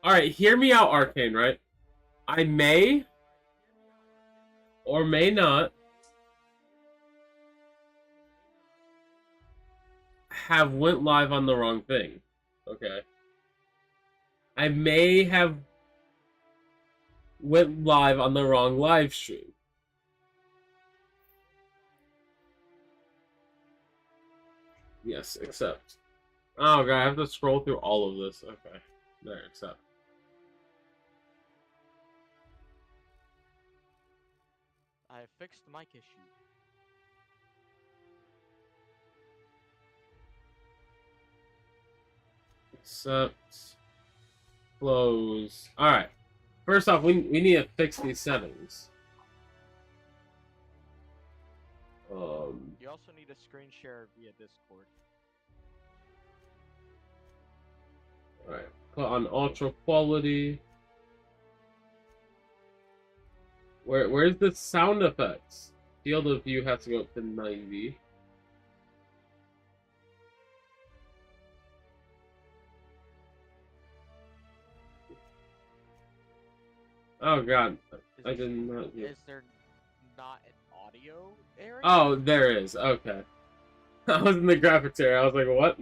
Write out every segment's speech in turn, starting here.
Alright, hear me out, Arcane, right? I may or may not have went live on the wrong thing. Okay. I may have went live on the wrong live stream. Yes, accept. Oh god, I have to scroll through all of this. Okay. There, accept. I have fixed the mic issue. Accept. Close. Alright. First off, we need to fix these settings. You also need a screen share via Discord. Alright. Put on ultra quality. Where's the sound effects? Field of view has to go up to 90. Oh god, I did not. Is there not an audio area? Oh, there is. Okay. I was in the graphics area. I was like, what?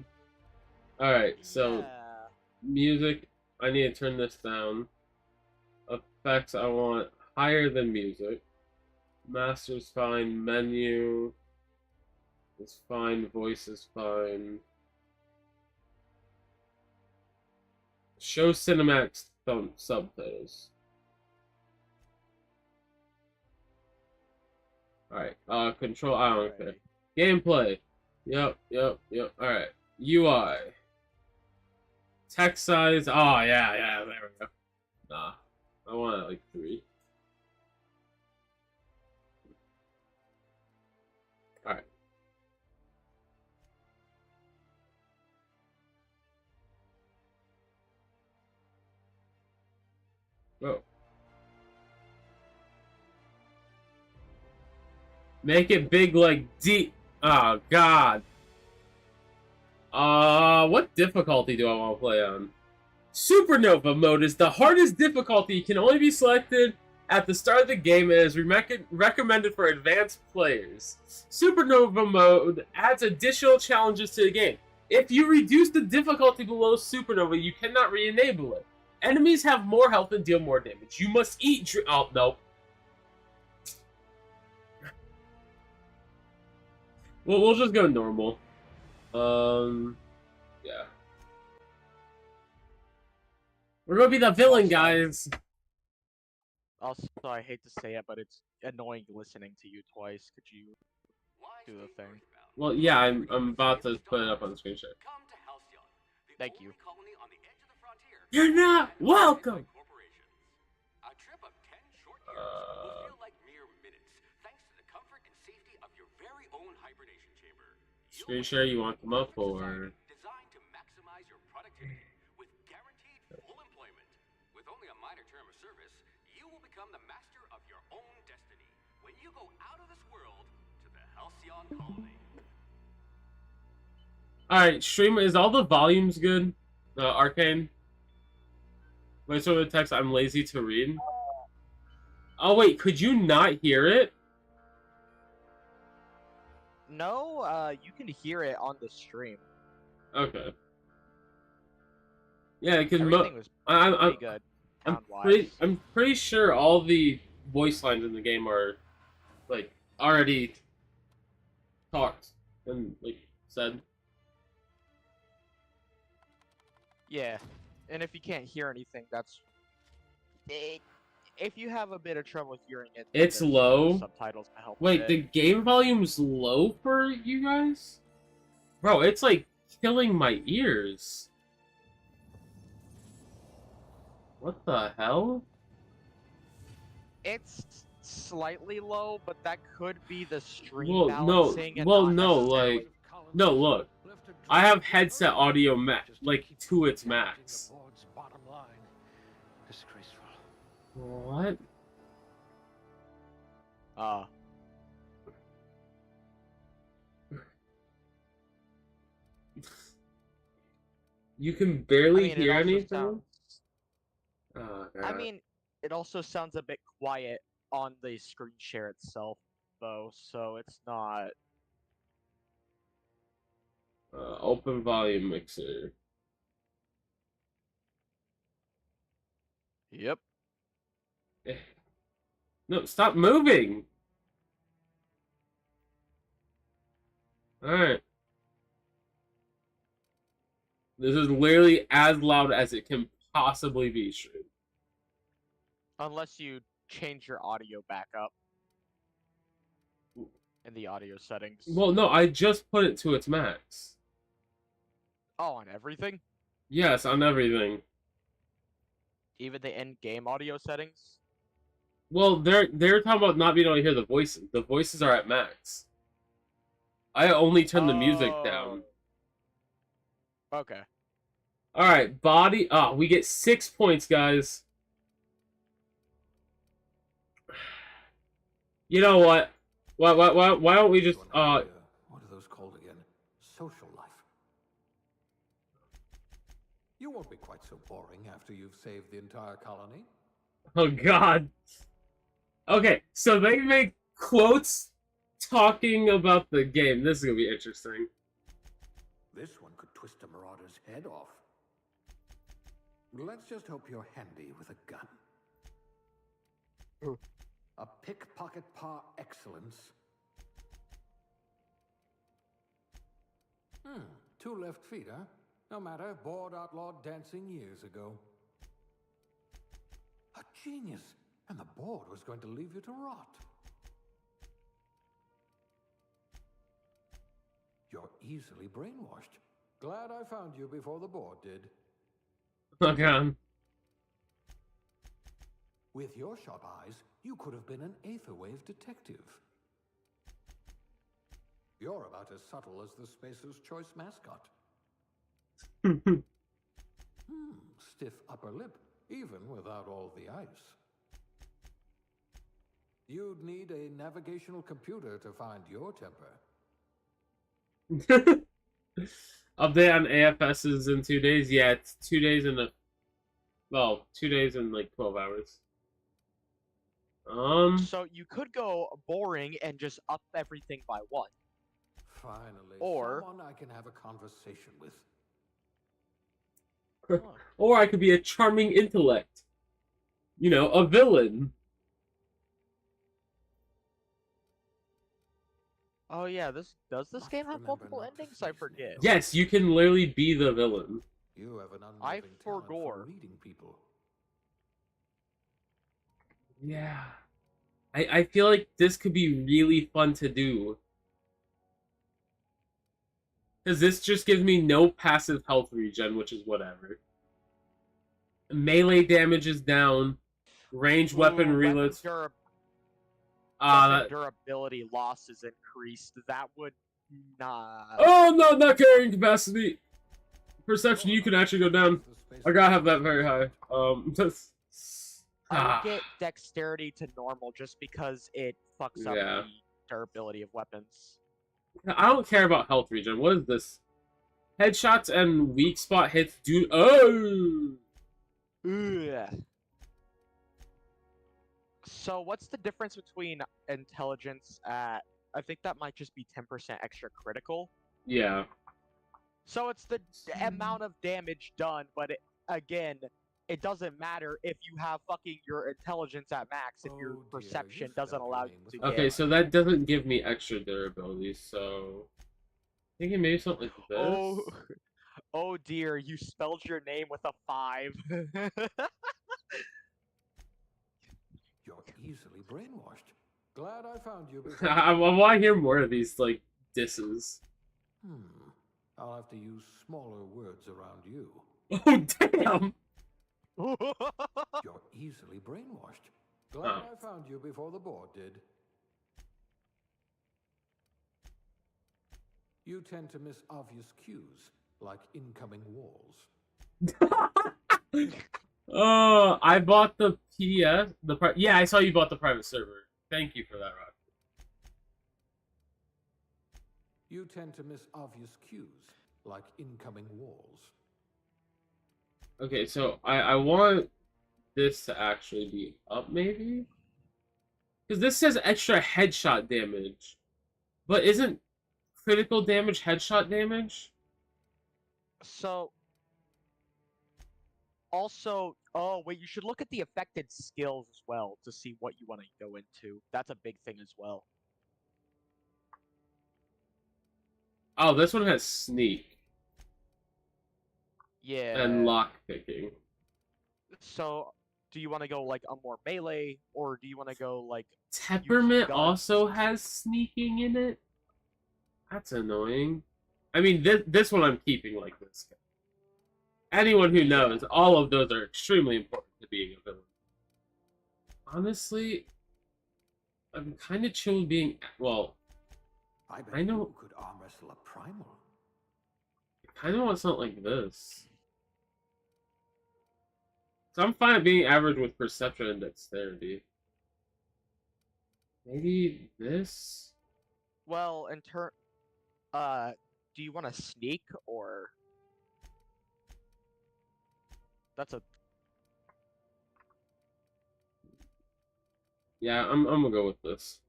Alright, so Yeah. music, I need to turn this down. Effects, I want higher than music. Master's fine. Menu is fine. Voice is fine. Show cinematic subtitles. Alright, control, I don't care. Gameplay. Yep. Alright. UI. Text size. Oh, yeah, there we go. Nah. I want it like 3. Alright. Go. Make it big like D. Oh, God. What difficulty do I want to play on? Supernova mode is the hardest difficulty. It can only be selected at the start of the game and is recommended for advanced players. Supernova mode adds additional challenges to the game. If you reduce the difficulty below Supernova, you cannot re-enable it. Enemies have more health and deal more damage. You must eat. Oh, nope. Well, we'll just go normal. Yeah. We're gonna be the villain, guys. Also, I hate to say it, but it's annoying listening to you twice. Could you do the thing? Well, yeah, I'm about to put it up on the screen share. Thank you. You're not welcome. Screen share, you want them up or? Designed to maximize your productivity with guaranteed full employment. With only a minor term of service, you will become the master of your own destiny when you go out of this world to the Halcyon colony. Alright, stream, is all the volumes good? Arcane? Wait, so the text, I'm lazy to read? Oh wait, could you not hear it? No, you can hear it on the stream. Okay. Yeah, because Everything was pretty good. I'm pretty sure all the voice lines in the game are like already talked and like said. Yeah, and if you can't hear anything, that's if you have a bit of trouble hearing it, It's there's low. Subtitles to help. Wait, the game volume's low for you guys? Bro, it's like killing my ears. What the hell? It's slightly low, but that could be the stream Well, balancing. no, like, no, look. I have headset audio like to its max. What? You can barely hear anything? I mean, it also sounds a bit quiet on the screen share itself, though, so it's not. Open volume mixer. Yep. Eh. No, stop moving! Alright. This is literally as loud as it can possibly be, streamed. Unless you change your audio back up in the audio settings. Well, no, I just put it to its max. Oh, on everything? Yes, on everything. Even the in-game audio settings? Well, they're talking about not being able to hear the voices. The voices are at max. I only turned the music down. Okay. Alright, body. Ah, we get 6 points, guys. You know what? Why don't we just What are those called again? Social life. You won't be quite so boring after you've saved the entire colony. Oh god. Okay, so they make quotes talking about the game. This is gonna be interesting. This one could twist a marauder's head off. Let's just hope you're handy with a gun. A pickpocket par excellence. 2 left feet, huh? No matter, bored outlawed dancing years ago. A genius, and the board was going to leave you to rot. You're easily brainwashed. Glad I found you before the board did. Oh god. With your sharp eyes, you could have been an Aetherwave detective. You're about as subtle as the Spacer's Choice mascot. Stiff upper lip, even without all the ice. You'd need a navigational computer to find your temper. Update on AFSs in 2 days? Yeah, it's 2 days in the... Well, 2 days in like 12 hours. So you could go boring and just up everything by 1. Finally, Or- someone I can have a conversation with. Or I could be a charming intellect. You know, a villain. Oh yeah, does this Must game have remember multiple not to endings? I snitch, forget. Nick. Yes, you can literally be the villain. You have an I unloving talent for forgore. reading people. Yeah. I feel like this could be really fun to do. Because this just gives me no passive health regen, which is whatever. Melee damage is down. Range weapon reloads. Weapon durability loss is increased. That would not. Oh no, not carrying capacity. Perception, you can actually go down. I gotta have that very high. I would get dexterity to normal just because it fucks up Yeah. the durability of weapons. I don't care about health regen. What is this? Headshots and weak spot hits do. Oh! Ugh. So what's the difference between intelligence at... I think that might just be 10% extra critical. Yeah. So it's the amount of damage done, but again, it doesn't matter if you have fucking your intelligence at max if your Oh dear, perception you doesn't spelled allow your you name to with get... Okay, so that doesn't give me extra durability, so... Thinking maybe something like this? Oh dear, you spelled your name with a 5. You're easily brainwashed. Glad I found you before. I want to hear more of these, like, disses. I'll have to use smaller words around you. Oh, damn! You're easily brainwashed. Glad I found you before the board did. You tend to miss obvious cues, like incoming walls. I bought the PDF. Yeah, I saw you bought the private server. Thank you for that, Rod. You tend to miss obvious cues, like incoming walls. Okay, so I want this to actually be up, maybe? Because this says extra headshot damage. But isn't critical damage headshot damage? So, also, oh wait, you should look at the affected skills as well to see what you want to go into. That's a big thing as well. Oh, this one has sneak Yeah. and lock picking. So, do you want to go like a more melee, or do you want to go like Temperament guns? also has sneaking in it. That's annoying. I mean, this one I'm keeping like this. Anyone who knows, all of those are extremely important to being a villain. Honestly, I'm kind of chill being. Well, I know. You could arm wrestle a primal. I kind of want something like this. So I'm fine at being average with perception and dexterity. Maybe this? Well, in turn, do you want to sneak or? That's a. Yeah, I'm gonna go with this.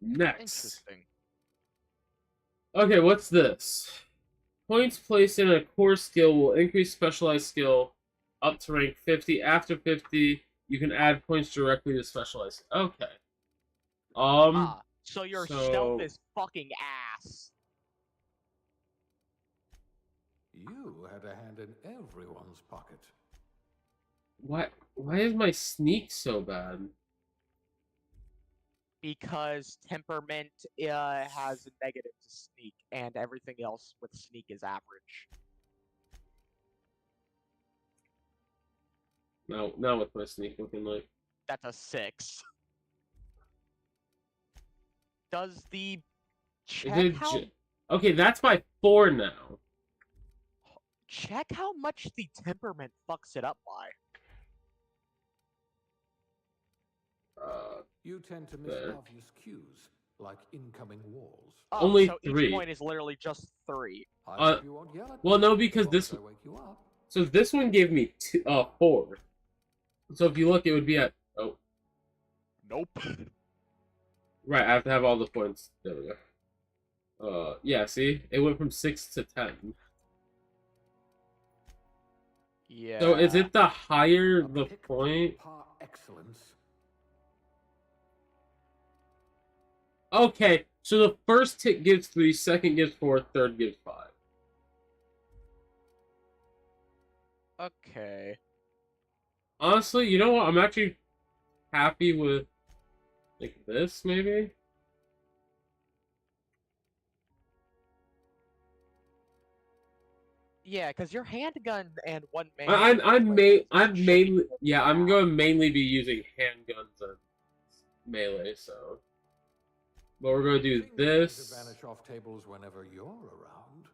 Next. Interesting. Okay, what's this? Points placed in a core skill will increase specialized skill up to rank 50. After 50, you can add points directly to specialized. Okay. So your stealth is fucking ass. You had a hand in everyone's pocket. Why is my sneak so bad? Because temperament has a negative to sneak, and everything else with sneak is average. No, not with my sneak looking like. That's a 6. Does the check how Okay, that's my 4 now. check how much the temperament fucks it up by? You tend to miss obvious cues, like incoming walls. Oh, Only so 3. each point is literally just 3. You won't yell at well, me no, because as this. long as I wake you up. So this one gave me 4. So if you look, it would be at. Oh, Nope. right. I have to have all the points. There we go. Yeah. See, it went from 6 to 10. Yeah. So is it the higher the point? Par excellence. Okay, so the first tick gives 3, second gives 4, third gives 5. Okay. Honestly, you know what? I'm actually happy with like this, maybe. Yeah, because your handgun and one man. I'm mainly I'm going to mainly be using handguns and melee, so. But we're going to do this. Vanish off tables whenever you're around.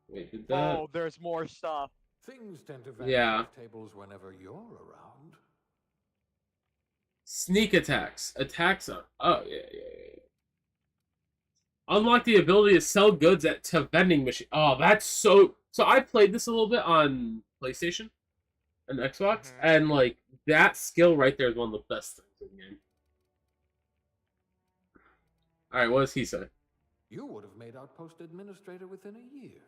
Wait, did that? Oh, there's more stuff. Things tend to vanish off tables whenever you're around. Sneak attacks. Attacks on. Oh, yeah. Unlock the ability to sell goods to vending machine. Oh, that's so. So I played this a little bit on PlayStation and Xbox, and like that skill right there is one of the best things in the game. All right, what does he say? You would have made outpost administrator within a year.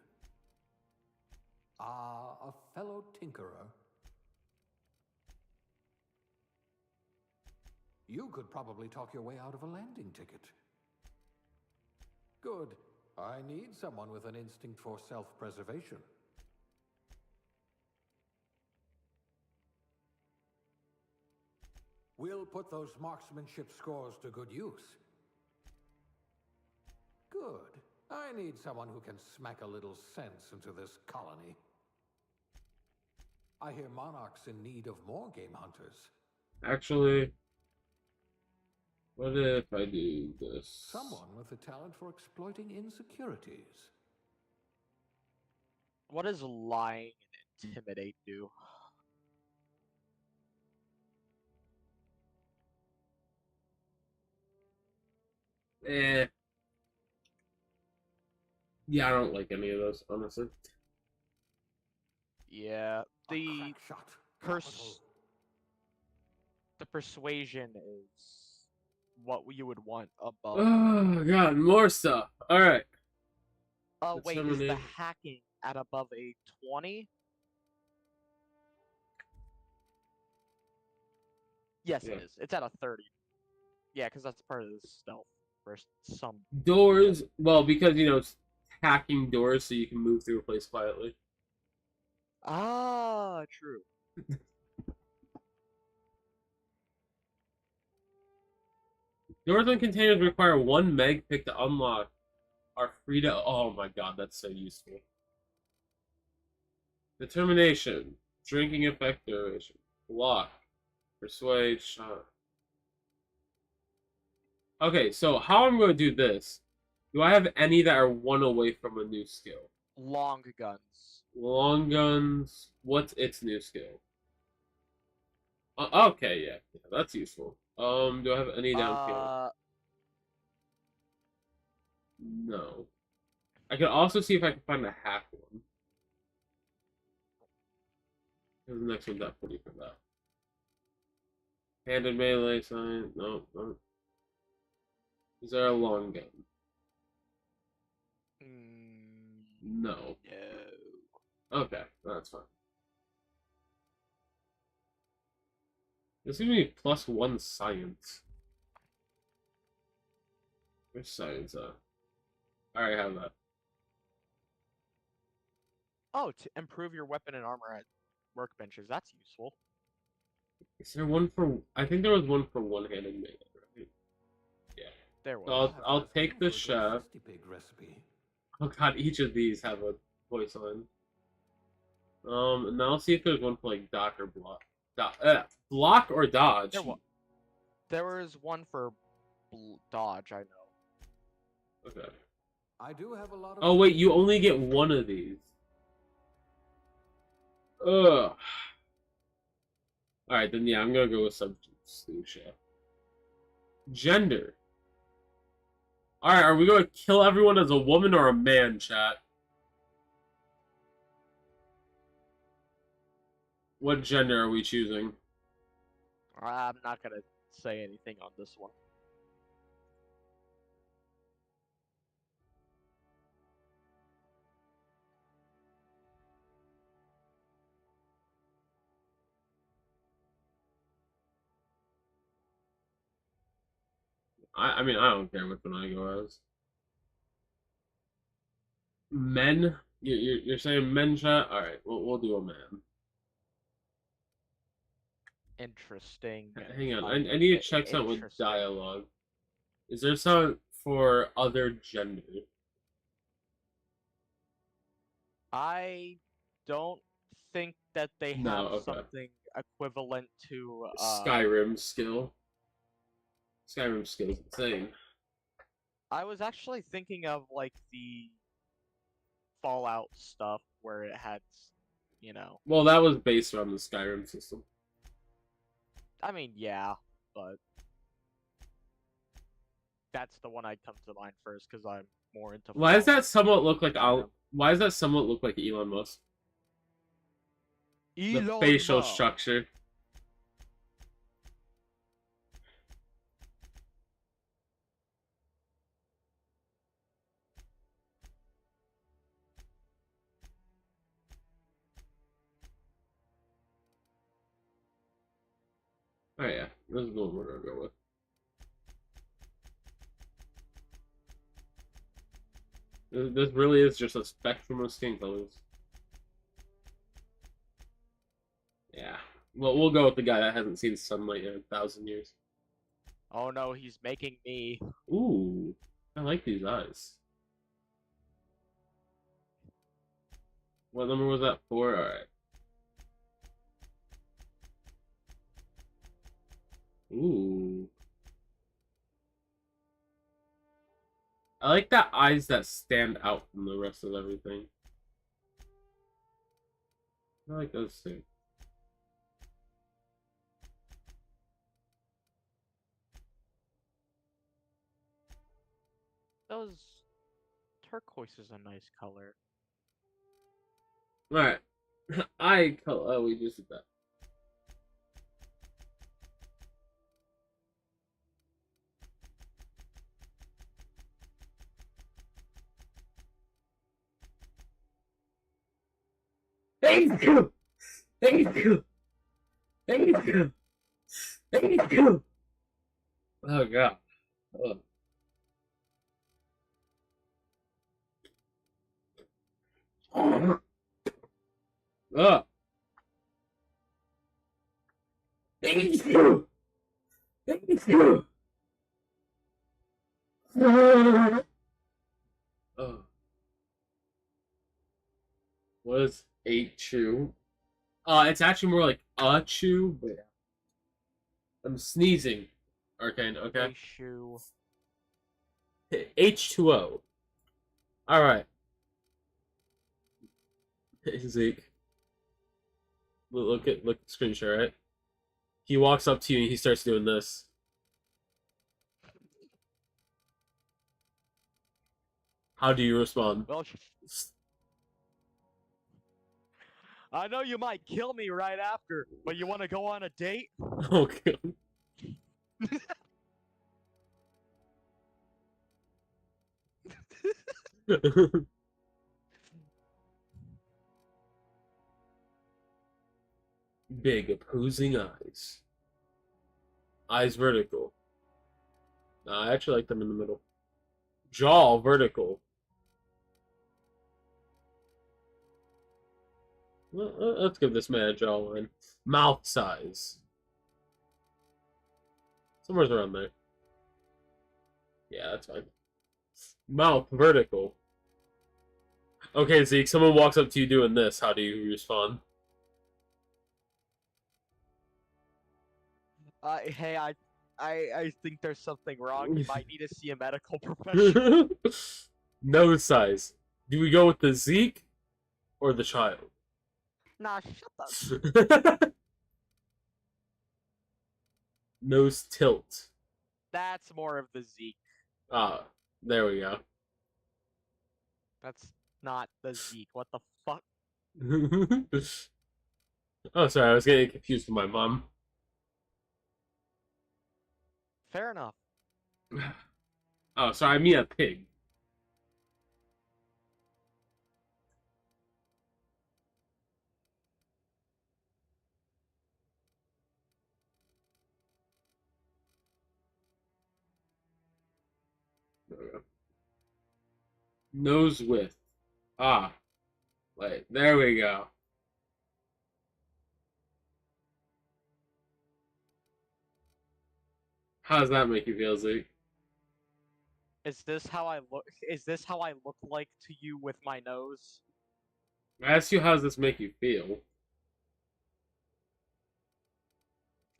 Ah, a fellow tinkerer. You could probably talk your way out of a landing ticket. Good. I need someone with an instinct for self-preservation. We'll put those marksmanship scores to good use. Good. I need someone who can smack a little sense into this colony. I hear Monarch's in need of more game hunters. Actually, what if I do this? Someone with a talent for exploiting insecurities. What does lying and intimidate do? Yeah, I don't like any of those, honestly. Yeah, the curse. The persuasion is what you would want above. Oh god, more stuff. All right. Oh wait, is the Determination. hacking at above a 20? Yes, Yeah. it is. It's at a 30. Yeah, because that's part of the stealth for some. Doors. Well, because it's hacking doors, so you can move through a place quietly. Ah, true. Doors and containers require 1 meg pick to unlock. Are free to. Oh my god, that's so useful. Determination, drinking effect duration, block, persuade, shot. Okay, so how I'm going to do this? Do I have any that are 1 away from a new skill? Long guns. Long guns. What's its new skill? Okay, yeah, that's useful. Do I have any down here? No. I can also see if I can find a hack one. The next one's not pretty for that. Handed melee sign. No, no. Is there a long gun? No. No. Okay, that's fine. This is gonna be +1 science. Where's science at? I already have that. Oh, to improve your weapon and armor at workbenches. That's useful. Is there one for? I think there was one for one-handed melee, right? Yeah. There was. So I'll take the chef. Pig recipe. Oh god, each of these have a voice line. And now I'll see if there's one for like dock or block. Block or dodge. There was one for dodge, I know. Okay. I do have a lot of. Oh wait, you only get one of these. Ugh. Alright, then yeah, I'm gonna go with substitute chef. Gender. Alright, are we gonna kill everyone as a woman or a man, chat? What gender are we choosing? I'm not gonna say anything on this one. I mean, I don't care which one I go as. Men? You're saying men, chat? Alright, we'll do a man. Interesting. Hang on, I need to check something with dialogue. Is there something for other gender? I don't think that they have No, okay. something equivalent to Skyrim skill. Skyrim skill is insane. I was actually thinking of like the Fallout stuff where it had, Well, that was based on the Skyrim system. I mean, yeah, but that's the one I'd come to mind first because I'm more into. Why does that Fallout. somewhat look like Why does that somewhat look like Elon Musk? The facial Musk. structure. Oh yeah, this is the one we're gonna go with. This really is just a spectrum of skin colors. Yeah. Well, we'll go with the guy that hasn't seen sunlight in 1,000 years. Oh no, he's making me. Ooh, I like these eyes. What number was that for? Alright. Ooh. I like the eyes that stand out from the rest of everything. I like those too. Those turquoise is a nice color. Alright. Oh, we just did that. Thank you. Thank you. Thank you. Thank you. Oh god. Oh. Oh. Thank you. Thank you. Oh. What is 8-chew? It's actually more like a chew, but yeah. I'm sneezing. Arcane, okay? A shoe. H2O. Alright. Zeke. Look at the screen share, right? He walks up to you and he starts doing this. How do you respond? Well, I know you might kill me right after, but you want to go on a date? Okay. Big opposing eyes. Eyes vertical. Nah, I actually like them in the middle. Jaw vertical. Well, let's give this man a jawline. Mouth size. Somewhere's around there. Yeah, that's fine. Mouth vertical. Okay, Zeke, someone walks up to you doing this. How do you respond? Hey, I think there's something wrong. You might need to see a medical professional. Nose size. Do we go with the Zeke or the child? Nah, shut up. Nose tilt. That's more of the Zeke. Ah, there we go. That's not the Zeke. What the fuck? Oh, sorry, I was getting confused with my mom. Fair enough. Oh, sorry, I mean a pig. There we go. Nose width. Ah, wait, there we go. How does that make you feel, Zeke? Is this how I look? Is this how I look like to you with my nose? I asked you, how does this make you feel?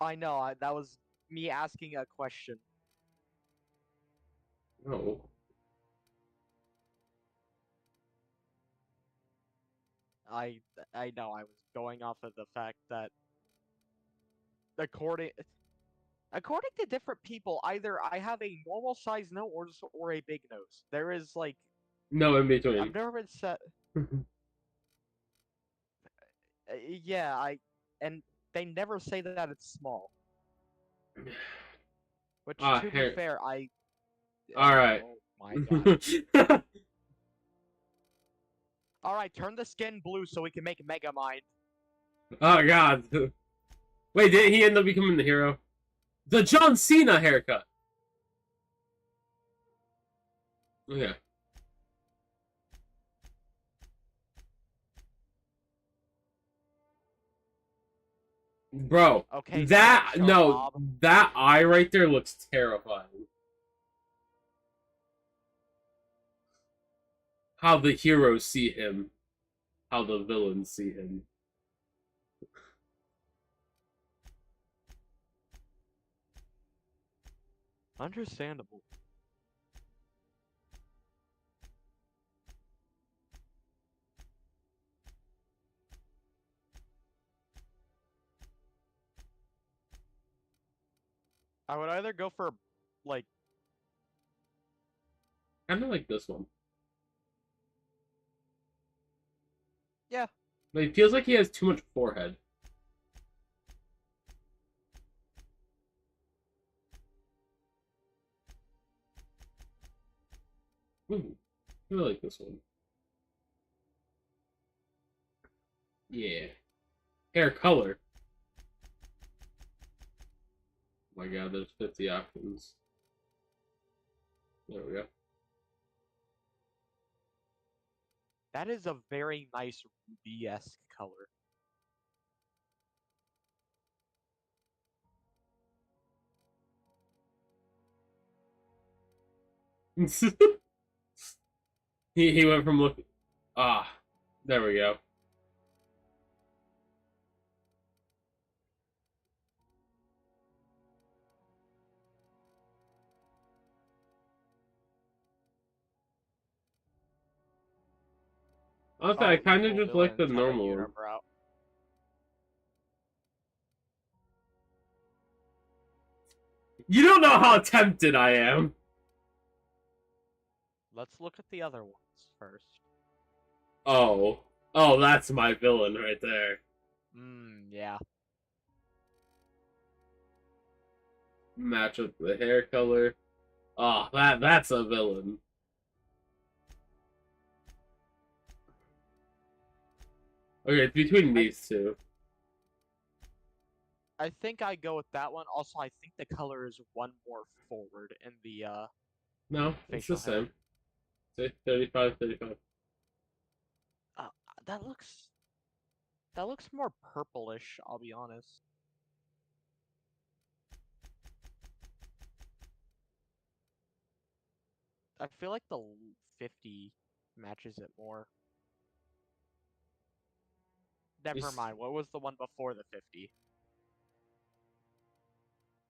I know. That was me asking a question. No. I know. I was going off of the fact that according to different people, either I have a normal size nose or a big nose. There is like No in between. I've never been set. Yeah, and they never say that it's small. Which, to be fair, Alright. Oh my god. Alright, turn the skin blue so we can make Megamind. Oh god. Wait, didn't he end up becoming the hero? The John Cena haircut. Okay. Bro, Okay, that so, no, Bob. that eye right there looks terrifying. How the heroes see him, how the villains see him. Understandable. I would either go for, like... Kind of like this one. Yeah. But it feels like he has too much forehead. Ooh, I really like this one. Yeah. Hair color. Oh my god, there's 50 options. There we go. That is a very nice ruby-esque color. He went from looking. Ah, there we go. Honestly, I kind of Evil just like the villains have a normal one. unibrow. You don't know how tempted I am. Let's look at the other ones first. Oh. Oh, that's my villain right there. Yeah. Match with the hair color. Oh, that's a villain. Okay, it's between these two. I think I go with that one. Also, I think the color is one more forward in the No, it's the facial hair. same. Say 35, 35. That looks more purplish, I'll be honest. I feel like the 50 matches it more. Never mind. What was the one before the 50?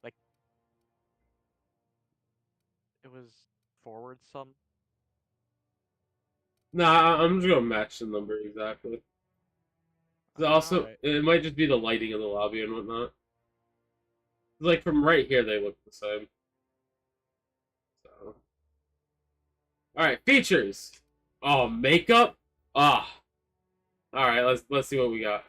Like, it was forward some. Nah, I'm just gonna match the number exactly. Also, Alright. it might just be the lighting of the lobby and whatnot. Like from right here, they look the same. So, all right, features. Oh, makeup. Ah. All right, let's see what we got.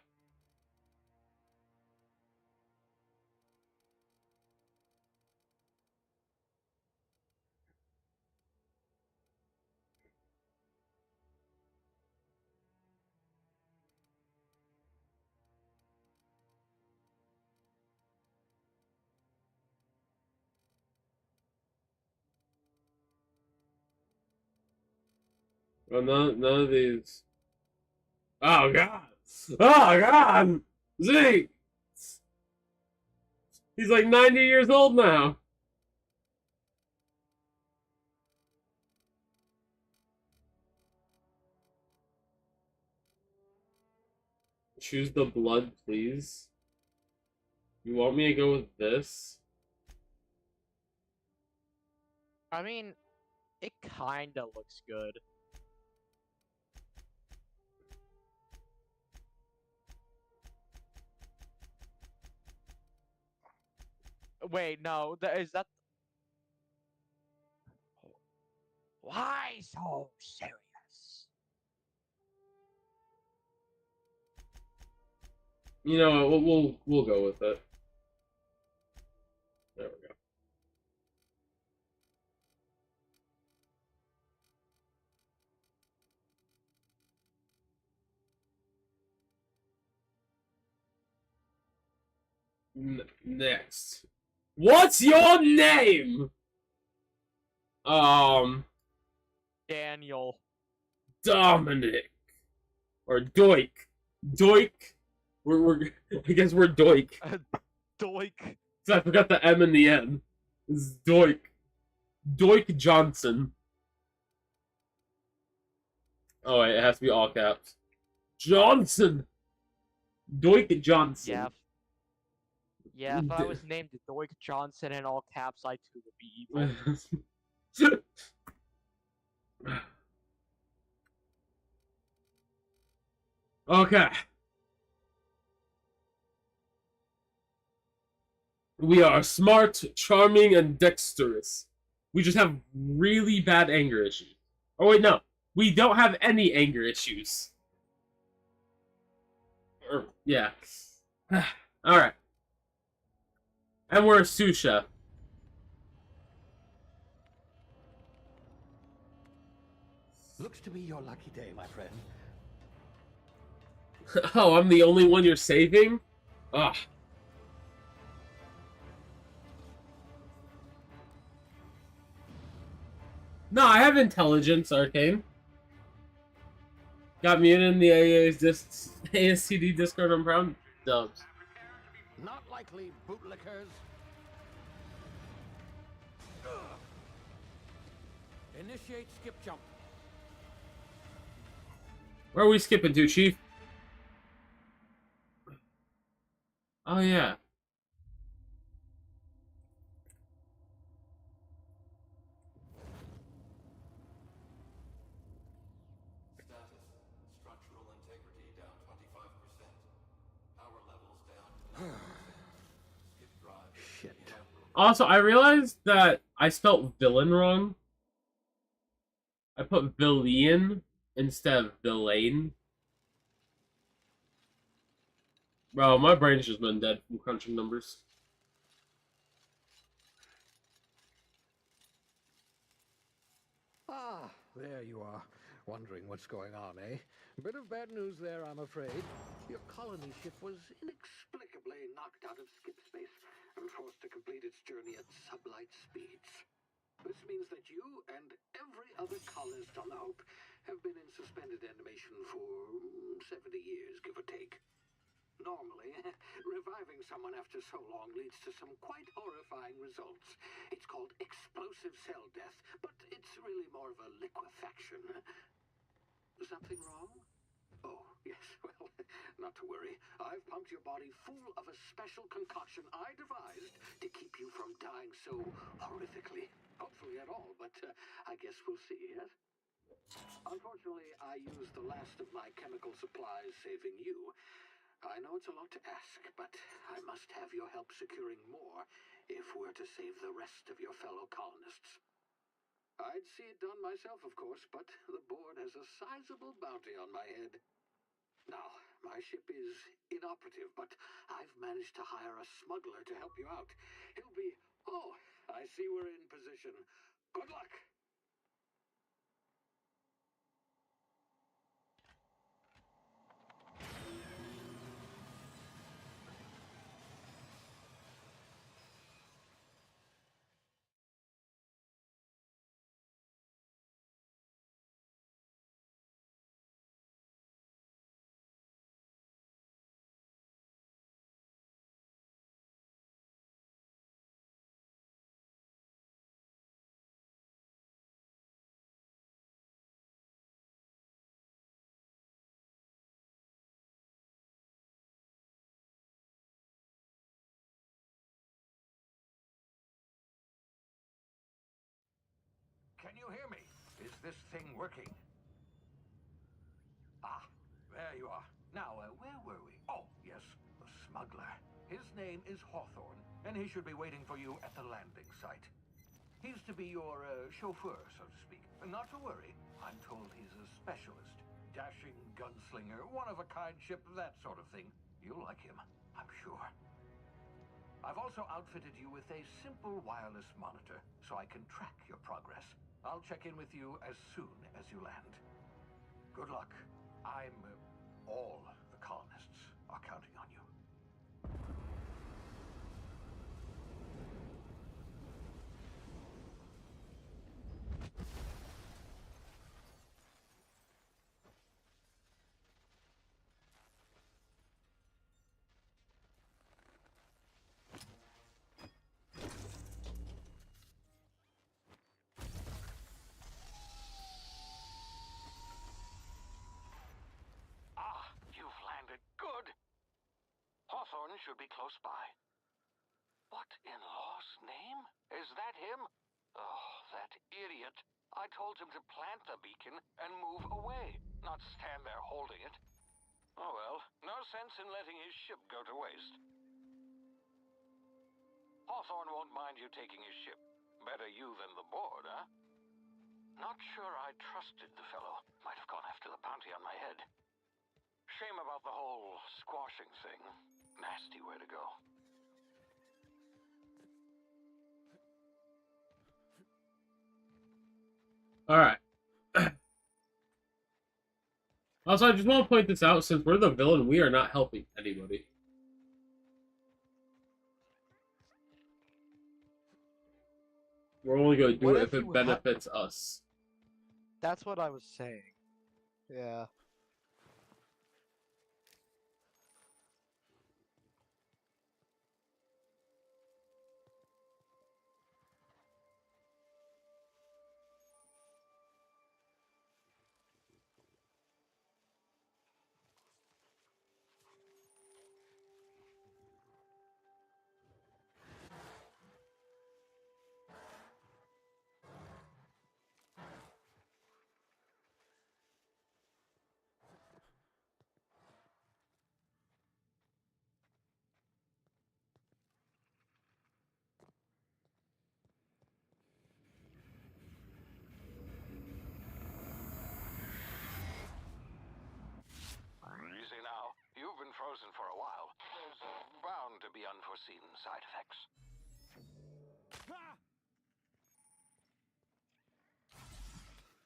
Well, none of these. Oh god. Oh god. Zeke. He's like 90 years old now. Choose the blood, please. You want me to go with this? I mean, it kinda looks good. Wait, no, is that... Why so serious? You know, we'll go with it. There we go. Next. What's your name? Daniel. Dominic. Or Doik. Doik. I guess we're Doik. Doik. So I forgot the M in the end. This is Doik. Doik Johnson. Oh wait, it has to be all caps. Johnson! Doik Johnson. Yeah. Yeah, if I was named Doik Johnson in all caps, I too would be evil. Okay. We are smart, charming, and dexterous. We just have really bad anger issues. Oh wait, no. We don't have any anger issues. Yeah. Alright. And we're a Susha. Looks to be your lucky day, my friend. Oh, I'm the only one you're saving? Ugh. No, I have intelligence, Arcane. Got me in the ASCD Discord on Brown Dubs. Not likely, bootlickers. Initiate skip jump. Where are we skipping to, Chief? Oh, yeah. Status. Structural integrity down 25%. Power levels down. Skip drive. Shit. Also, I realized that I spelt villain wrong. I put Villian instead of Villain. Bro, my brain's just been dead from crunching numbers. Ah, there you are. Wondering what's going on, eh? Bit of bad news there, I'm afraid. Your colony ship was inexplicably knocked out of skip space and forced to complete its journey at sublight speeds. This means that you and every other colonist on the Hope have been in suspended animation for 70 years, give or take. Normally, reviving someone after so long leads to some quite horrifying results. It's called explosive cell death, but it's really more of a liquefaction. Something wrong? Oh, yes, well, not to worry. I've pumped your body full of a special concoction I devised to keep you from dying so horrifically. Hopefully at all, but I guess we'll see, yes? Unfortunately, I used the last of my chemical supplies saving you. I know it's a lot to ask, but I must have your help securing more if we're to save the rest of your fellow colonists. I'd see it done myself, of course, but the board has a sizable bounty on my head. Now, my ship is inoperative, but I've managed to hire a smuggler to help you out. He'll be... Oh, I see we're in position. Good luck! Can you hear me? Is this thing working? Ah, there you are. Now, where were we? Oh, yes, the smuggler. His name is Hawthorne, and he should be waiting for you at the landing site. He's to be your chauffeur, so to speak. Not to worry, I'm told he's a specialist. Dashing gunslinger, one-of-a-kind ship, that sort of thing. You'll like him, I'm sure. I've also outfitted you with a simple wireless monitor, so I can track your progress. I'll check in with you as soon as you land. Good luck. All the colonists are counting on you. Hawthorne should be close by. What in law's name? Is that him? Oh, that idiot. I told him to plant the beacon and move away, not stand there holding it. Oh well, no sense in letting his ship go to waste. Hawthorne won't mind you taking his ship. Better you than the board, huh? Not sure I trusted the fellow. Might have gone after the bounty on my head. Shame about the whole squashing thing. Nasty way to go. Alright. Also, I just want to point this out, since we're the villain, we are not helping anybody. We're only going to do What it if if it you benefits us. That's what I was saying. Yeah. You see now, you've been frozen for a while. There's bound to be unforeseen side effects.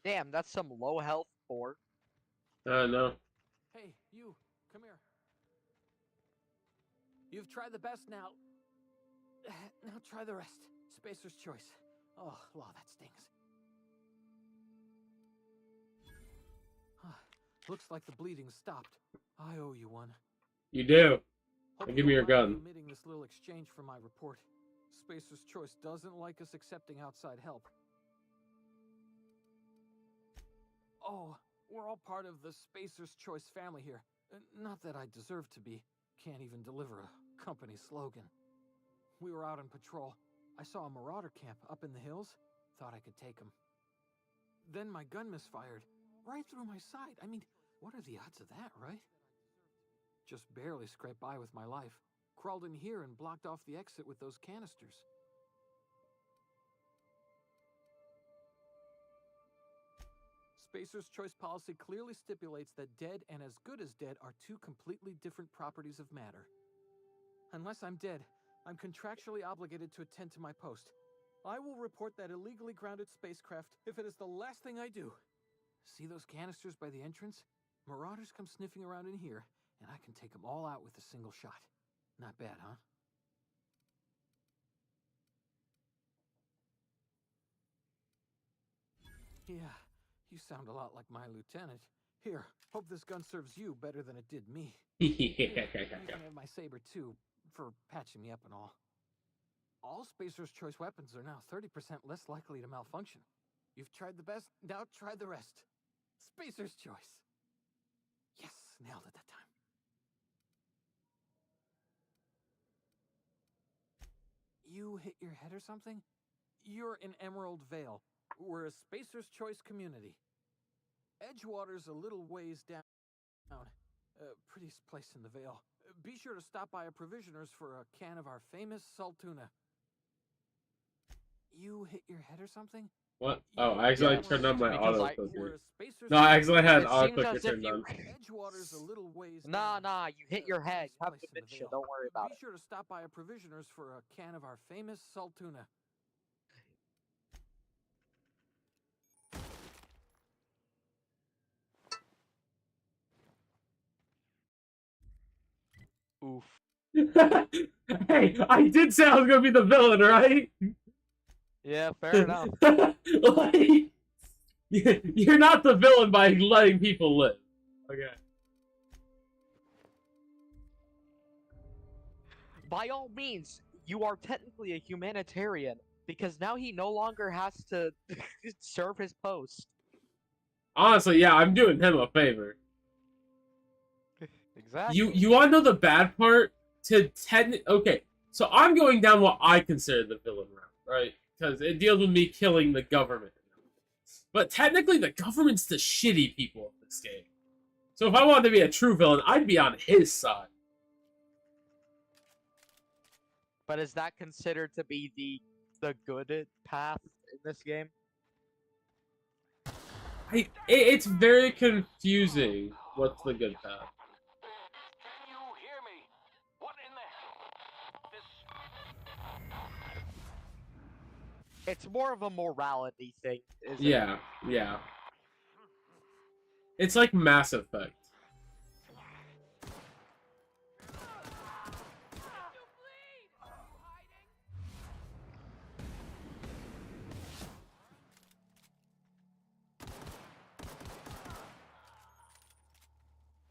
Damn, that's some low health poor. No. Hey, you, come here. You've tried the best now. Now try the rest. Spacer's choice. Oh, law, that stings. Looks like the bleeding stopped. I owe you one. You do. Hope Give you me your don't mind gun. omitting this little exchange for my report. Spacer's choice doesn't like us accepting outside help. Oh, we're all part of the Spacer's Choice family here. Not that I deserve to be. Can't even deliver a company slogan. We were out on patrol. I saw a marauder camp up in the hills. Thought I could take him. Then my gun misfired. Right through my side. I mean, what are the odds of that, right? Just barely scraped by with my life. Crawled in here and blocked off the exit with those canisters. Spacer's Choice policy clearly stipulates that dead and as good as dead are two completely different properties of matter. Unless I'm dead, I'm contractually obligated to attend to my post. I will report that illegally grounded spacecraft if it is the last thing I do. See those canisters by the entrance? Marauders come sniffing around in here, and I can take them all out with a single shot. Not bad, huh? Yeah, you sound a lot like my lieutenant. Here, hope this gun serves you better than it did me. Here, you can have my saber too, for patching me up and all. All Spacer's Choice weapons are now 30% less likely to malfunction. You've tried the best, now try the rest. Spacer's Choice. Yes, nailed it that time. You hit your head or something? You're in Emerald Vale. We're a Spacer's Choice community. Edgewater's a little ways down. Prettiest place in the Vale. Be sure to stop by a provisioner's for a can of our famous salt tuna. You hit your head or something? What? Oh, I accidentally Yes, turned on my because auto I- clicker. No, I accidentally had It auto seems clicker as if turned you... on. Edgewater's a little ways Nah, down. you hit your head. You have Place in the dementia. Vale. Don't worry about Be it. sure to stop by a provisioner's for a can of our famous salt tuna. Oof. Hey, I did say I was gonna be the villain, right? Yeah, fair enough. Like, you're not the villain by letting people live. Okay. By all means, you are technically a humanitarian, because now he no longer has to serve his post. Honestly, yeah, I'm doing him a favor. Exactly. You want to know the bad part? Okay, so I'm going down what I consider the villain route, right? Because it deals with me killing the government. But technically, the government's the shitty people of this game. So if I wanted to be a true villain, I'd be on his side. But is that considered to be the good path in this game? It's very confusing what's the good path. Can you hear me? What in the... It's more of a morality thing, isn't it? Yeah. It's like Mass Effect.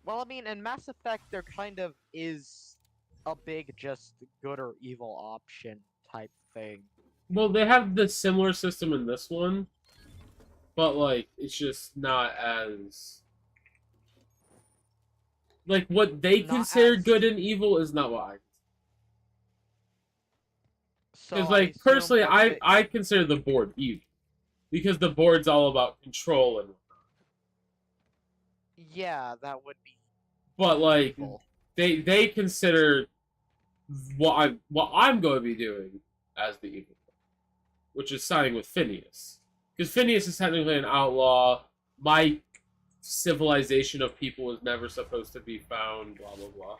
Well, I mean, in Mass Effect, there kind of is a big just good or evil option type thing. Well, they have the similar system in this one, but like it's just not as like what they Not consider as. good and evil is not what I. Because So I like assume personally, what I consider the board evil because the board's all about control and. Yeah, that would be But like evil. they consider what I'm going to be doing as the evil, which is siding with Phineas, because Phineas is technically an outlaw. My civilization of people was never supposed to be found. Blah blah blah.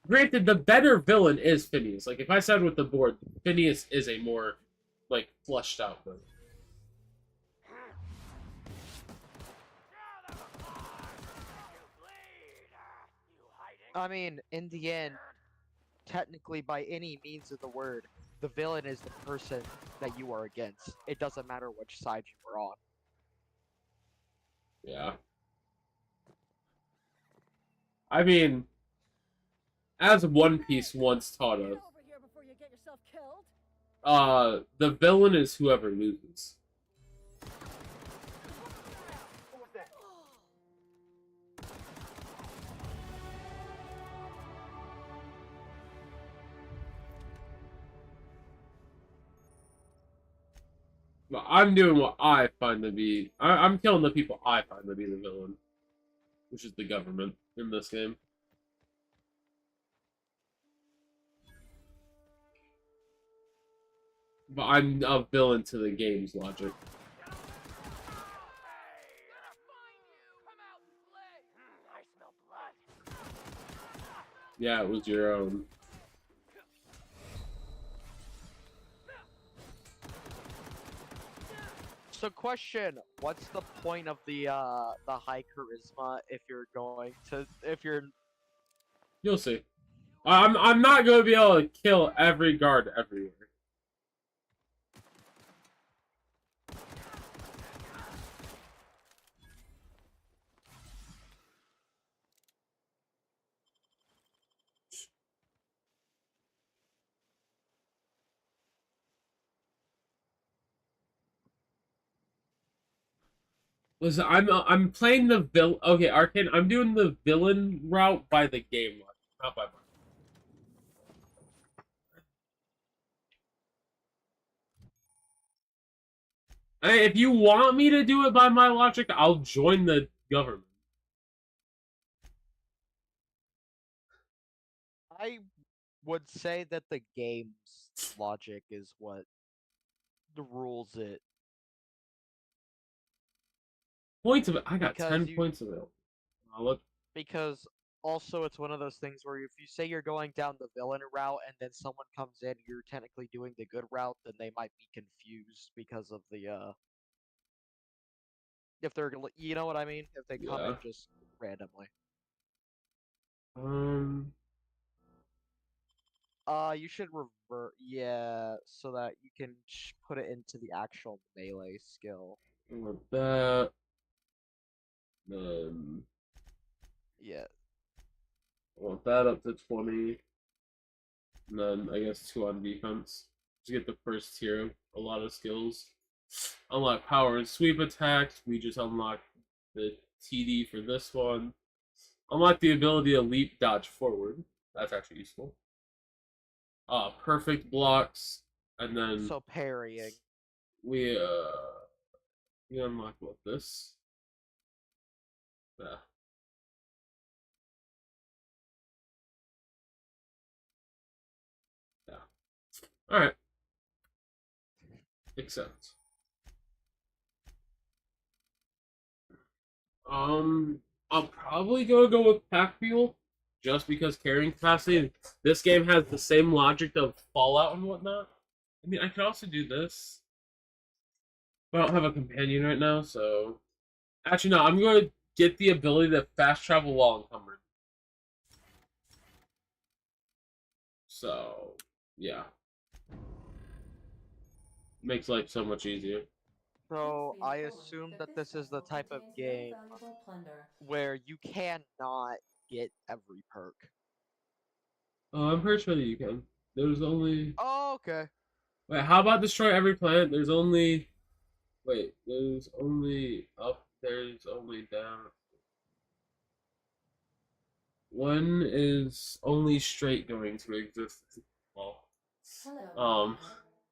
Granted, the better villain is Phineas. Like if I side with the board, Phineas is a more like fleshed out villain. I mean, in the end, technically, by any means of the word, the villain is the person that you are against. It doesn't matter which side you were on. Yeah. I mean, as One Piece once taught us, the villain is whoever loses. But I'm doing what I find to be. I'm killing the people I find to be the villain, which is the government in this game. But I'm a villain to the game's logic. Yeah, it was your own. So, question: what's the point of the high charisma if you're You'll see. I'm not going to be able to kill every guard everywhere. Listen, I'm playing the villain. Okay, Arcane. I'm doing the villain route by the game logic, not by mine. Hey, if you want me to do it by my logic, I'll join the government. I would say that the game's logic is what rules it. Points of it. I got Because 10 points of it. Look. because also it's one of those things where if you say you're going down the villain route and then someone comes in, you're technically doing the good route, then they might be confused because of the if they're you know what I mean? If they come in Yeah. just randomly. Um. You should revert, yeah, so that you can put it into the actual melee skill. With that. Then. Yeah. I want that up to 20. And then I guess 2 on defense. To get the first tier, a lot of skills. Unlock power and sweep attacks. We just unlocked the TD for this one. Unlock the ability to leap dodge forward. That's actually useful. Perfect blocks. And then So parrying. we unlock what this? Yeah. Yeah. Alright. Accept. I'll probably go with pack fuel, just because carrying capacity. This game has the same logic of Fallout and whatnot. I mean, I could also do this. But I don't have a companion right now, so... Actually, no, I'm going to get the ability to fast travel while encumbered. So, yeah. Makes life so much easier. So I assume that this is the type of game where you cannot get every perk. Oh, I'm pretty sure that you can. There's only... Oh, okay. Wait, how about destroy every planet? There's only... Wait, there's only up, there's only down. One is only straight going to exist. Well, Hello,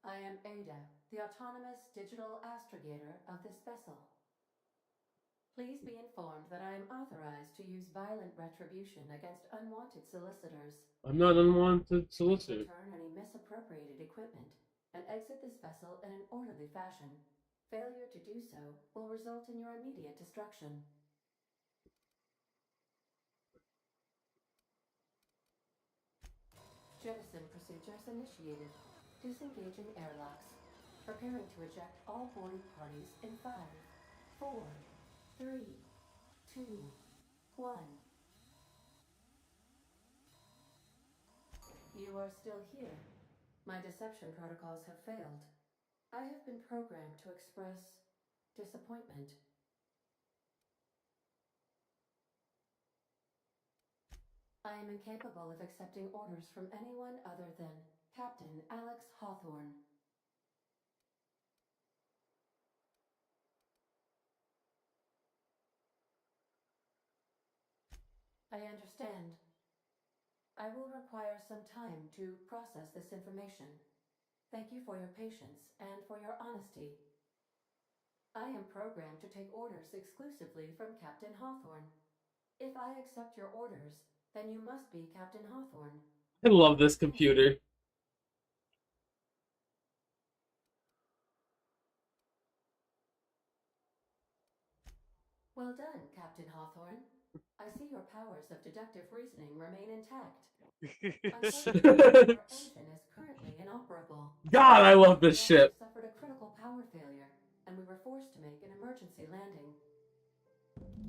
I am Ada, the autonomous digital astrogator of this vessel. Please be informed that I am authorized to use violent retribution against unwanted solicitors. I'm not unwanted Please solicitor. return any misappropriated equipment and exit this vessel in an orderly fashion. Failure to do so will result in your immediate destruction. Jettison procedures initiated. Disengaging airlocks. Preparing to eject all boarding parties in 5, 4, 3, 2, 1. You are still here. My deception protocols have failed. I have been programmed to express disappointment. I am incapable of accepting orders from anyone other than Captain Alex Hawthorne. I understand. I will require some time to process this information. Thank you for your patience and for your honesty. I am programmed to take orders exclusively from Captain Hawthorne. If I accept your orders, then you must be Captain Hawthorne. I love this computer. Well done, Captain Hawthorne. I see your powers of deductive reasoning remain intact. Unfortunately, your engine is currently inoperable. God, I love this The ship. engine suffered a critical power failure, and we were forced to make an emergency landing.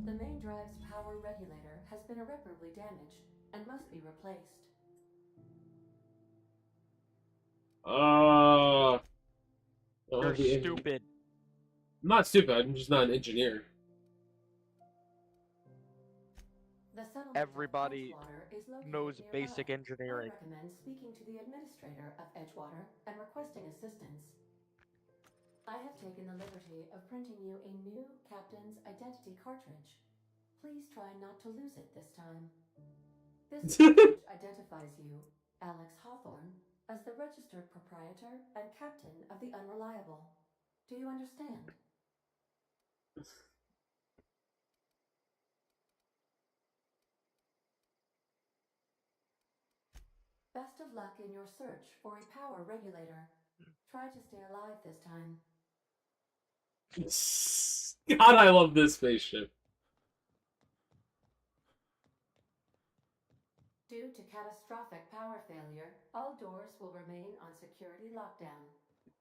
The main drive's power regulator has been irreparably damaged and must be replaced. You're stupid. I'm not stupid, I'm just not an engineer. The settlement Everybody of Edgewater is located knows nearby. basic engineering. I recommend speaking to the administrator of Edgewater and requesting assistance. I have taken the liberty of printing you a new captain's identity cartridge. Please try not to lose it this time. This cartridge identifies you, Alex Hawthorne, as the registered proprietor and captain of the Unreliable. Do you understand? Best of luck in your search for a power regulator. Try to stay alive this time. God, I love this spaceship. Due to catastrophic power failure, all doors will remain on security lockdown.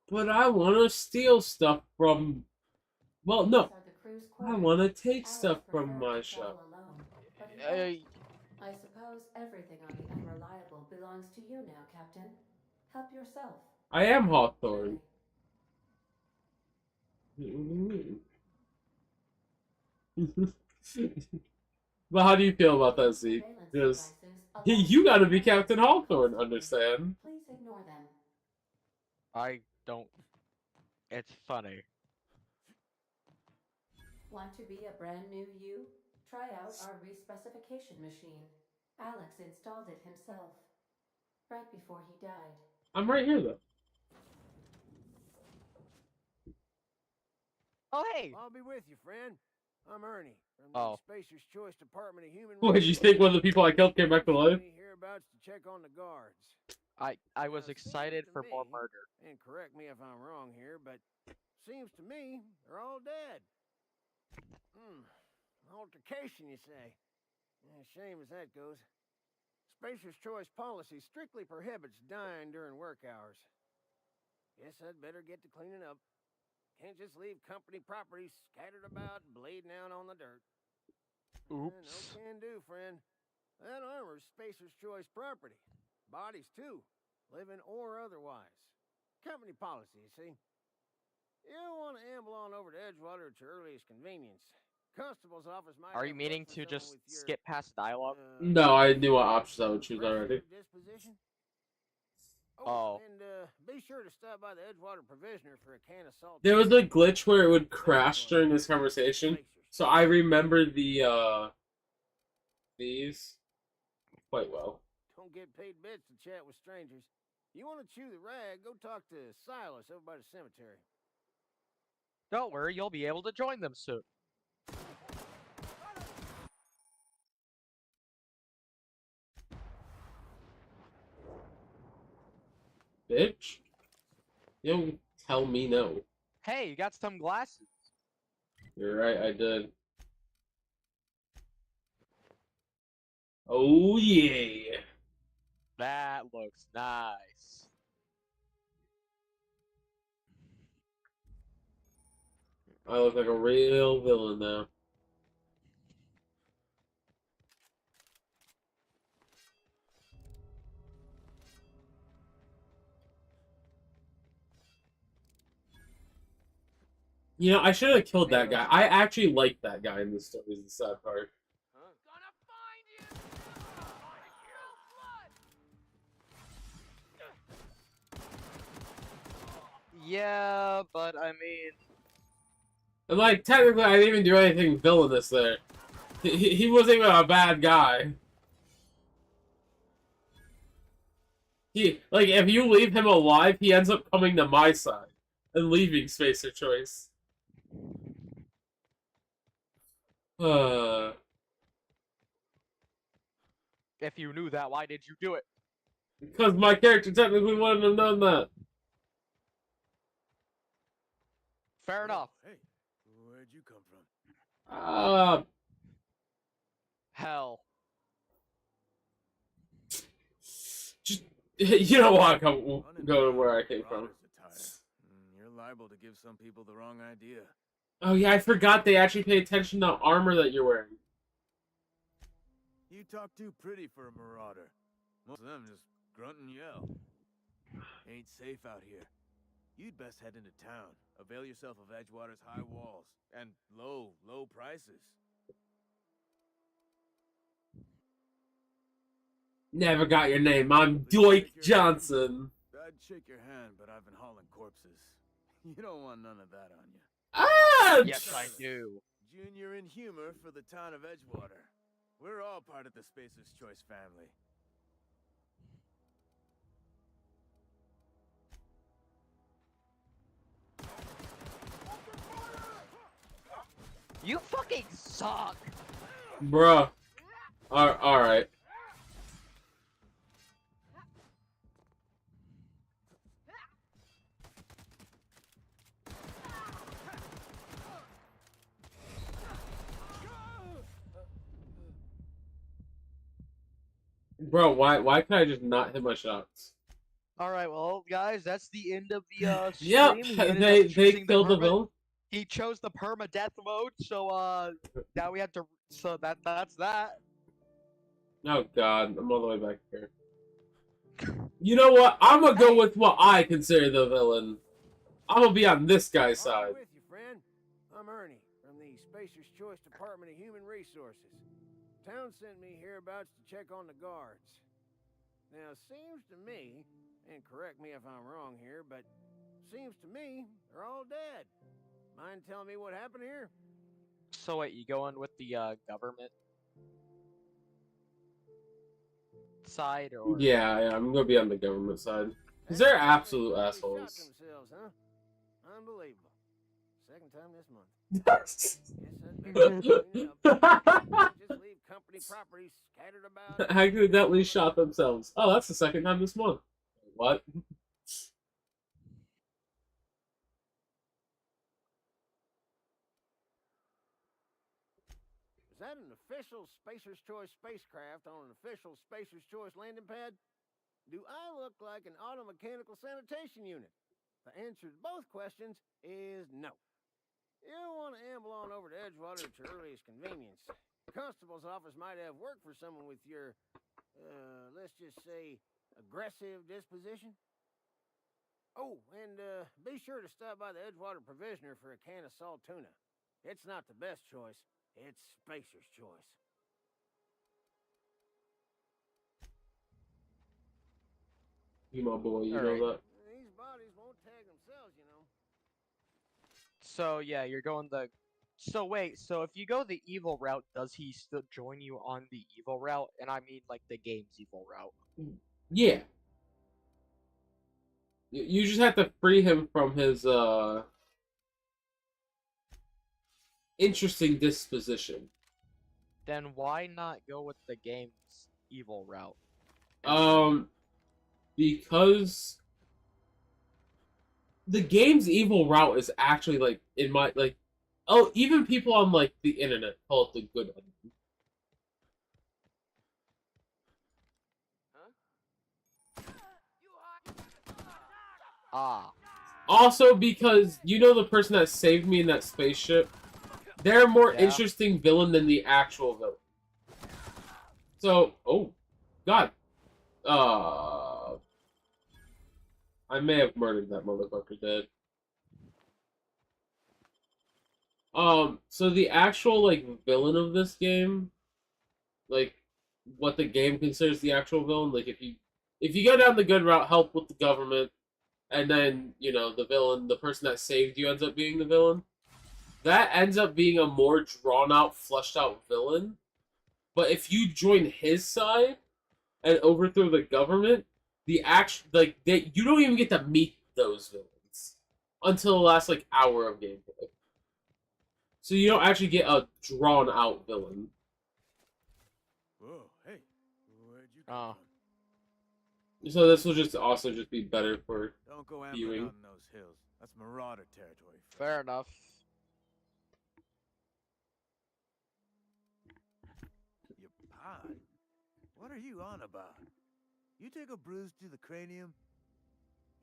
But I want to steal stuff from... Well, no. These are the crew's I quarters. want to take Alex stuff from preferred my to shop. travel alone, but he won't. I suppose everything on the Unreliable belongs to you now, Captain. Help yourself. I am Hawthorne. Well, how do you feel about that, Zeke? Because you gotta be Captain Hawthorne, understand? Please ignore them. I don't. It's funny. Want to be a brand new you? Try out our respecification machine. Alex installed it himself. Right before he died. I'm right here, though. Oh, hey! I'll be with you, friend. I'm Ernie from Oh. the Spacer's Choice Department of Human What, did you think one of the people I killed came back to life? Hereabouts to check on the guards. I was Now, excited seems to for more me, murder. And correct me if I'm wrong here, but seems to me they're all dead. Altercation, you say? Yeah, shame as that goes. Spacer's Choice policy strictly prohibits dying during work hours. Guess I'd better get to cleaning up. Can't just leave company property scattered about, bleeding out on the dirt. No Oops. can do, friend. That armor's Spacer's Choice property. Bodies, too. Living or otherwise. Company policy, you see. You don't want to amble on over to Edgewater at your earliest convenience. Constable's office might Are have you meaning work for to someone just with your, skip past dialogue? No, I knew what options I would choose already. aggressive disposition. Oh. And be sure to stop by the Edgewater Provisioner for a can of salt. There was a glitch where it would crash during this conversation, so I remember these quite well. Don't get paid bits to chat with strangers. You want to chew the rag, go talk to Silas over by the cemetery. Don't worry, you'll be able to join them soon. Bitch, you don't tell me no. Hey, you got some glasses. You're right, I did. Oh yeah. That looks nice. I look like a real villain now. You know, I should have killed that guy. I actually liked that guy in this story, is the sad part. Gonna find you! Yeah, but I mean... And, like, technically, I didn't even do anything villainous there. He wasn't even a bad guy. Like, if you leave him alive, he ends up coming to my side and leaving Spacer Choice. If you knew that, why did you do it? Because my character technically wouldn't have done that. Fair enough. Hey, where'd you come from? Hell. Just, you don't want to go to where I came from. You're liable to give some people the wrong idea. Oh yeah, I forgot they actually pay attention to armor that you're wearing. You talk too pretty for a marauder. Most of them just grunt and yell. Ain't safe out here. You'd best head into town. Avail yourself of Edgewater's high walls and low prices. Never got your name. I'm Dwight Johnson. I'd shake your hand, but I've been hauling corpses. You don't want none of that on you. Ah! Yes, I do. Junior in humor for the town of Edgewater. We're all part of the Spacer's Choice family. You fucking suck! Bruh. Alright. Bro, why can I just not hit my shots? Alright, well, guys, that's the end of the stream. Yep, He ended they up choosing killed the villain. He chose the permadeath mode, so now we have to. So that's that. Oh god, I'm all the way back here. You know what? I'm gonna go with what I consider the villain. I'm gonna be on this guy's side. I'm with you, friend. I'm Ernie from the Spacer's Choice Department of Human Resources. Town sent me hereabouts to check on the guards. Now, seems to me, and correct me if I'm wrong here, but seems to me they're all dead. Mind telling me what happened here? So wait, you going with the government side or? Yeah, I'm gonna be on the government side. Because they're absolute assholes. Shot themselves, huh? Unbelievable. Second time this month. Just leave company property scattered about. Accidentally shot themselves. Oh, that's the second time this month. What? Is that an official Spacer's Choice spacecraft on an official Spacer's Choice landing pad? Do I look like an automechanical sanitation unit? The answer to both questions is no. You'll want to amble on over to Edgewater at your earliest convenience. The constable's office might have work for someone with your, let's just say, aggressive disposition. Oh, and be sure to stop by the Edgewater Provisioner for a can of salt tuna. It's not the best choice, it's Spacer's Choice. You my boy, you All know right. that. These bodies won't tag themselves, you know. So yeah, you're going the. So wait, so if you go the evil route, does he still join you on the evil route? And I mean like the game's evil route. Yeah. You just have to free him from his interesting disposition. Then why not go with the game's evil route? Because the game's evil route is actually like in my like, oh, even people on like the internet call it the good one. Ah, Also, because you know the person that saved me in that spaceship, they're a more Yeah. interesting villain than the actual villain. So, oh, God, I may have murdered that motherfucker dead. So the actual like villain of this game, like what the game considers the actual villain, like if you go down the good route, help with the government, and then you know the villain, the person that saved you ends up being the villain. That ends up being a more drawn out, fleshed out villain. But if you join his side and overthrow the government, the you don't even get to meet those villains until the last like hour of gameplay. So you don't actually get a drawn out villain. Whoa, hey, where'd you Oh. come from? So this will just also just be better for Don't go ambling viewing. out in those hills. That's marauder territory. fair enough. Your pod? What are you on about? You take a bruise to the cranium?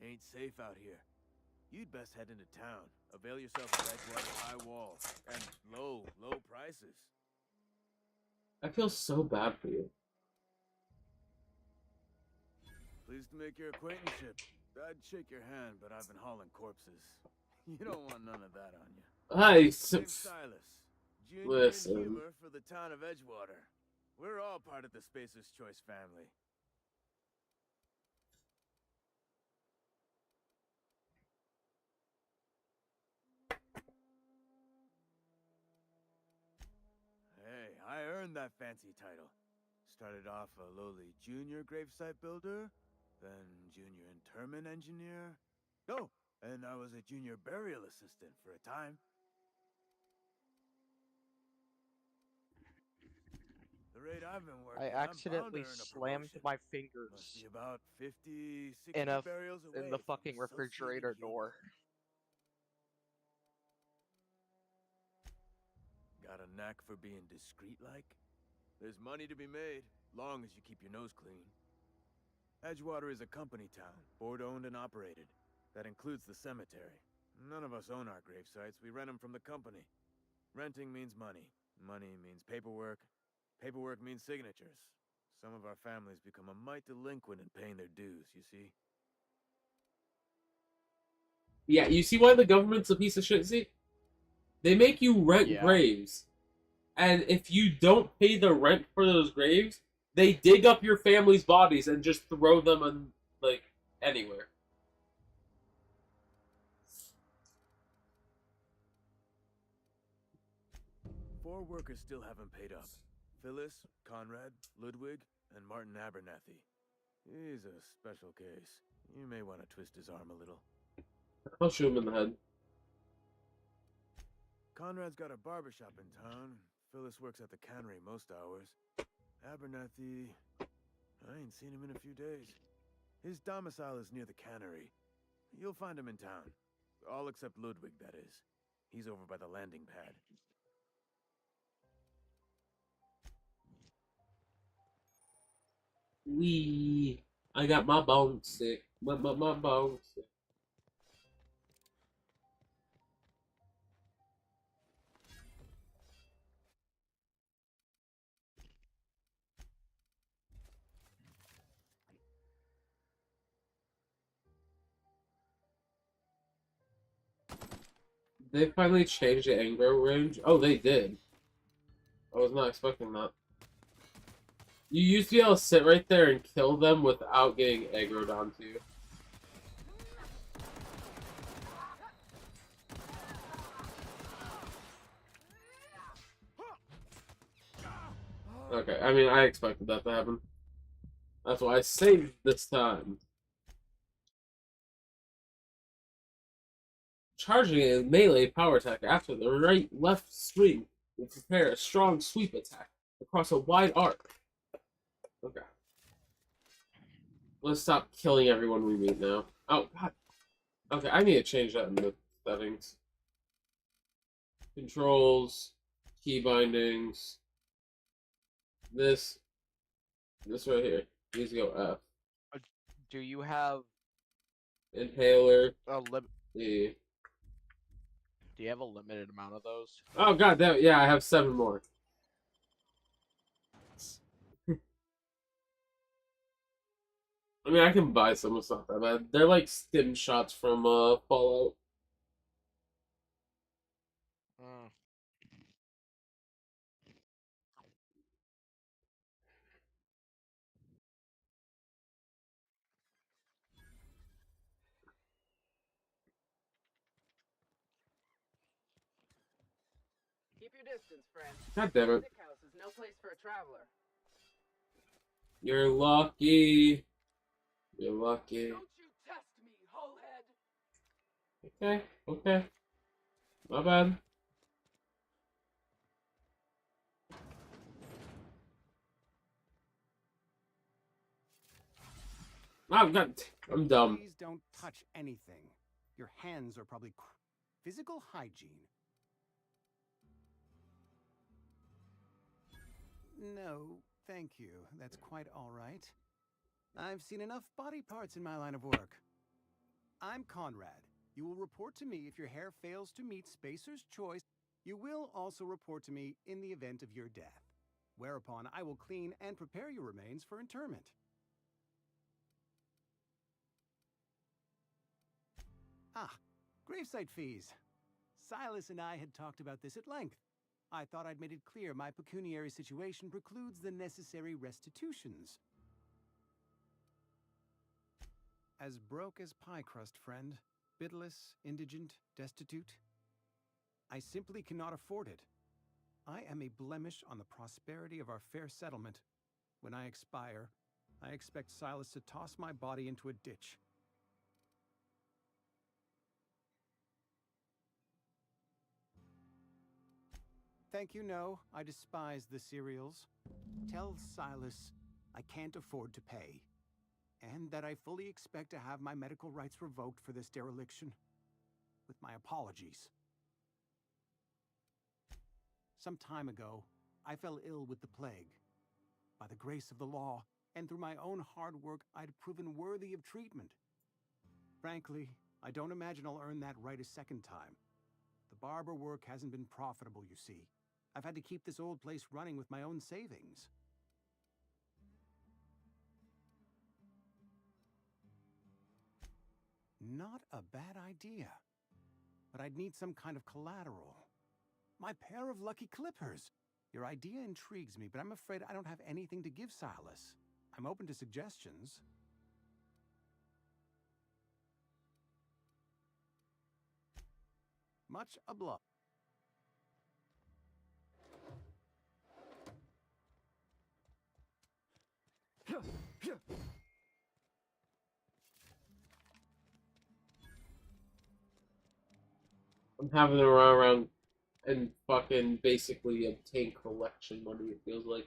Ain't safe out here. You'd best head into town. Avail yourself of Edgewater's high walls and low prices. I feel so bad for you. Pleased to make your acquaintanceship. I'd shake your hand, but I've been hauling corpses. You don't want none of that on you. Hi, Name's Silas. Junior in Listen. humor for the town of Edgewater. We're all part of the Spacer's Choice family. Hey, I earned that fancy title. Started off a lowly junior gravesite builder, then junior interment engineer. Oh, and I was a junior burial assistant for a time. The rate I've been working, I I'm bound to accidentally earn a slammed promotion. my Must fingers be about 50, 60 in a burials away in the from fucking associated refrigerator humor. door. Got a knack for being discreet-like? There's money to be made, long as you keep your nose clean. Edgewater is a company town, board-owned and operated. That includes the cemetery. None of us own our grave sites, we rent them from the company. Renting means money. Money means paperwork. Paperwork means signatures. Some of our families become a mite delinquent in paying their dues, you see? Yeah, you see why the government's a piece of shit? See? They make you rent Yeah. graves. And if you don't pay the rent for those graves, they dig up your family's bodies and just throw them in, like, anywhere. Four workers still haven't paid up. Phyllis, Conrad, Ludwig, and Martin Abernathy. He's a special case. You may want to twist his arm a little. I'll shoot him in the head. Conrad's got a barbershop in town. Phyllis works at the cannery most hours. Abernathy... I ain't seen him in a few days. His domicile is near the cannery. You'll find him in town. All except Ludwig, that is. He's over by the landing pad. Wee. I got my bone stick. My bone stick. They finally changed the anger range? Oh, they did. I was not expecting that. You used to be able to sit right there and kill them without getting aggroed onto you. Okay, I mean, I expected that to happen. That's why I saved this time. Charging a melee power attack after the right-left swing will prepare a strong sweep attack across a wide arc. Okay. Let's stop killing everyone we meet now. Oh, God. Okay, I need to change that in the settings. Controls, key bindings. This right here needs to go F. Do you have Impaler. a E. Do you have a limited amount of those? Oh, God, yeah, I have 7 more. I mean, I can buy some. It's not that bad. They're like stim shots from Fallout. Mm. Keep your distance, friend. God damn it. Sick house is no place for a traveler. You're lucky. You're lucky. Don't you test me, holehead! Okay, okay. My bad. Oh, God. I'm dumb. Please don't touch anything. Your hands are probably physical hygiene. No, thank you. That's quite all right. I've seen enough body parts in my line of work. I'm Conrad. You will report to me if your hair fails to meet Spacer's choice. You will also report to me in the event of your death, whereupon I will clean and prepare your remains for interment. Ah, gravesite fees. Silas and I had talked about this at length. I thought I'd made it clear my pecuniary situation precludes the necessary restitutions. As broke as pie crust, friend. Bitless, indigent, destitute. I simply cannot afford it. I am a blemish on the prosperity of our fair settlement. When I expire, I expect Silas to toss my body into a ditch. Thank you, no. I despise the cereals. Tell Silas I can't afford to pay. And that I fully expect to have my medical rights revoked for this dereliction. With my apologies. Some time ago, I fell ill with the plague. By the grace of the law, and through my own hard work, I'd proven worthy of treatment. Frankly, I don't imagine I'll earn that right a second time. The barber work hasn't been profitable, you see. I've had to keep this old place running with my own savings. Not a bad idea. But I'd need some kind of collateral. My pair of lucky clippers. Your idea intrigues me, but I'm afraid I don't have anything to give Silas. I'm open to suggestions. Much obliged. I'm having to run around and fucking basically obtain collection money, it feels like.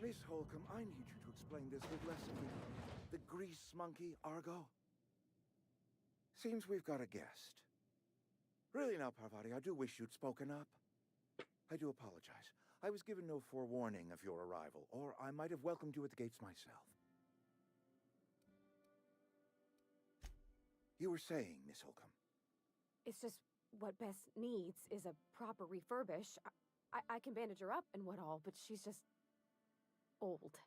Miss Holcomb, I need you to explain this with less of the grease monkey argot. Seems we've got a guest. Really now, Parvati, I do wish you'd spoken up. I do apologize. I was given no forewarning of your arrival, or I might have welcomed you at the gates myself. You were saying, Miss Holcomb. It's just what Bess needs is a proper refurbish. I can bandage her up and what all, but she's just old.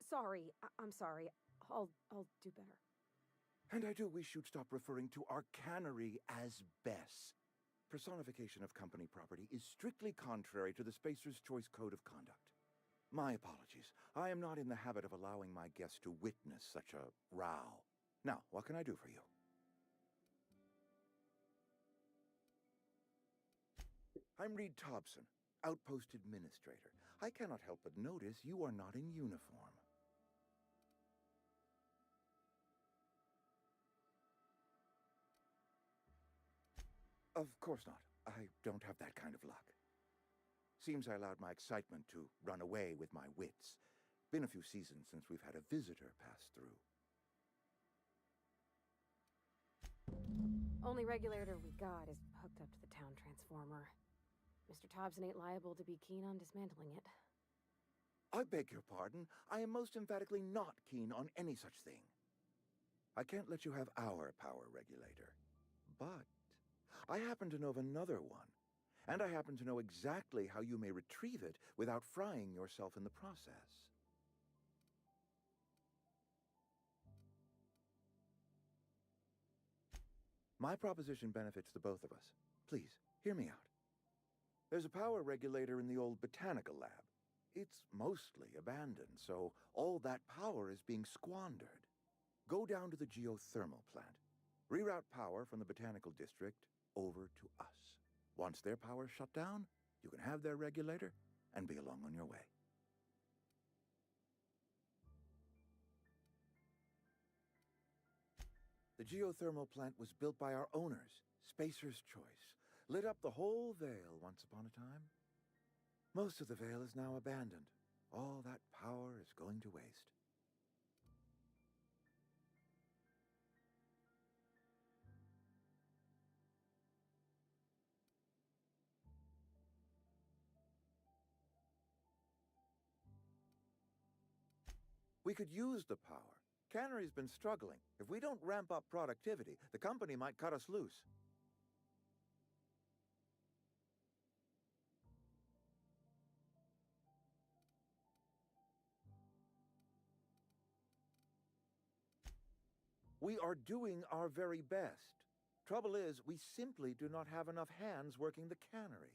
Sorry, I'm sorry. I'll do better. And I do wish you'd stop referring to our cannery as Bess. Personification of company property is strictly contrary to the Spacer's Choice Code of Conduct. My apologies. I am not in the habit of allowing my guests to witness such a row. Now, what can I do for you? I'm Reed Thompson, Outpost Administrator. I cannot help but notice you are not in uniform. Of course not. I don't have that kind of luck. Seems I allowed my excitement to run away with my wits. Been a few seasons since we've had a visitor pass through. Only regulator we got is hooked up to the town transformer. Mr. Thompson ain't liable to be keen on dismantling it. I beg your pardon. I am most emphatically not keen on any such thing. I can't let you have our power regulator. But I happen to know of another one. And I happen to know exactly how you may retrieve it without frying yourself in the process. My proposition benefits the both of us. Please, hear me out. There's a power regulator in the old botanical lab. It's mostly abandoned, so all that power is being squandered. Go down to the geothermal plant. Reroute power from the botanical district over to us. Once their power's shut down, you can have their regulator and be along on your way. The geothermal plant was built by our owners, Spacer's Choice. Lit up the whole Vale once upon a time. Most of the Vale is now abandoned. All that power is going to waste. We could use the power. Cannery's been struggling. If we don't ramp up productivity, the company might cut us loose. We are doing our very best. Trouble is, we simply do not have enough hands working the cannery.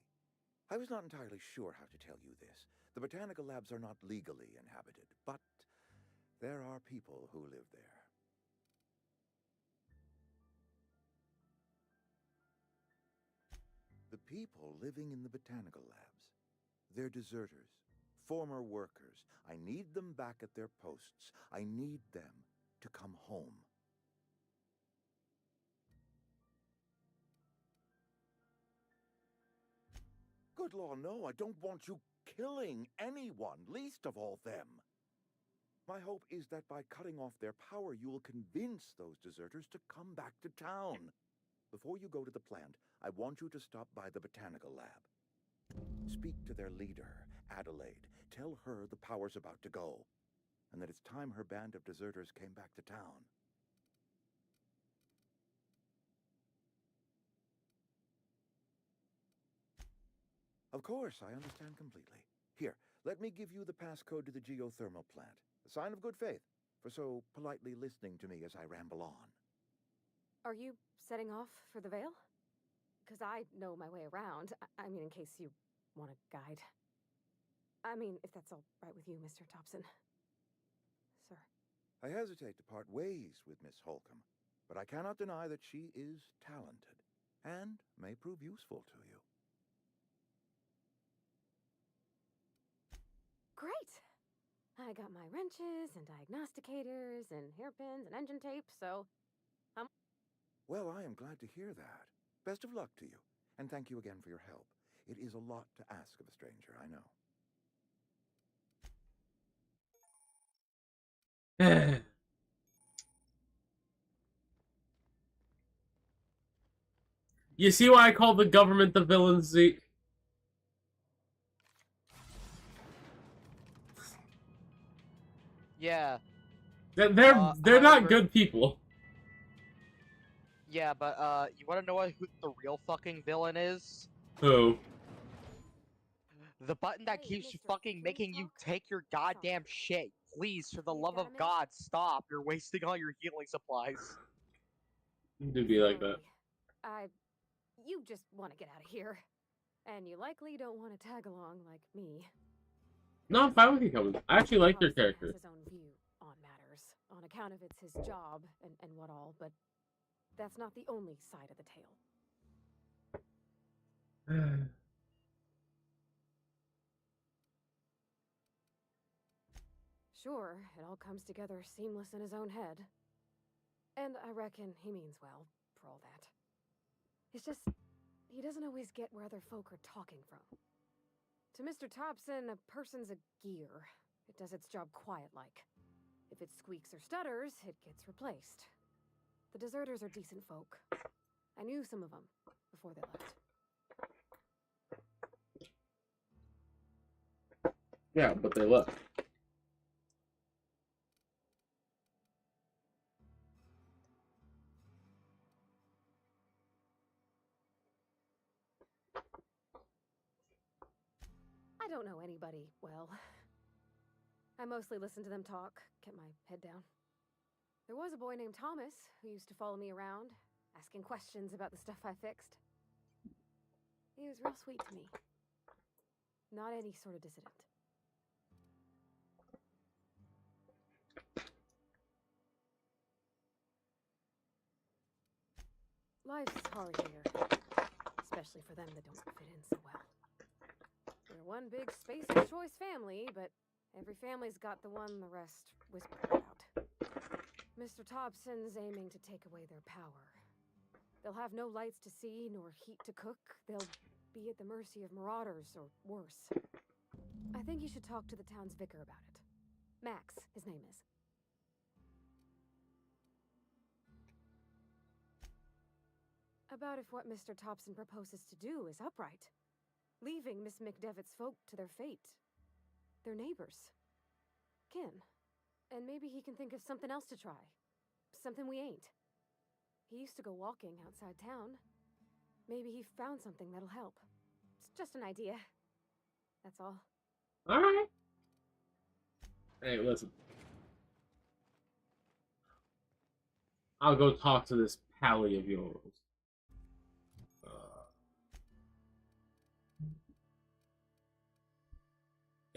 I was not entirely sure how to tell you this. The botanical labs are not legally inhabited, but there are people who live there. The people living in the botanical labs. They're deserters, former workers. I need them back at their posts. I need them to come home. Good law, no, I don't want you killing anyone, least of all them. My hope is that by cutting off their power, you will convince those deserters to come back to town. Before you go to the plant, I want you to stop by the botanical lab. Speak to their leader, Adelaide. Tell her the power's about to go, and that it's time her band of deserters came back to town. Of course, I understand completely. Here, let me give you the passcode to the geothermal plant. A sign of good faith, for so politely listening to me as I ramble on. Are you setting off for the Vale? Because I know my way around. I mean, in case you want a guide. I mean, if that's all right with you, Mr. Thompson. Sir. I hesitate to part ways with Miss Holcomb, but I cannot deny that she is talented, and may prove useful to you. Great! I got my wrenches and diagnosticators and hairpins and engine tape, so Well, I am glad to hear that. Best of luck to you, and thank you again for your help. It is a lot to ask of a stranger, I know. You see why I call the government the villains, Zeke? Yeah. They're not good people. Yeah, but you wanna know who the real fucking villain is? Who? The button that keeps fucking making you take your goddamn shit. Please, for the love of God, stop. You're wasting all your healing supplies. Do be like that. You just want to get out of here. And you likely don't want to tag along like me. No, I'm fine with you coming. I actually like your character. Has his own view on matters, on account of it's his job and what all, but that's not the only side of the tale. Sure, it all comes together seamless in his own head. And I reckon he means well, for all that. It's just, he doesn't always get where other folk are talking from. To Mr. Thompson, a person's a gear. It does its job quiet-like. If it squeaks or stutters, it gets replaced. The deserters are decent folk. I knew some of them before they left. Yeah, but they left. I don't know anybody well. I mostly listen to them talk, get my head down. There was a boy named Thomas who used to follow me around, asking questions about the stuff I fixed. He was real sweet to me. Not any sort of dissident. Life's hard here, especially for them that don't fit in so well. We're one big Spacer's Choice family, but every family's got the one the rest whisper about. Mr. Thompson's aiming to take away their power. They'll have no lights to see, nor heat to cook. They'll be at the mercy of marauders, or worse. I think you should talk to the town's vicar about it. Max, his name is. About if what Mr. Thompson proposes to do is upright. Leaving Miss McDevitt's folk to their fate. Their neighbors. Kin. And maybe he can think of something else to try. Something we ain't. He used to go walking outside town. Maybe he found something that'll help. It's just an idea. That's all. Alright. Hey, listen. I'll go talk to this pally of yours.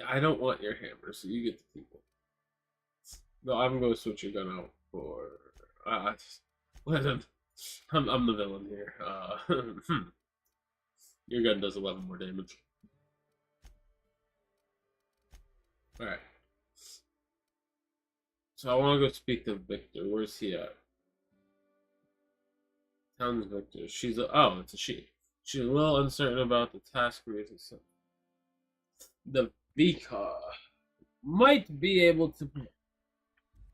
I don't want your hammer, so you get to keep it. No, I'm going to switch your gun out for... let him... I'm the villain here. Your gun does 11 more damage. Alright. So I want to go speak to Victor. Where's he at? Town's Victor. She's a... Oh, it's a she. She's a little uncertain about the task reasons. The Vicar might be able to...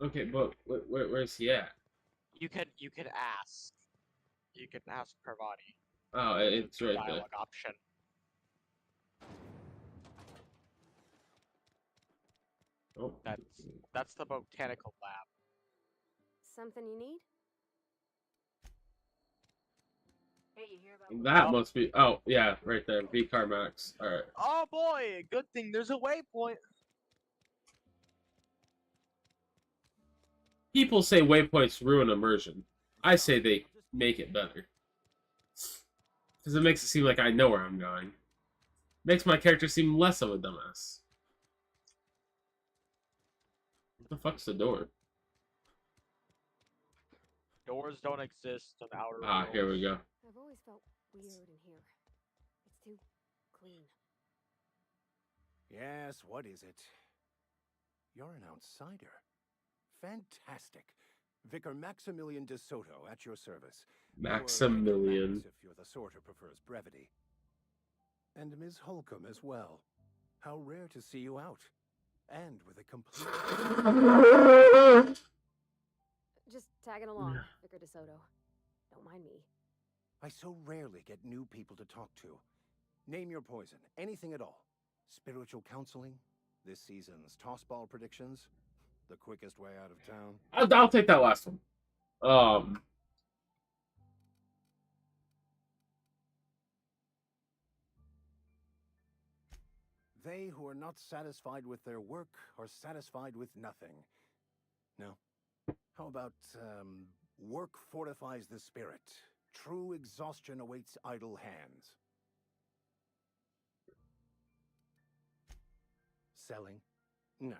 Okay, but where's he at? You could ask. You can ask Parvati. Oh, it's right there. Dialogue option. Oh. That's the botanical lab. Something you need? Hey, you hear That must be... Oh, yeah, right there. Vicar Max. Alright. Oh boy! Good thing there's a waypoint. People say waypoints ruin immersion. I say they make it better. Because it makes it seem like I know where I'm going. Makes my character seem less of a dumbass. What the fuck's the door? Doors don't exist in outer Ah, here we go. I've always felt weird in here. It's too clean. Yes, what is it? You're an outsider. Fantastic. Vicar Maximilian de Soto at your service. Maximilian. If you're the sort who prefers brevity. And Ms. Holcomb as well. How rare to see you out. And with a complete Just tagging along, Vicar DeSoto. Don't mind me. I so rarely get new people to talk to. Name your poison, anything at all. Spiritual counseling, this season's tossball predictions, the quickest way out of town. I'll take that last one. They who are not satisfied with their work are satisfied with nothing. No? How about, work fortifies the spirit. True exhaustion awaits idle hands. Selling? No.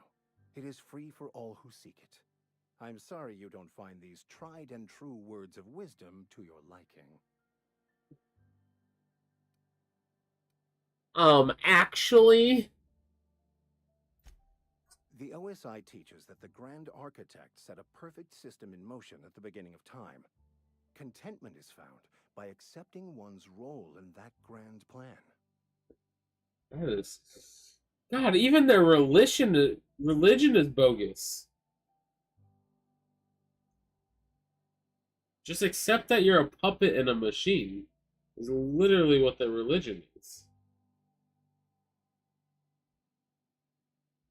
It is free for all who seek it. I'm sorry you don't find these tried and true words of wisdom to your liking. Actually... The OSI teaches that the Grand Architect set a perfect system in motion at the beginning of time. Contentment is found by accepting one's role in that grand plan. That is... God, even their religion is bogus. Just accept that you're a puppet in a machine is literally what their religion is.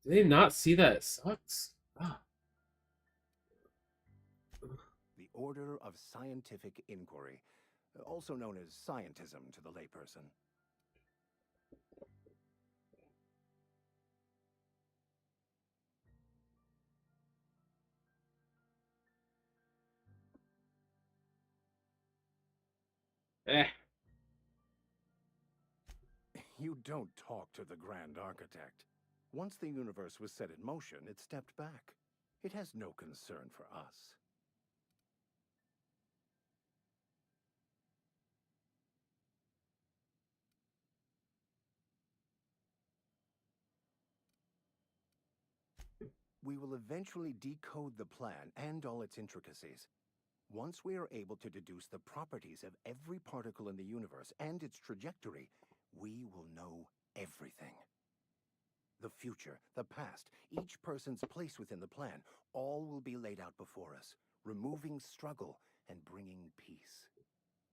Do they not see that it sucks? Ah. The Order of Scientific Inquiry, also known as scientism to the layperson. You don't talk to the Grand Architect. Once the universe was set in motion, it stepped back. It has no concern for us. We will eventually decode the plan and all its intricacies. Once we are able to deduce the properties of every particle in the universe and its trajectory, we will know everything. The future, the past, each person's place within the plan, all will be laid out before us, removing struggle and bringing peace.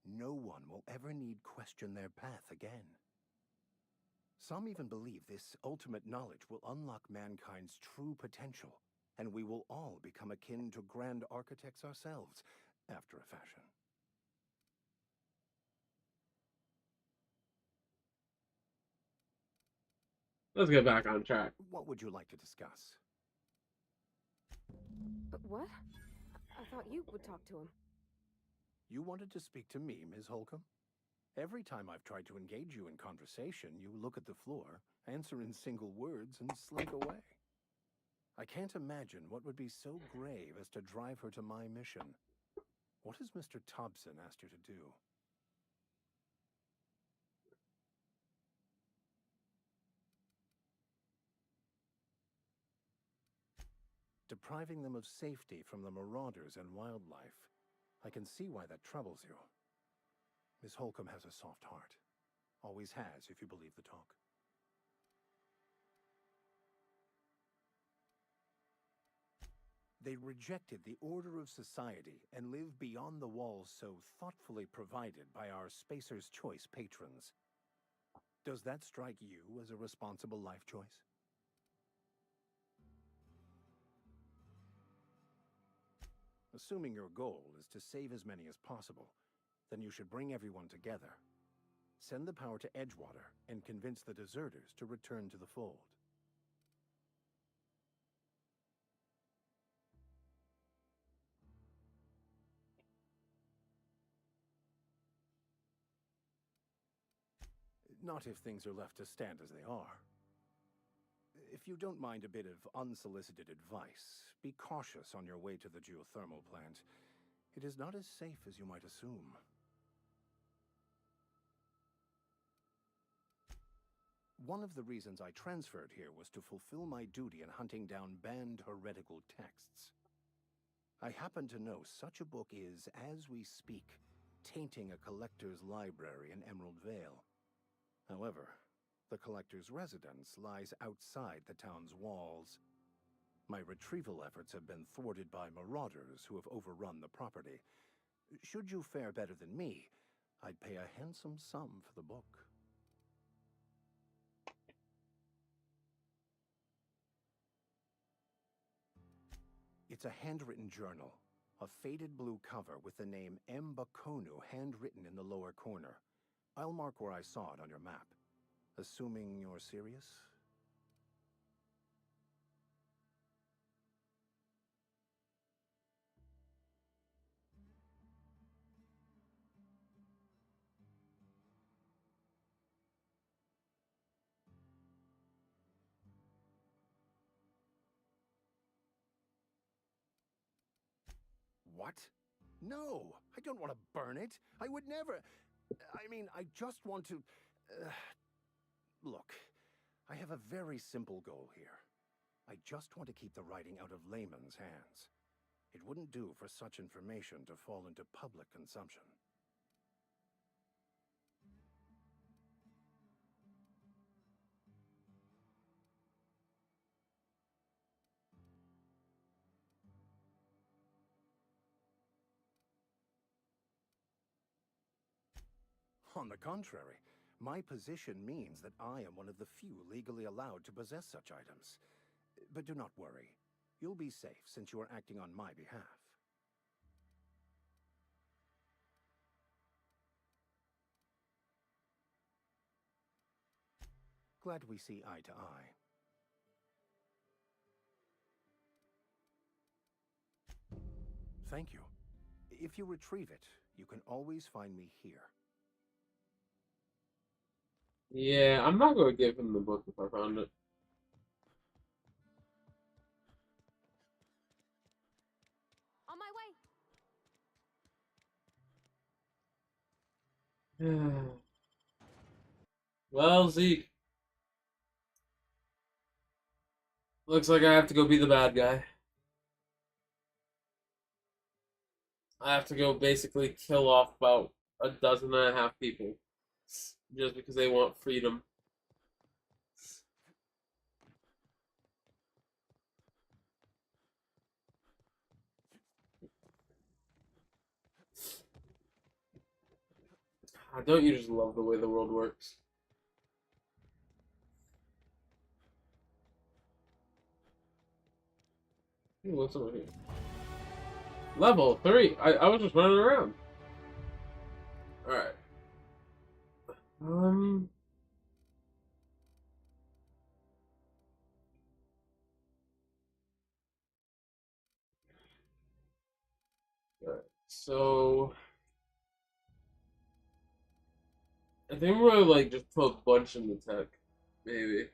No one will ever need question their path again. Some even believe this ultimate knowledge will unlock mankind's true potential, and we will all become akin to grand architects ourselves, after a fashion. Let's get back on track. What would you like to discuss? What? I thought you would talk to him. You wanted to speak to me, Ms. Holcomb? Every time I've tried to engage you in conversation, you look at the floor, answer in single words, and slink away. I can't imagine what would be so grave as to drive her to my mission. What has Mr. Thompson asked you to do? Depriving them of safety from the marauders and wildlife. I can see why that troubles you. Miss Holcomb has a soft heart. Always has, if you believe the talk. They rejected the order of society and live beyond the walls so thoughtfully provided by our Spacer's Choice patrons. Does that strike you as a responsible life choice? Assuming your goal is to save as many as possible, then you should bring everyone together. Send the power to Edgewater and convince the deserters to return to the fold. Not if things are left to stand as they are. If you don't mind a bit of unsolicited advice, be cautious on your way to the geothermal plant. It is not as safe as you might assume. One of the reasons I transferred here was to fulfill my duty in hunting down banned heretical texts. I happen to know such a book is, as we speak, tainting a collector's library in Emerald Vale. However, the collector's residence lies outside the town's walls. My retrieval efforts have been thwarted by marauders who have overrun the property. Should you fare better than me, I'd pay a handsome sum for the book. It's a handwritten journal, a faded blue cover with the name M. Bakonu handwritten in the lower corner. I'll mark where I saw it on your map. Assuming you're serious? What? No, I don't want to burn it. I would never. I mean, I just want to. Look, I have a very simple goal here. I just want to keep the writing out of layman's hands. It wouldn't do for such information to fall into public consumption. On the contrary, my position means that I am one of the few legally allowed to possess such items. But do not worry. You'll be safe since you are acting on my behalf. Glad we see eye to eye. Thank you. If you retrieve it, you can always find me here. Yeah, I'm not going to give him the book if I found it. On my way. Well, Zeke. Looks like I have to go be the bad guy. I have to go basically kill off about 12.5 people. Just because they want freedom. Don't you just love the way the world works? Ooh, what's over here? Level 3. I was just running around. Alright. Alright. So I think we're gonna like just put a bunch in the tech. Maybe.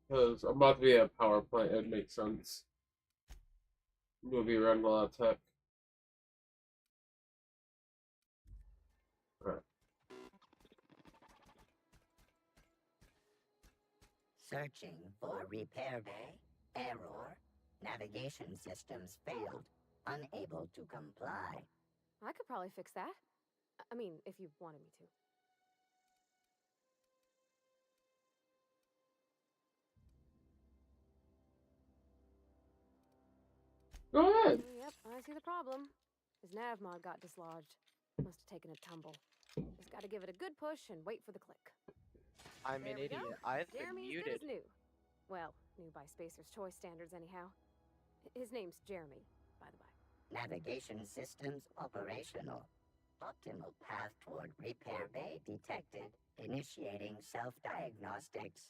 Because I'm about to be at a power plant, it makes sense. I'm gonna be running a lot of tech. Alright. Searching for repair bay. Error. Navigation systems failed. Unable to comply. I could probably fix that. I mean, if you wanted me to. Go ahead. Yep, I see the problem. His nav mod got dislodged. Must have taken a tumble. Just gotta give it a good push and wait for the click. I'm an idiot. I've been Jeremy's muted. is new. Well, new by Spacer's Choice standards anyhow. His name's Jeremy, by the by. Navigation systems operational. Optimal path toward repair bay detected. Initiating self-diagnostics.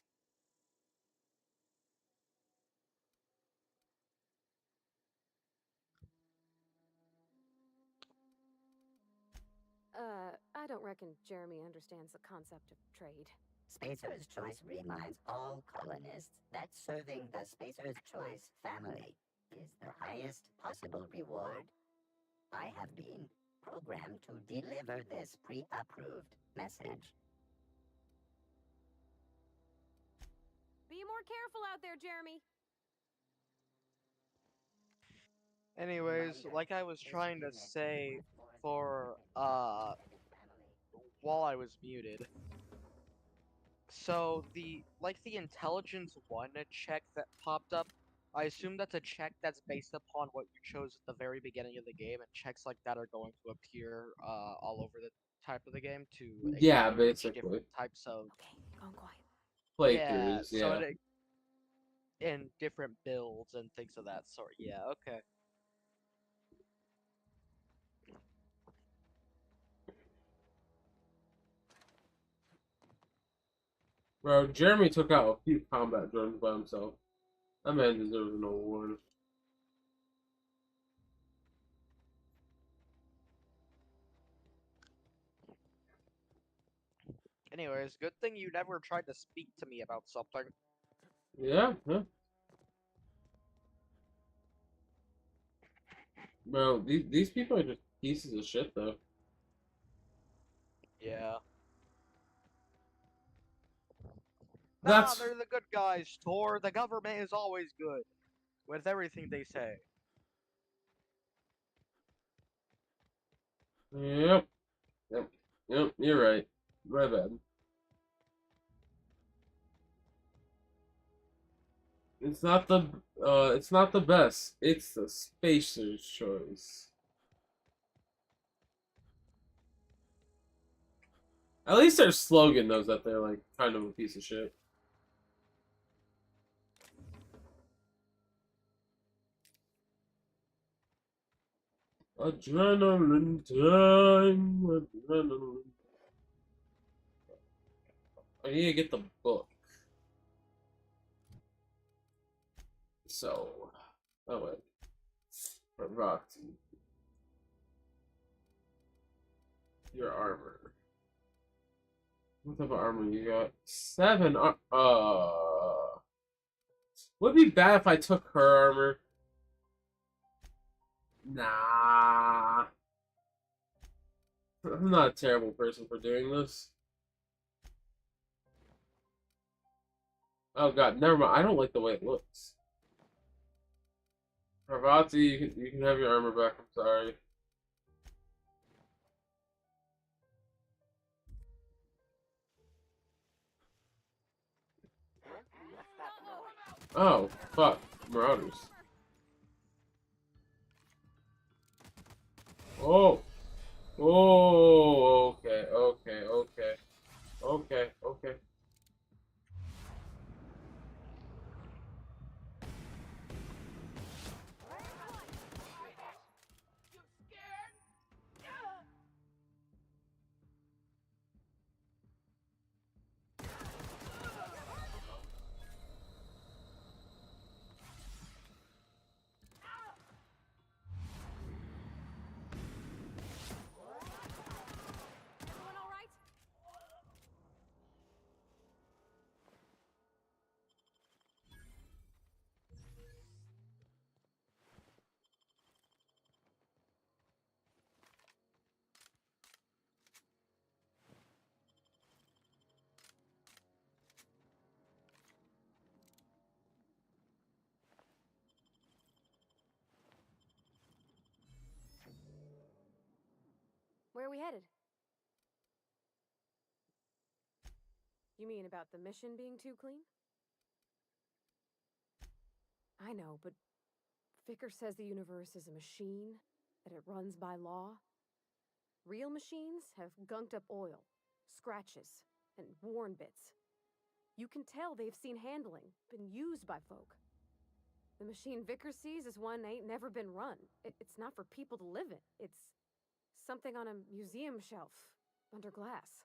I don't reckon Jeremy understands the concept of trade. Spacer's Choice reminds all colonists that serving the Spacer's Choice family is the highest possible reward. I have been programmed to deliver this pre-approved message. Be more careful out there, Jeremy. Anyways, like I was trying to say, for while I was muted. So the intelligence 1 check that popped up, I assume that's a check that's based upon what you chose at the very beginning of the game, and checks like that are going to appear all over the type of the game to Yeah, encourage basically. different types of Gone quiet. Playthroughs, so yeah. in different builds and things of that sort. Yeah, okay. Bro, Jeremy took out a few combat drones by himself. That man deserves an award. Anyways, good thing you never tried to speak to me about something. Yeah, yeah. Bro, these people are just pieces of shit, though. Yeah. That's... Nah, they're the good guys, Tor. The government is always good with everything they say. Yep. Yep. Yep, you're right. My bad. It's not the best. It's the spacer's choice. At least their slogan knows that they're like kind of a piece of shit. Adrenaline time. Adrenaline. I need to get the book. So, oh wait, forgot your armor. What type of armor you got? 7. Would it be bad if I took her armor? Nah. I'm not a terrible person for doing this. Oh god, never mind. I don't like the way it looks. Parvati, you can have your armor back. I'm sorry. Oh, fuck. Marauders. Oh. Oh, okay, okay, okay. Okay, okay. Everyone all right? Where are we headed? You mean about the mission being too clean? I know, but Vicker says the universe is a machine, that it runs by law. Real machines have gunked up oil, scratches, and worn bits. You can tell they've seen handling, been used by folk. The machine Vicker sees is one ain't never been run. It's not for people to live in. It's something on a museum shelf, under glass.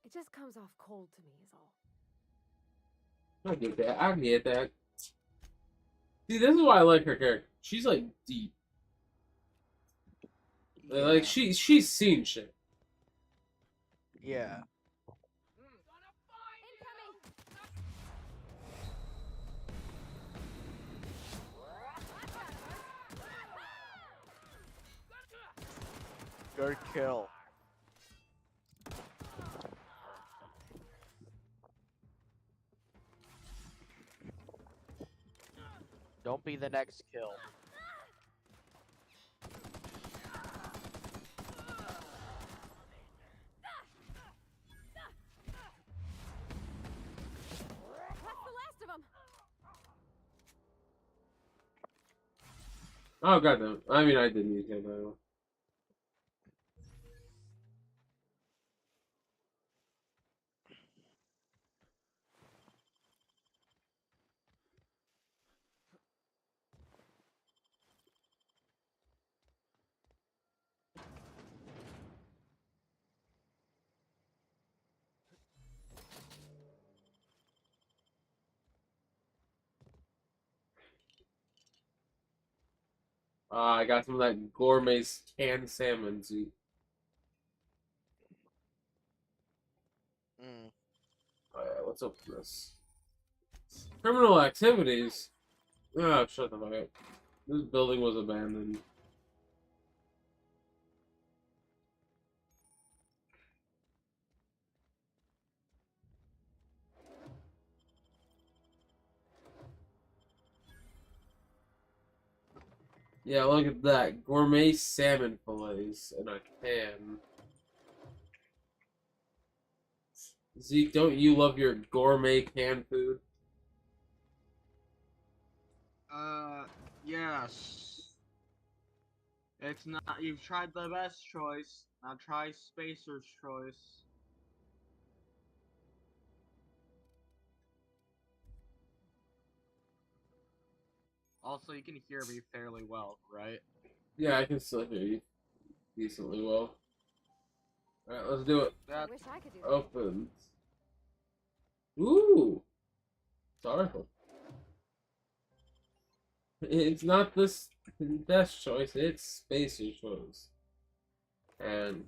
It just comes off cold to me, is all. I get that. I get that. See, this is why I like her character. She's like deep. Yeah. Like she's seen shit. Yeah. Good kill. Don't be the next kill. That's the last of them. Oh goddamn! I mean, I didn't use that though. I got some of that gourmet canned salmon. See, let's open this. Criminal activities. Oh, shut the fuck up. This building was abandoned. Yeah, look at that. Gourmet salmon fillets in a can. Zeke, don't you love your gourmet canned food? Yes. It's not. You've tried the best choice. Now try Spacer's choice. Also, you can hear me fairly well, right? Yeah, I can still hear you decently well. Alright, let's do it. I wish I could do that. Opens. Ooh! Sorry. It's not this best choice, it's Spacer's choice. And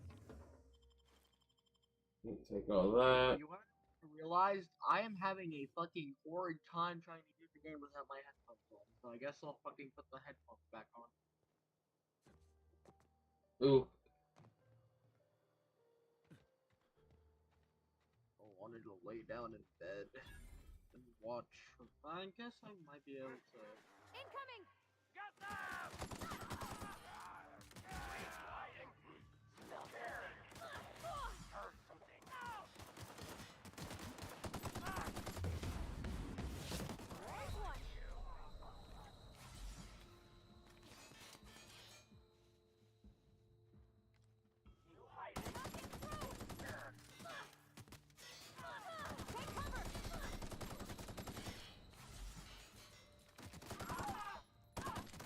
take all that. You haven't realized I am having a fucking horrid time trying to hear the game without my headphones on, so I guess I'll fucking put the headphones back on. Ooh. I wanted to lay down in bed and watch. I guess I might be able to. Incoming! Got them! Heard something. There's one. You hide it. Take cover!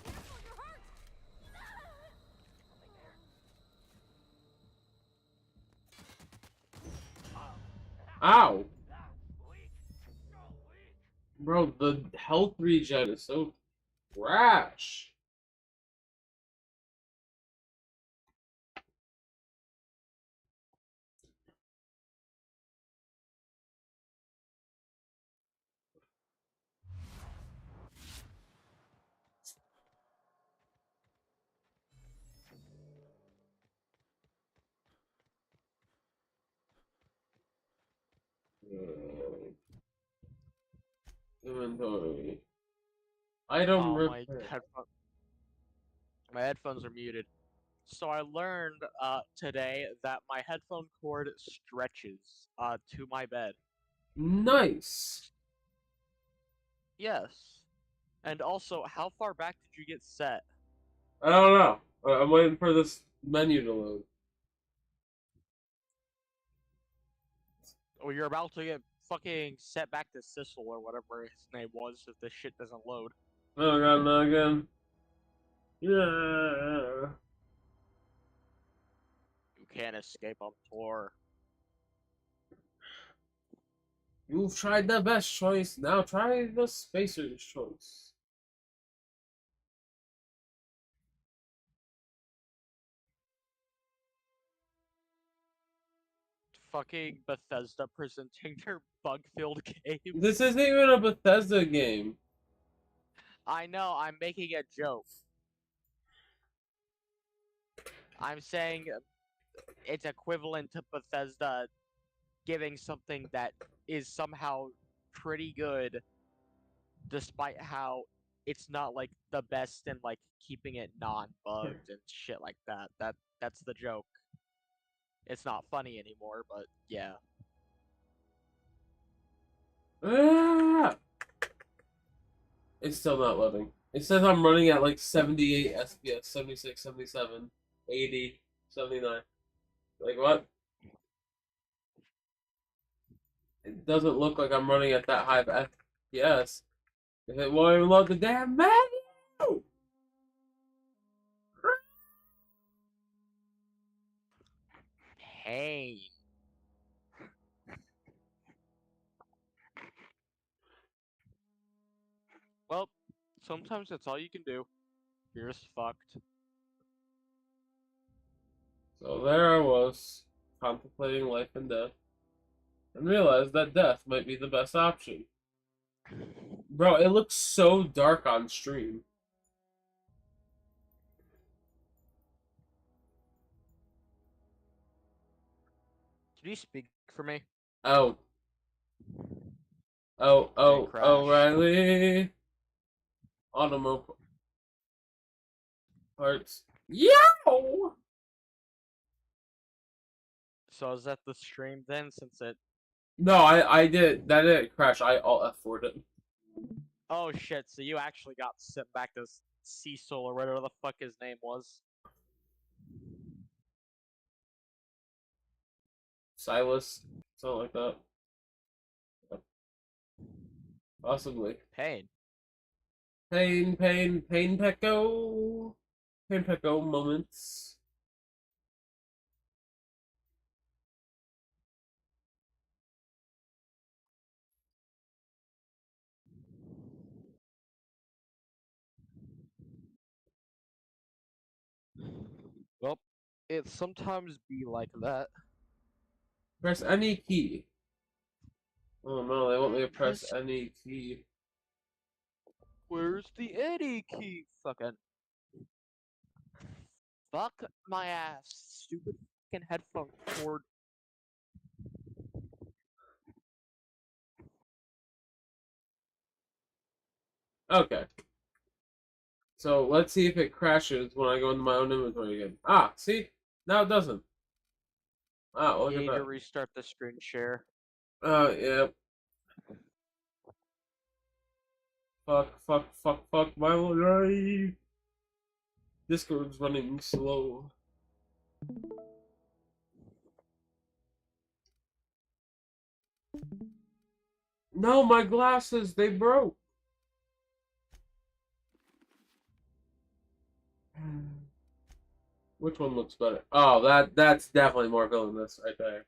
Careful, you're hurt! Ow! Bro, the health regen is so trash. Inventory. Item Oh, repair. my headphones are muted. So I learned today that my headphone cord stretches to my bed. Nice. Yes. And also, how far back did you get set? I don't know. I'm waiting for this menu to load. Or you're about to get fucking set back to Sissel or whatever his name was if this shit doesn't load. Oh god, no again. Yeah. You can't escape on tour. You've tried the best choice. Now try the Spacer's choice. Fucking Bethesda presenting their bug-filled game. This isn't even a Bethesda game. I know, I'm making a joke. I'm saying it's equivalent to Bethesda giving something that is somehow pretty good, despite how it's not like the best in like keeping it non-bugged and shit like that. That's the joke. It's not funny anymore, but yeah. Ah! It's still not loading. It says I'm running at like 78 FPS, 76, 77, 80, 79. Like what? It doesn't look like I'm running at that high of FPS. If it won't even load the damn menu! Pain. Well, sometimes that's all you can do. You're just fucked. So there I was, contemplating life and death, and realized that death might be the best option. Bro, it looks so dark on stream. Can you speak for me? Oh. O'Reilly. Automobile parts. Yo! So is that the stream then, since it... No, I did. That didn't crash. I alt F4'd it. Oh shit, so you actually got sent back to Cecil or whatever the fuck his name was. Silas. Something like that. Possibly. Pain. Pain Pecco. Pain Pecco moments. Well, it sometimes be like that. Press any key. Oh no, they want me to press any key. Where's the any key? Fucking... Fuck my ass. Stupid fucking headphone cord. Okay. So let's see if it crashes when I go into my own inventory again. Ah, see? Now it doesn't. Ah, look You at need that. to restart the screen share. Yeah. Fuck my life. Discord's running slow. No, my glasses, they broke. Which one looks better? Oh, that's definitely more villainous right there.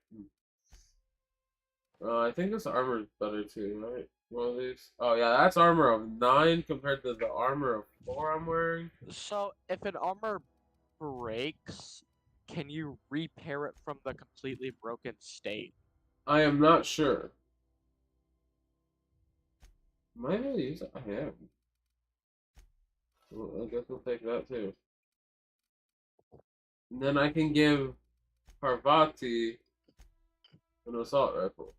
I think this armor is better too, right? One of these. Oh yeah, that's armor of 9 compared to the armor of 4 I'm wearing. So, if an armor breaks, can you repair it from the completely broken state? I am not sure. Am I able to use it? I am. Well, I guess we'll take that too. And then I can give Parvati an assault rifle.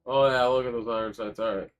Oh yeah, look at those iron sights. Alright.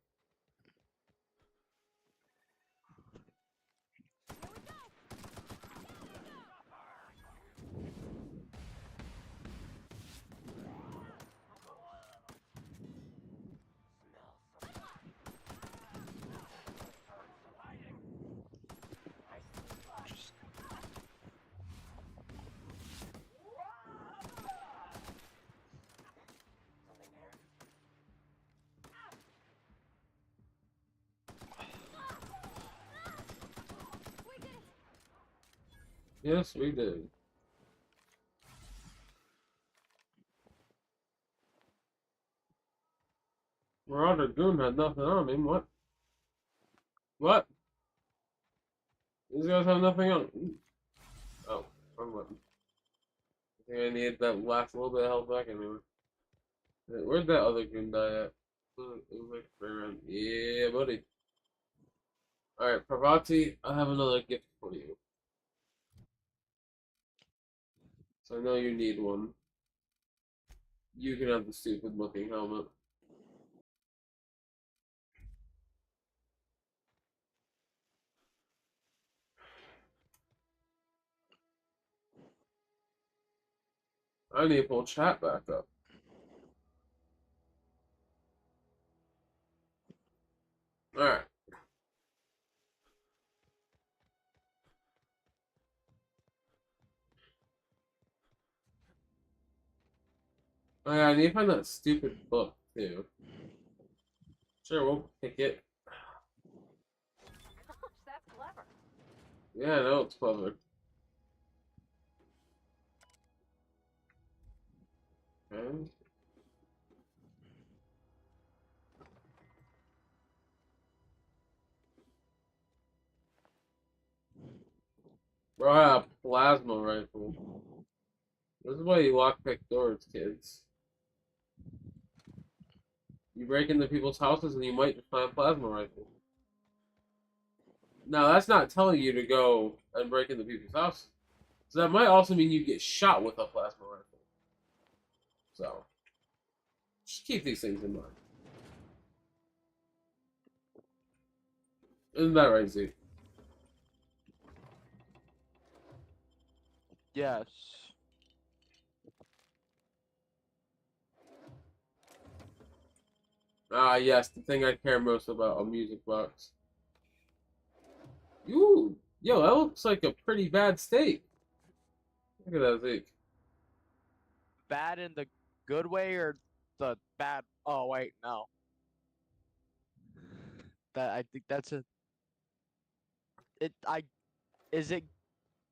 Yes, we did. Marauder Goon had nothing on him. What? What? These guys have nothing on. Oh, wrong button. I think I need that last little bit of health back anyway. Where'd that other goon die at? It was like right around. Yeah, buddy. Alright, Parvati, I have another gift for you. So I know you need one. You can have the stupid looking helmet. I need to pull chat back up. Alright. Oh yeah, I need to find that stupid book too. Sure, we'll pick it. Gosh, that's clever. Yeah, I know it's clever. Okay. Bro, I have a plasma rifle. This is why you lockpick doors, kids. You break into people's houses and you might just find a plasma rifle. Now, that's not telling you to go and break into people's houses. So that might also mean you get shot with a plasma rifle. So, just keep these things in mind. Isn't that right, Z? Yes. Ah, yes, the thing I care most about, a music box. Ooh, yo, that looks like a pretty bad steak. Look at that steak. Bad in the good way or the bad? Oh wait, no. That I think that's a. It I is it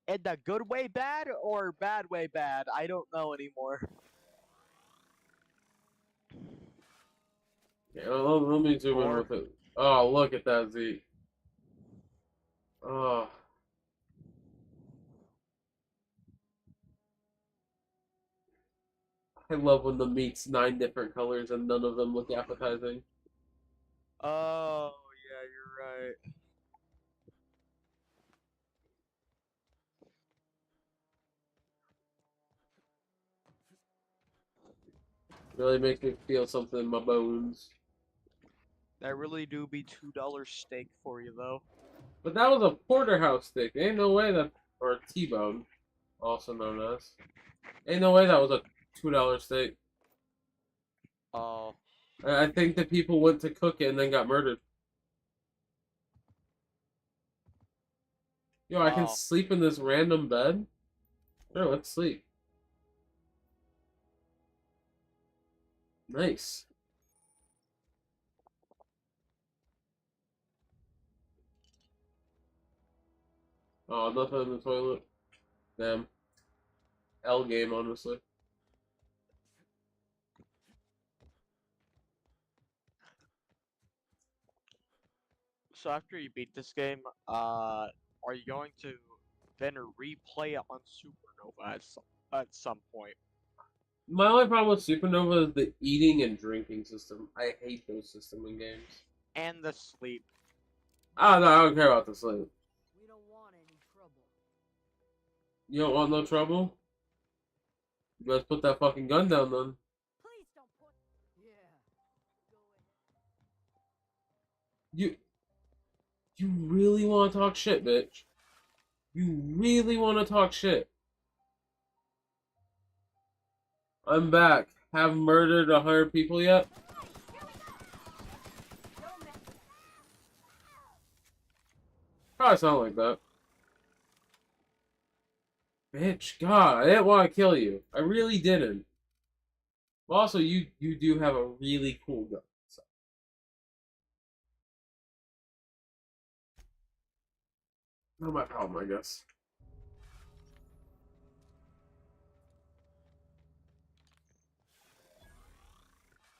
in the good way bad or bad way bad? I don't know anymore. Yeah, let me zoom in with it. Oh, look at that Z. Oh. I love when the meat's 9 different colors and none of them look appetizing. Oh yeah, you're right. Really makes me feel something in my bones. That really do be $2 steak for you though. But that was a porterhouse steak. Ain't no way that, or T-bone, also known as. Ain't no way that was a $2 steak. Oh. I think the people went to cook it and then got murdered. Yo, I can sleep in this random bed? Sure, let's sleep. Nice. Oh, nothing in the toilet. Damn. L game, honestly. So after you beat this game, are you going to then replay it on Supernova at some point? My only problem with Supernova is the eating and drinking system. I hate those system in games. And the sleep. Oh, no, I don't care about the sleep. We don't want any trouble. You don't want no trouble? You guys put that fucking gun down then. Please don't put. Yeah. Go ahead. You really want to talk shit, bitch? You really want to talk shit? I'm back. Have murdered 100 people yet? Probably sound like that. Bitch, God, I didn't want to kill you. I really didn't. But also, you do have a really cool gun. So. Not my problem, I guess.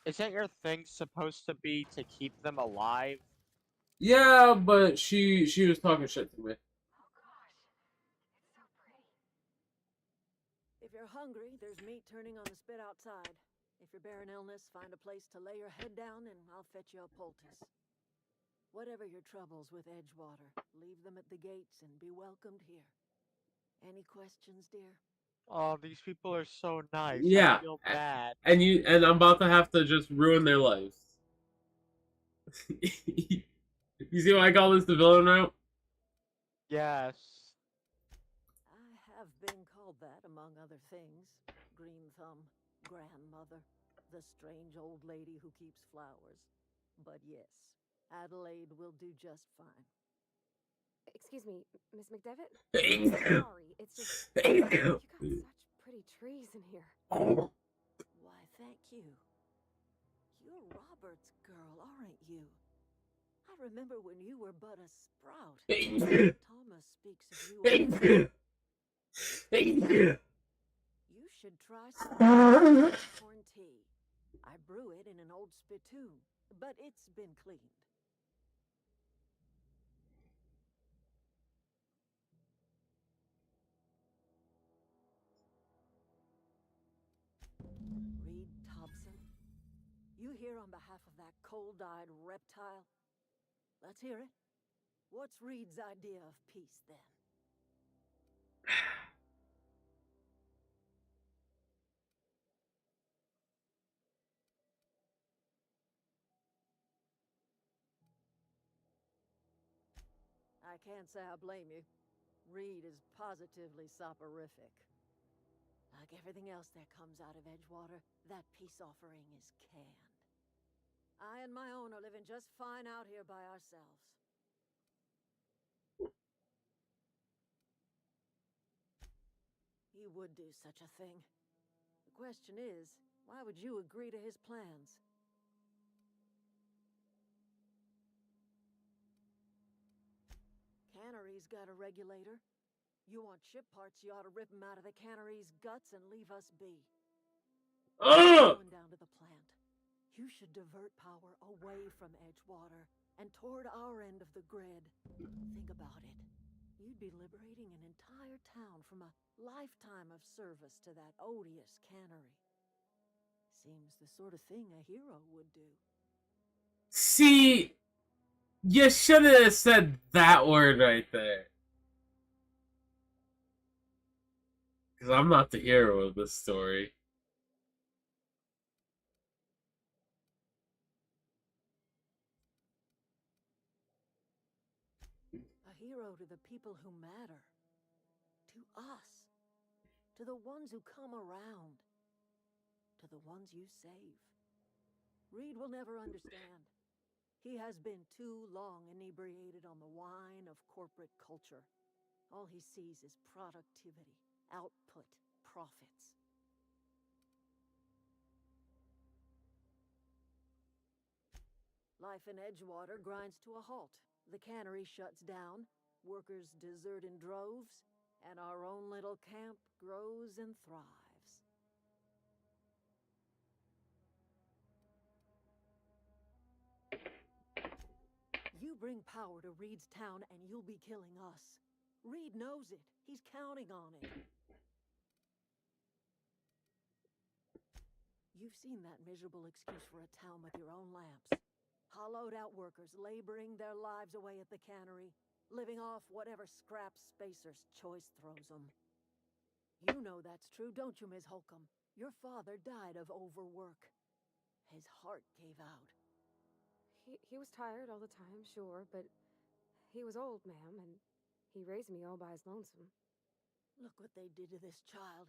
Isn't your thing supposed to be to keep them alive? Yeah, but she was talking shit to me. If you're hungry, there's meat turning on the spit outside. If you're bearing illness, find a place to lay your head down and I'll fetch you a poultice. Whatever your troubles with Edgewater, leave them at the gates and be welcomed here. Any questions, dear? Oh, these people are so nice. I Yeah, feel bad. and I'm about to have to just ruin their lives. You see why I call this the villain route? Yes. I have been called that, among other things. Green Thumb, grandmother, the strange old lady who keeps flowers. But yes, Adelaide will do just fine. Excuse me, Miss McDevitt? Thank you. Sorry, it's just Thank you you. got such pretty trees in here. Why, thank you. You're Robert's girl, aren't you? I remember when you were but a sprout. Thank you. Thomas speaks of you Thank often. you. Thank you. You should try some corn tea. I brew it in an old spittoon, but it's been cleaned. Reed Thompson, you here on behalf of that cold-eyed reptile? Let's hear it. What's Reed's idea of peace, then? I can't say I blame you. Reed is positively soporific. Like everything else that comes out of Edgewater, that peace offering is canned. I and my own are living just fine out here by ourselves. He would do such a thing. The question is, why would you agree to his plans? Cannery's got a regulator. You want ship parts, you ought to rip him out of the cannery's guts and leave us be. Going down to the plant. You should divert power away from Edgewater and toward our end of the grid. Think about it. You'd be liberating an entire town from a lifetime of service to that odious cannery. Seems the sort of thing a hero would do. See, you should have said that word right there. Because I'm not the hero of this story. A hero to the people who matter. To us. To the ones who come around. To the ones you save. Reed will never understand. He has been too long inebriated on the wine of corporate culture. All he sees is productivity, output, profits. Life in Edgewater grinds to a halt. The cannery shuts down, workers desert in droves, and our own little camp grows and thrives. You bring power to Reed's town and you'll be killing us. Reed knows it. He's counting on it. You've seen that miserable excuse for a town with your own lamps. Hollowed out workers laboring their lives away at the cannery, living off whatever scraps Spacer's Choice throws them. You know that's true, don't you, Ms. Holcomb? Your father died of overwork. His heart gave out. He was tired all the time, sure, but he was old, ma'am, and he raised me all by his lonesome. Look what they did to this child.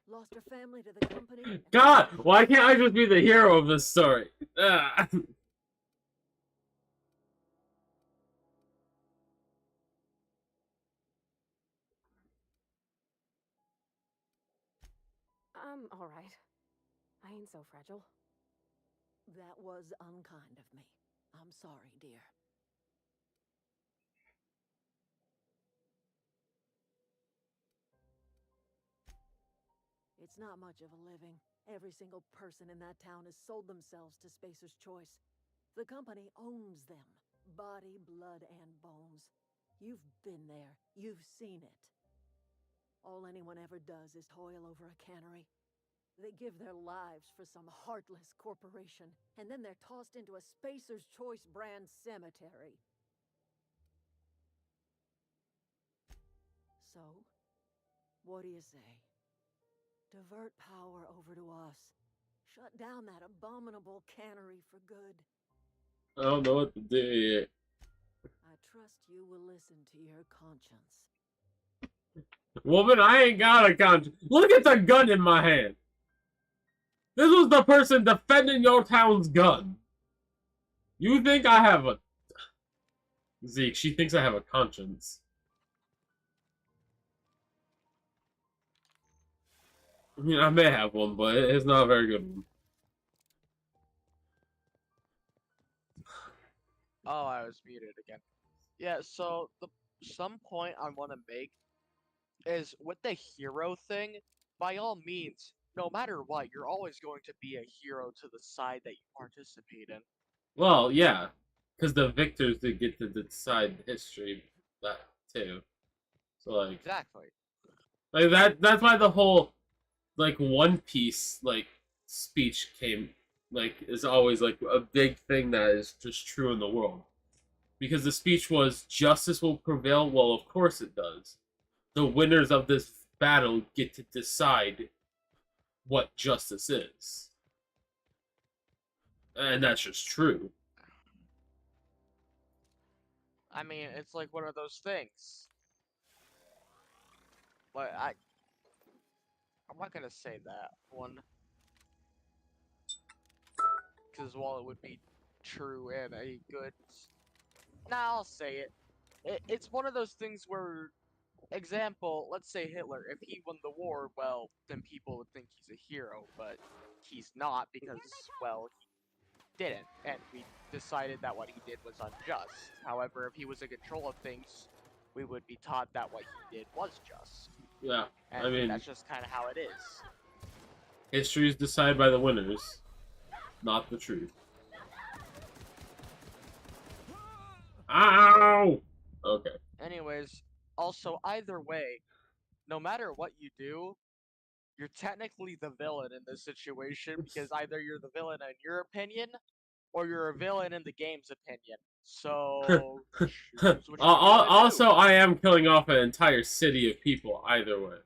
Lost her family to the company. God, why can't I just be the hero of this story? I'm all right. I ain't so fragile. That was unkind of me. I'm sorry, dear. It's not much of a living. Every single person in that town has sold themselves to Spacer's Choice. The company owns them. Body, blood, and bones. You've been there. You've seen it. All anyone ever does is toil over a cannery. They give their lives for some heartless corporation, and then they're tossed into a Spacer's Choice brand cemetery. So, what do you say? divert power over to us. Shut down that abominable cannery for good. I don't know what to do yet. I trust you will listen to your conscience. Woman, I ain't got a conscience. Look at the gun in my hand. This was the person defending your town's gun. You think I have a... Zeke, she thinks I have a conscience. I mean, I may have one, but it's not a very good one. Oh, I was muted again. Yeah, so some point I want to make is with the hero thing, by all means, no matter what, you're always going to be a hero to the side that you participate in. Well, yeah. Because the victors did get to decide history, that too. So, like... Exactly. Like, that's why the whole, like, One Piece, like, speech came, like, is always, like, a big thing that is just true in the world. Because the speech was, justice will prevail. Well, of course it does. The winners of this battle get to decide what justice is. And that's just true. I mean, it's like one of those things. But I'm not gonna say that one. Because while it would be true and a good... Nah, I'll say it. It's one of those things where, example, let's say Hitler, if he won the war, well, then people would think he's a hero, but he's not because, well, he didn't, and we decided that what he did was unjust. However, if he was in control of things, we would be taught that what he did was just. Yeah, and I mean... that's just kind of how it is. History is decided by the winners, not the truth. Ow! Okay. Anyways, also, either way, no matter what you do, you're technically the villain in this situation, because either you're the villain in your opinion, or you're a villain in the game's opinion. So, choose what Also, I am killing off an entire city of people either way.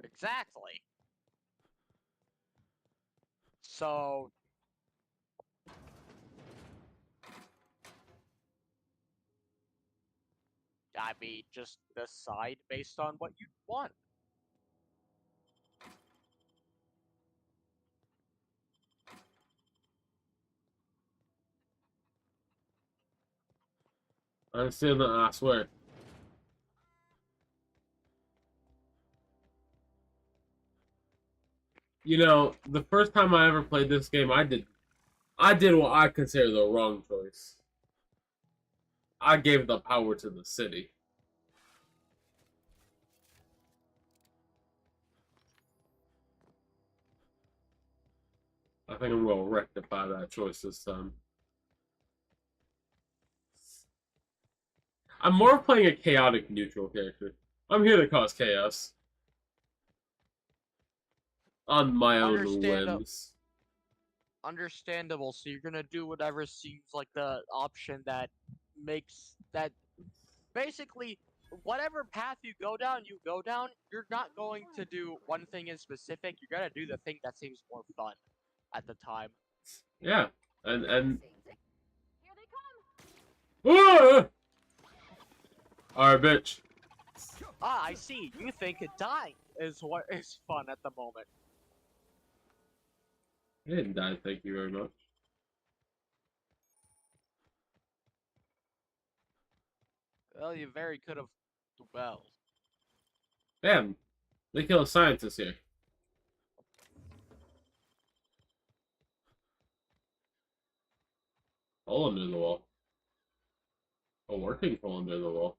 Exactly. So... I mean, just decide based on what you want. I'm still not, I swear. You know, the first time I ever played this game, I did what I consider the wrong choice. I gave the power to the city. I think I'm going to rectify that choice this time. I'm more of playing a chaotic neutral character. I'm here to cause chaos. On my own whims. Understandable, so you're gonna do whatever seems like the option that makes that... Basically, whatever path you go down, you're not going to do one thing in specific, you're gonna do the thing that seems more fun at the time. Yeah, and... Here they come! Alright, bitch. Ah, I see. You think dying is what is fun at the moment. I didn't die, thank you very much. Well, you very could have... Well... Damn, they kill a scientist here. Hole under the wall. A working hole under the wall.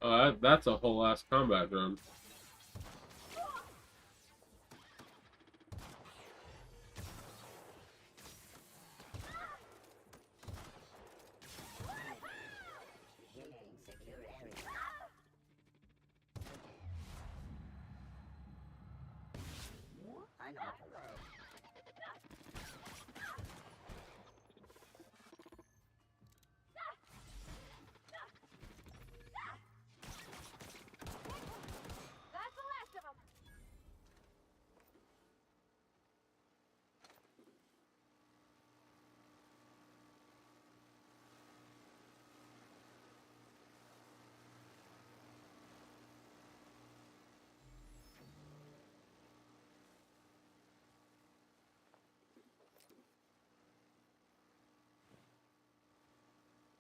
Oh, that's a whole ass combat drone.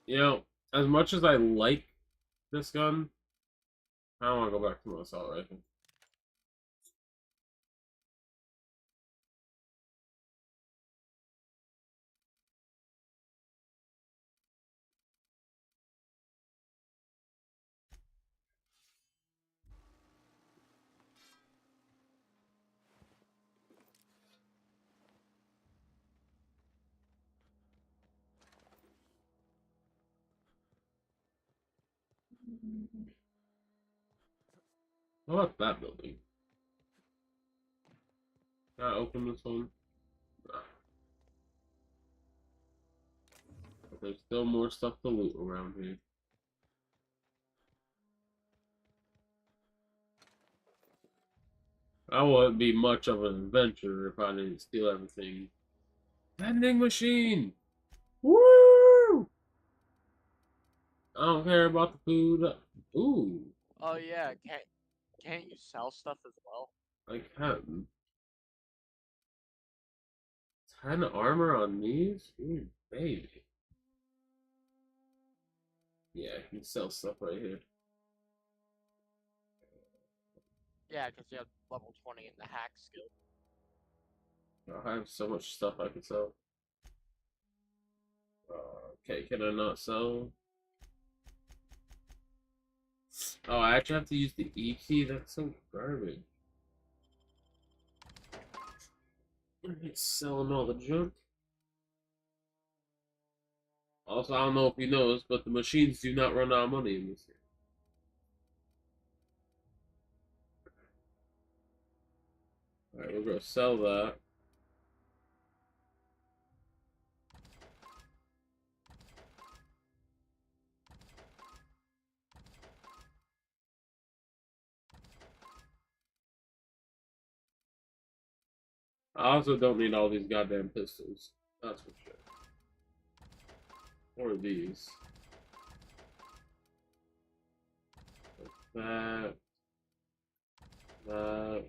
You know, as much as I like this gun, I don't want to go back to my assault rifle. How about that building? Can I open this one? Nah. But there's still more stuff to loot around here. That wouldn't be much of an adventure if I didn't steal everything. Vending machine! Woo! I don't care about the food. Ooh, Oh yeah, can't you sell stuff as well? I can. 10 armor on these? Ooh, baby. Yeah, I can sell stuff right here. Yeah, because you have level 20 in the hack skill. I have so much stuff I can sell. Okay, can I not sell? Oh, I actually have to use the E key? That's so garbage. It's selling all the junk. Also, I don't know if you noticed, but the machines do not run out of money in this game. Alright, we're gonna sell that. I also don't need all these goddamn pistols. That's for sure. Or these. That. That.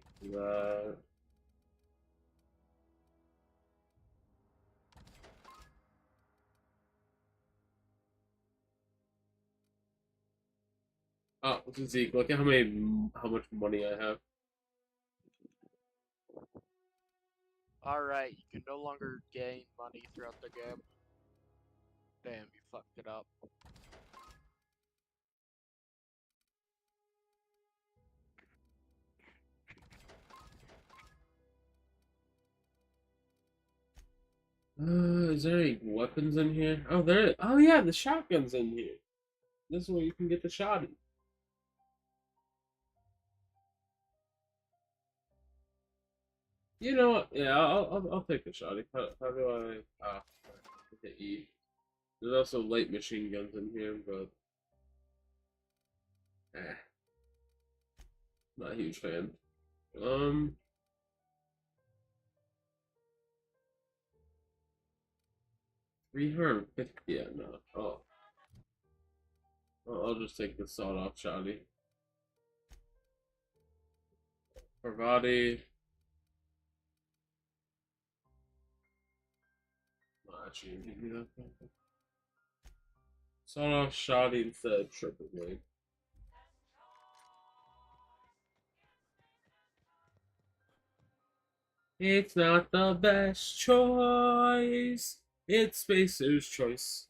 Oh, Zeke, look at how much money I have. Alright, you can no longer gain money throughout the game. Damn, you fucked it up. Is there any weapons in here? Oh, there. Oh yeah, the shotgun's in here. This is where you can get the shotty. You know what? Yeah, I'll take the shotty. How do I? Ah, hit E. There's also light machine guns in here, but not a huge fan. 350. Yeah, no. Oh, I'll just take the sawed-off shotty. Parvati. No, actually, give me that. Sawed-off shotty instead of triple blade. It's not the best choice. It's Spacer's choice.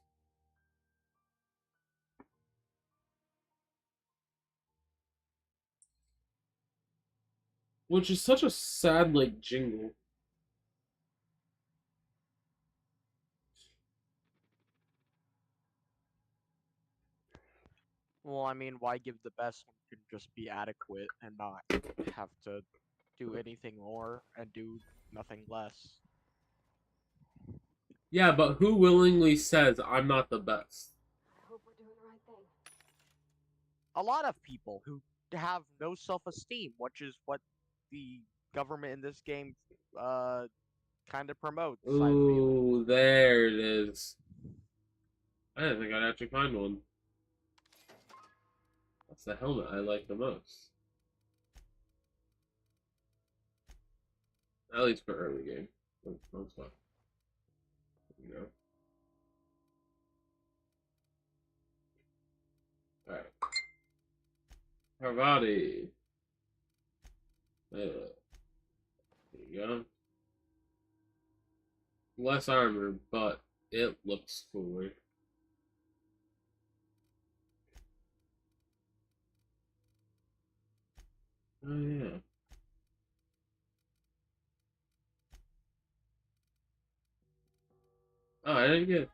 Which is such a sad, like, jingle. Well, I mean, why give the best when you can just be adequate and not have to do anything more and do nothing less? Yeah, but who willingly says I'm not the best? I hope we're doing the right thing. A lot of people who have no self-esteem, which is what the government in this game kind of promotes, I feel. Ooh, there it is. I didn't think I'd actually find one. That's the helmet I like the most. At least for early game. That's fun. You know. Her body. There you go. Less armor, but it looks cooler. Oh yeah. Oh, I didn't get.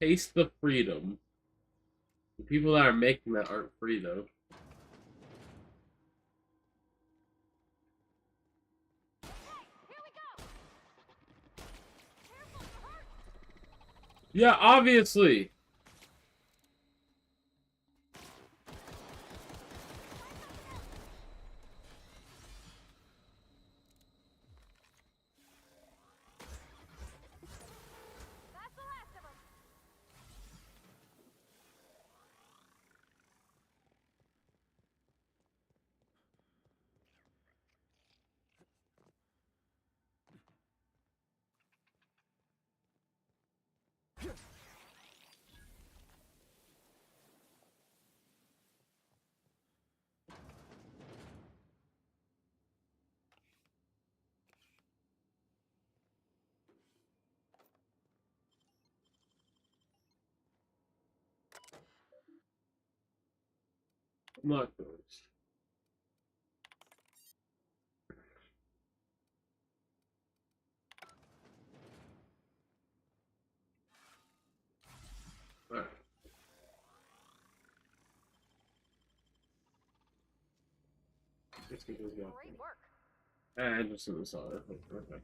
Taste the freedom. The people that are making that aren't free though. Yeah, obviously. I'm not those. Alright. Let's get this guy. Great work. And just in the solid. Okay.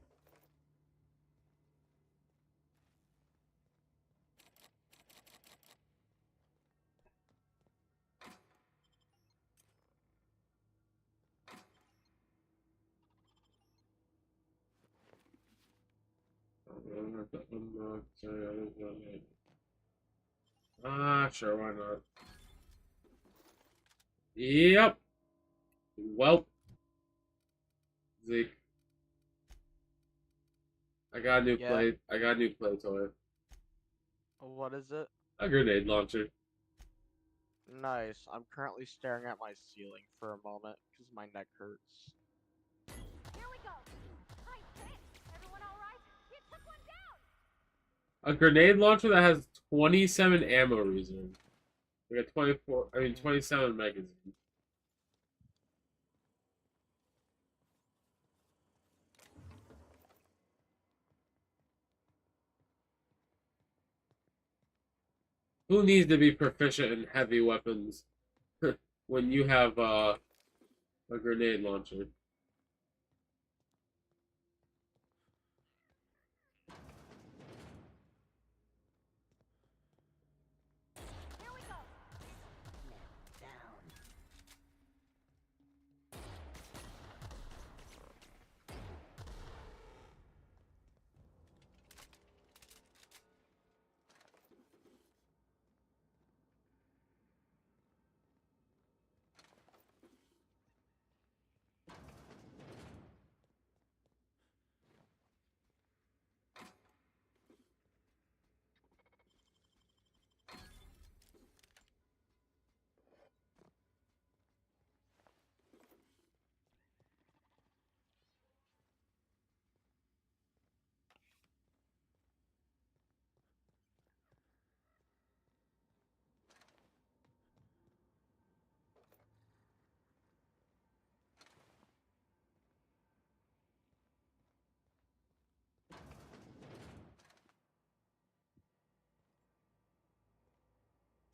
Sure, why not? Yep. Well, Zeke. I got a new plate. I got a new play toy. What is it? A grenade launcher. Nice. I'm currently staring at my ceiling for a moment because my neck hurts. Here we go. Hi, Kit. Everyone all right? You took one down. A grenade launcher that has 27 ammo reserve. Like a 27 magazine. Who needs to be proficient in heavy weapons when you have a grenade launcher?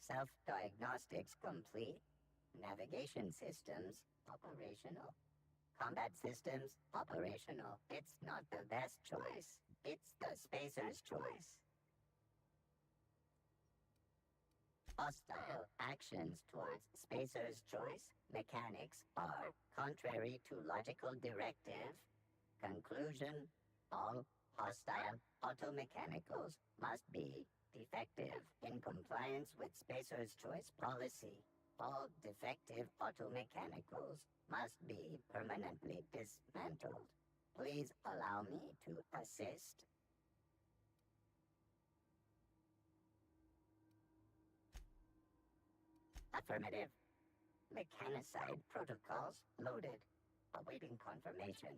Self-diagnostics complete. Navigation systems operational. Combat systems operational. It's not the best choice. It's the spacer's choice. Hostile actions towards spacer's choice mechanics are contrary to logical directive. Conclusion: all hostile automechanicals must be defective in compliance with spacer's choice policy. All defective automechanicals must be permanently dismantled. Please allow me to assist. Affirmative. Mechanicide protocols loaded. Awaiting confirmation.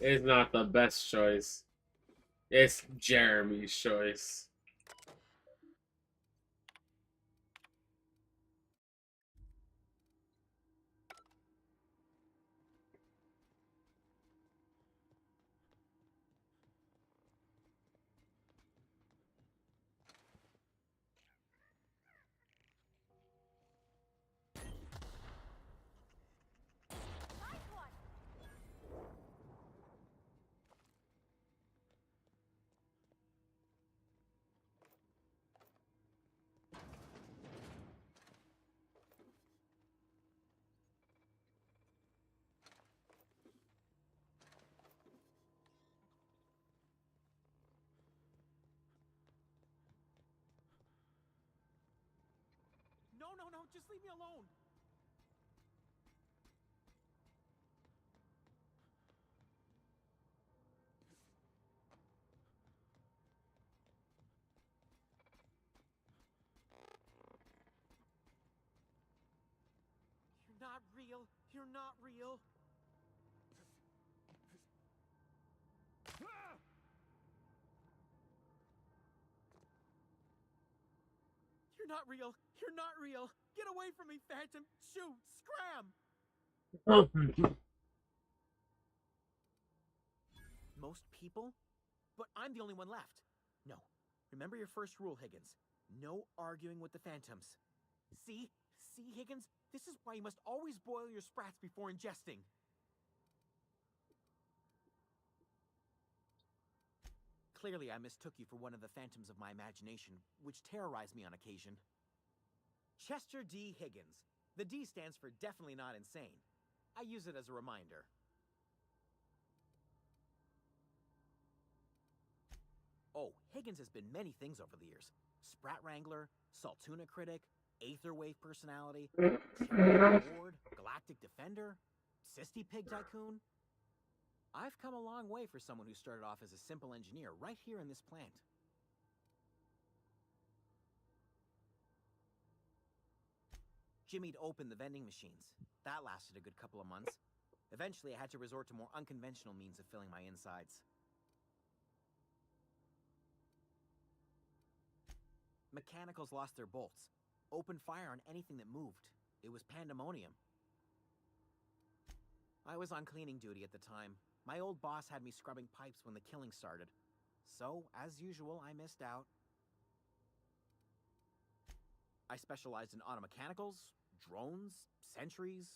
It's not the best choice. It's Jeremy's choice. No, just leave me alone. You're not real. You're not real. You're not real. You're not real. Get away from me, Phantom. Shoot. Scram. Most people? But I'm the only one left. No. Remember your first rule, Higgins. No arguing with the Phantoms. See? See, Higgins? This is why you must always boil your sprats before ingesting. Clearly, I mistook you for one of the phantoms of my imagination, which terrorized me on occasion. Chester D. Higgins. The D stands for definitely not insane. I use it as a reminder. Oh, Higgins has been many things over the years. Sprat Wrangler, Saltuna Critic, Aetherwave Personality, Lord, Galactic Defender, Sisty Pig Tycoon. I've come a long way for someone who started off as a simple engineer right here in this plant. Jimmy'd opened the vending machines. That lasted a good couple of months. Eventually, I had to resort to more unconventional means of filling my insides. Mechanicals lost their bolts. Opened fire on anything that moved. It was pandemonium. I was on cleaning duty at the time. My old boss had me scrubbing pipes when the killing started. So, as usual, I missed out. I specialized in automechanicals, drones, sentries.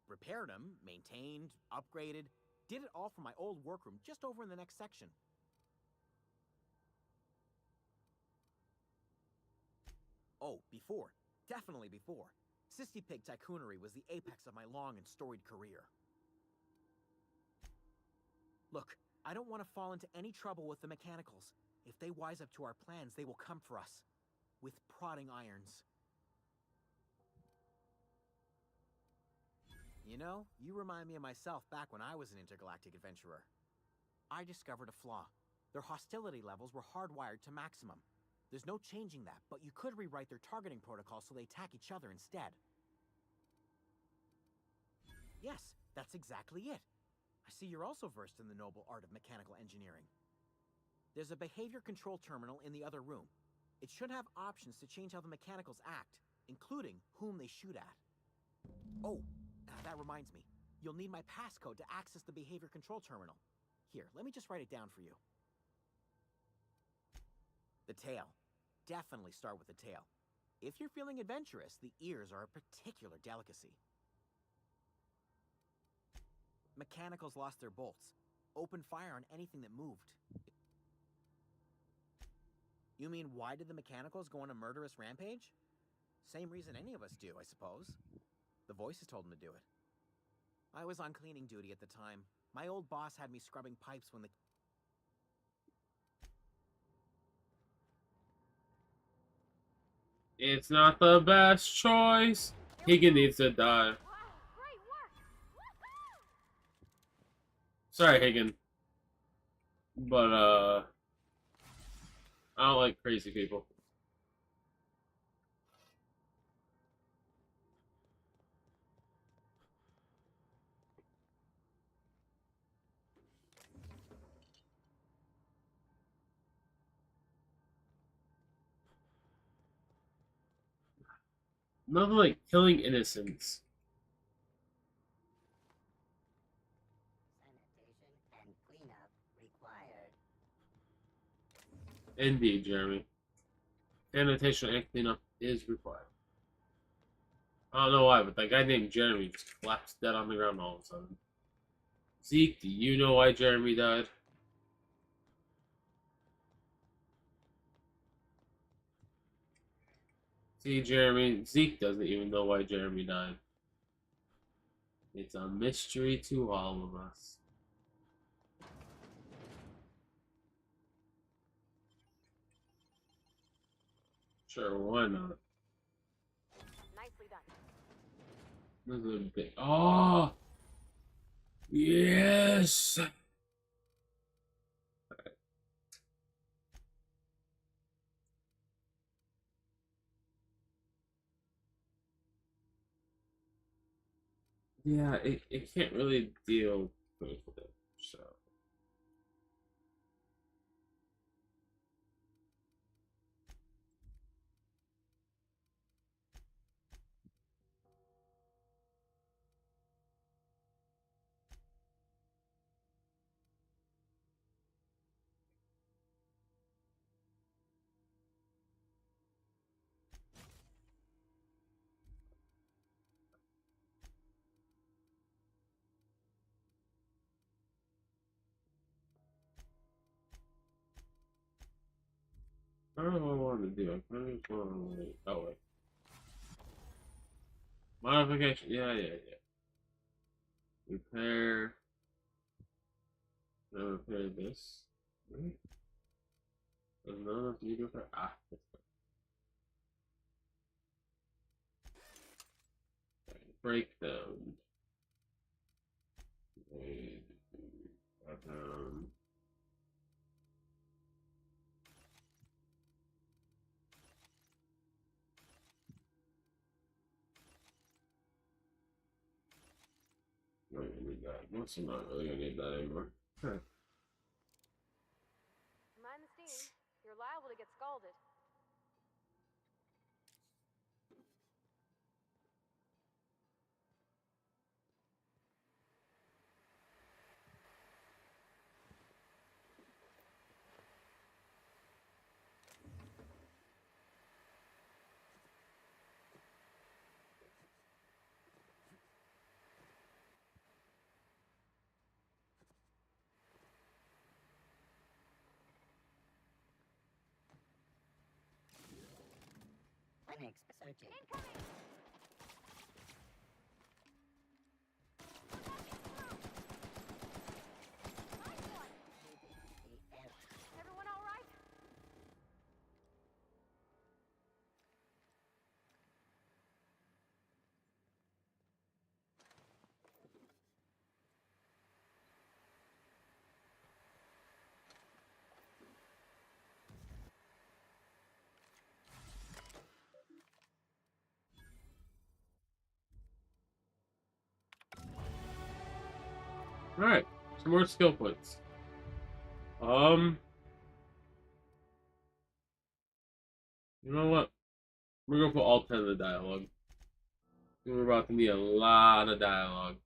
Repaired them, maintained, upgraded. Did it all from my old workroom just over in the next section. Oh, before. Definitely before. Sisty Pig Tycoonery was the apex of my long and storied career. Look, I don't want to fall into any trouble with the mechanicals. If they wise up to our plans, they will come for us. With prodding irons. You know, you remind me of myself back when I was an intergalactic adventurer. I discovered a flaw. Their hostility levels were hardwired to maximum. There's no changing that, but you could rewrite their targeting protocol so they attack each other instead. Yes, that's exactly it. I see you're also versed in the noble art of mechanical engineering. There's a behavior control terminal in the other room. It should have options to change how the mechanicals act, including whom they shoot at. Oh, that reminds me. You'll need my passcode to access the behavior control terminal. Here, let me just write it down for you. The tail. Definitely start with the tail. If you're feeling adventurous, the ears are a particular delicacy. Mechanicals lost their bolts. Opened fire on anything that moved. You mean, why did the mechanicals go on a murderous rampage? Same reason any of us do, I suppose. The voices told them to do it. I was on cleaning duty at the time. My old boss had me scrubbing pipes when the... It's not the best choice. Higgin needs to die. Great work! Woohoo! Sorry, Hagen. But, I don't like crazy people. Nothing like killing innocents. Sanitation and cleanup required. Indeed, Jeremy. Sanitation and cleanup is required. I don't know why, but that guy named Jeremy just collapsed dead on the ground all of a sudden. Zeke, do you know why Jeremy died? See, Jeremy, Zeke doesn't even know why Jeremy died. It's a mystery to all of us. Sure, why not? Nicely done. This is a bit. Oh! Yes! Yeah, it can't really deal with it, so. I don't know what I want to do. I kind of just want to wait. Oh, wait. Modification. Yeah. Repair. Now repair this. Right? There's not enough to do repair. Ah, that's fine. Breakdown. Wait. Breakdown. Not gonna need that. Most I'm not really gonna need that anymore. Okay. Mind the steam. You're liable to get scalded. Phoenix searching. Incoming! Nice one! Everyone all right? Alright. Some more skill points. You know what? We're gonna put all 10 of the dialogue. We're about to need a lot of dialogue.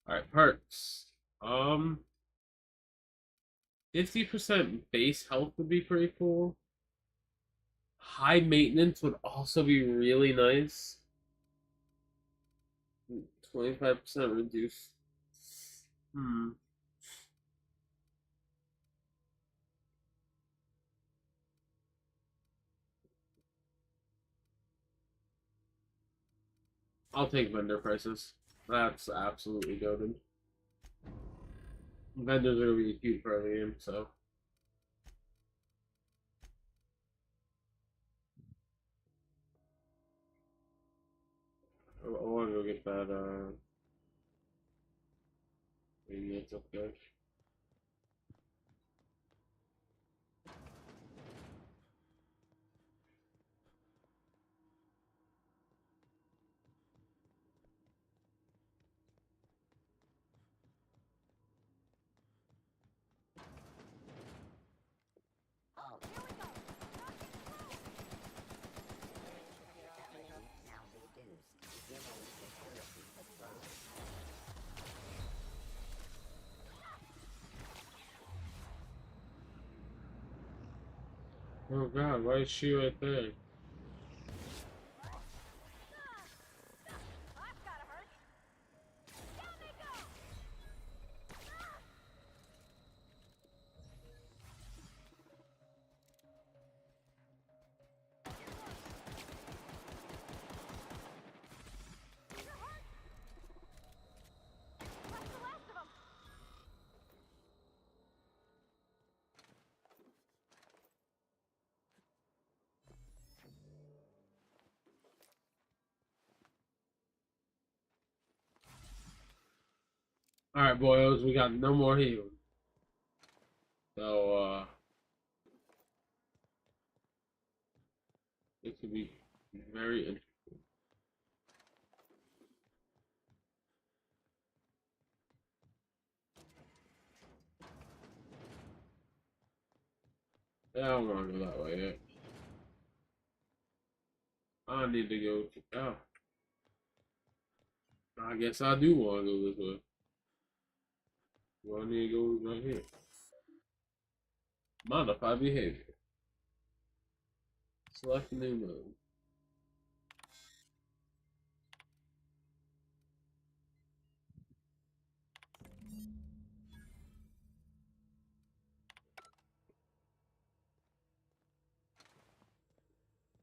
Alright, perks. 50% base health would be pretty cool. High maintenance would also be really nice. 25% reduce. I'll take vendor prices. That's absolutely goated. Vendors are gonna be a huge part of the game, so. I want to go get that, Maybe it's okay. Oh, here we go. Now reduced. Human security withdrawn. Oh god, why is she right there? Alright, boyos, we got no more healing. So, it could be very interesting. Yeah, I don't want to go that way yet. I need to go to, oh. I guess I do want to go this way. Well, I need to go right here. Modify behavior. Select new mode.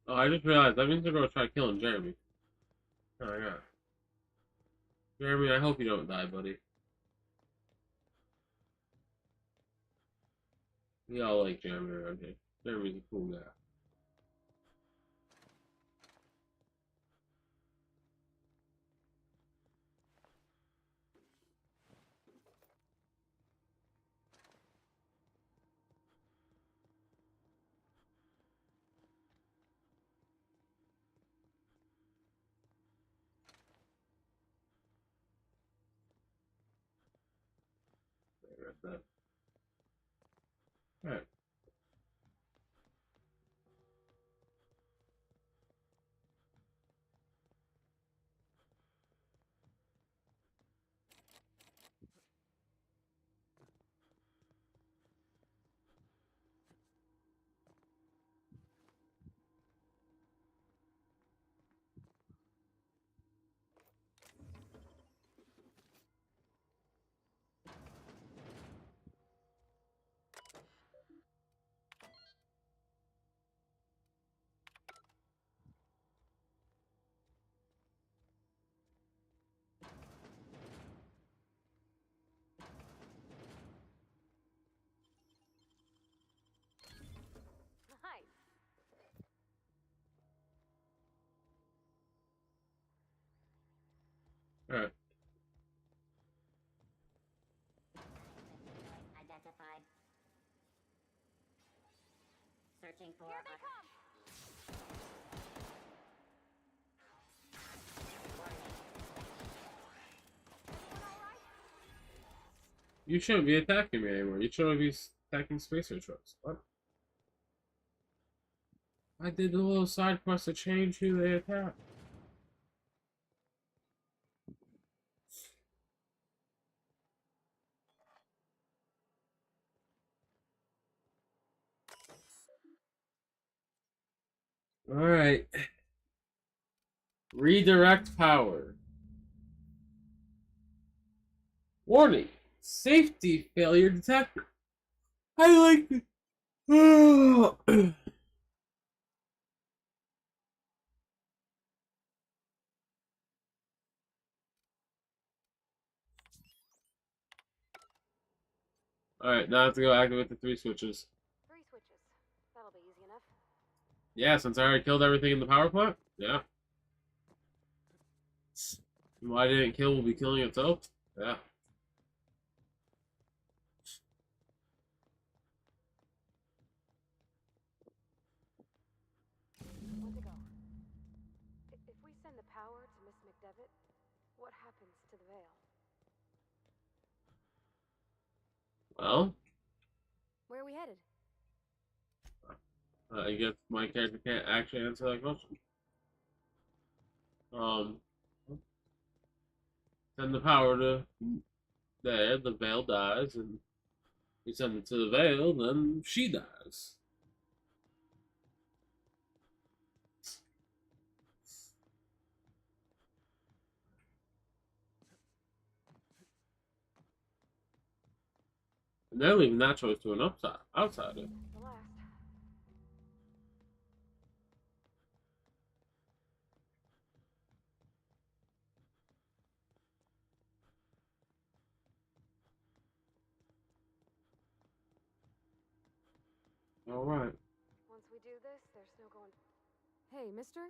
Oh, I just realized that means they're gonna try killing Jeremy. Oh my god. Jeremy, I hope you don't die, buddy. We all like Jeremy around here. Jeremy's a cool guy. That's that. Alright. Hi. Alright. Identified. Searching for. Here they come. You shouldn't be attacking me anymore. You shouldn't be attacking spacer trucks. What? I did the little side quest to change who they attack. Alright. Redirect power. Warning. Safety failure detected. I like it. Alright, now I have to go activate the 3 switches. 3 switches. That'll be easy enough. Yeah, since I already killed everything in the power plant? Yeah. Why didn't kill will be killing itself? Yeah. Well, Where are we headed? I guess my character can't actually answer that question. Send the power to there, the veil dies, and we send it to the veil, then she dies. And they're leaving that choice to an outsider. The last. All right. Once we do this, there's no going. Hey, mister?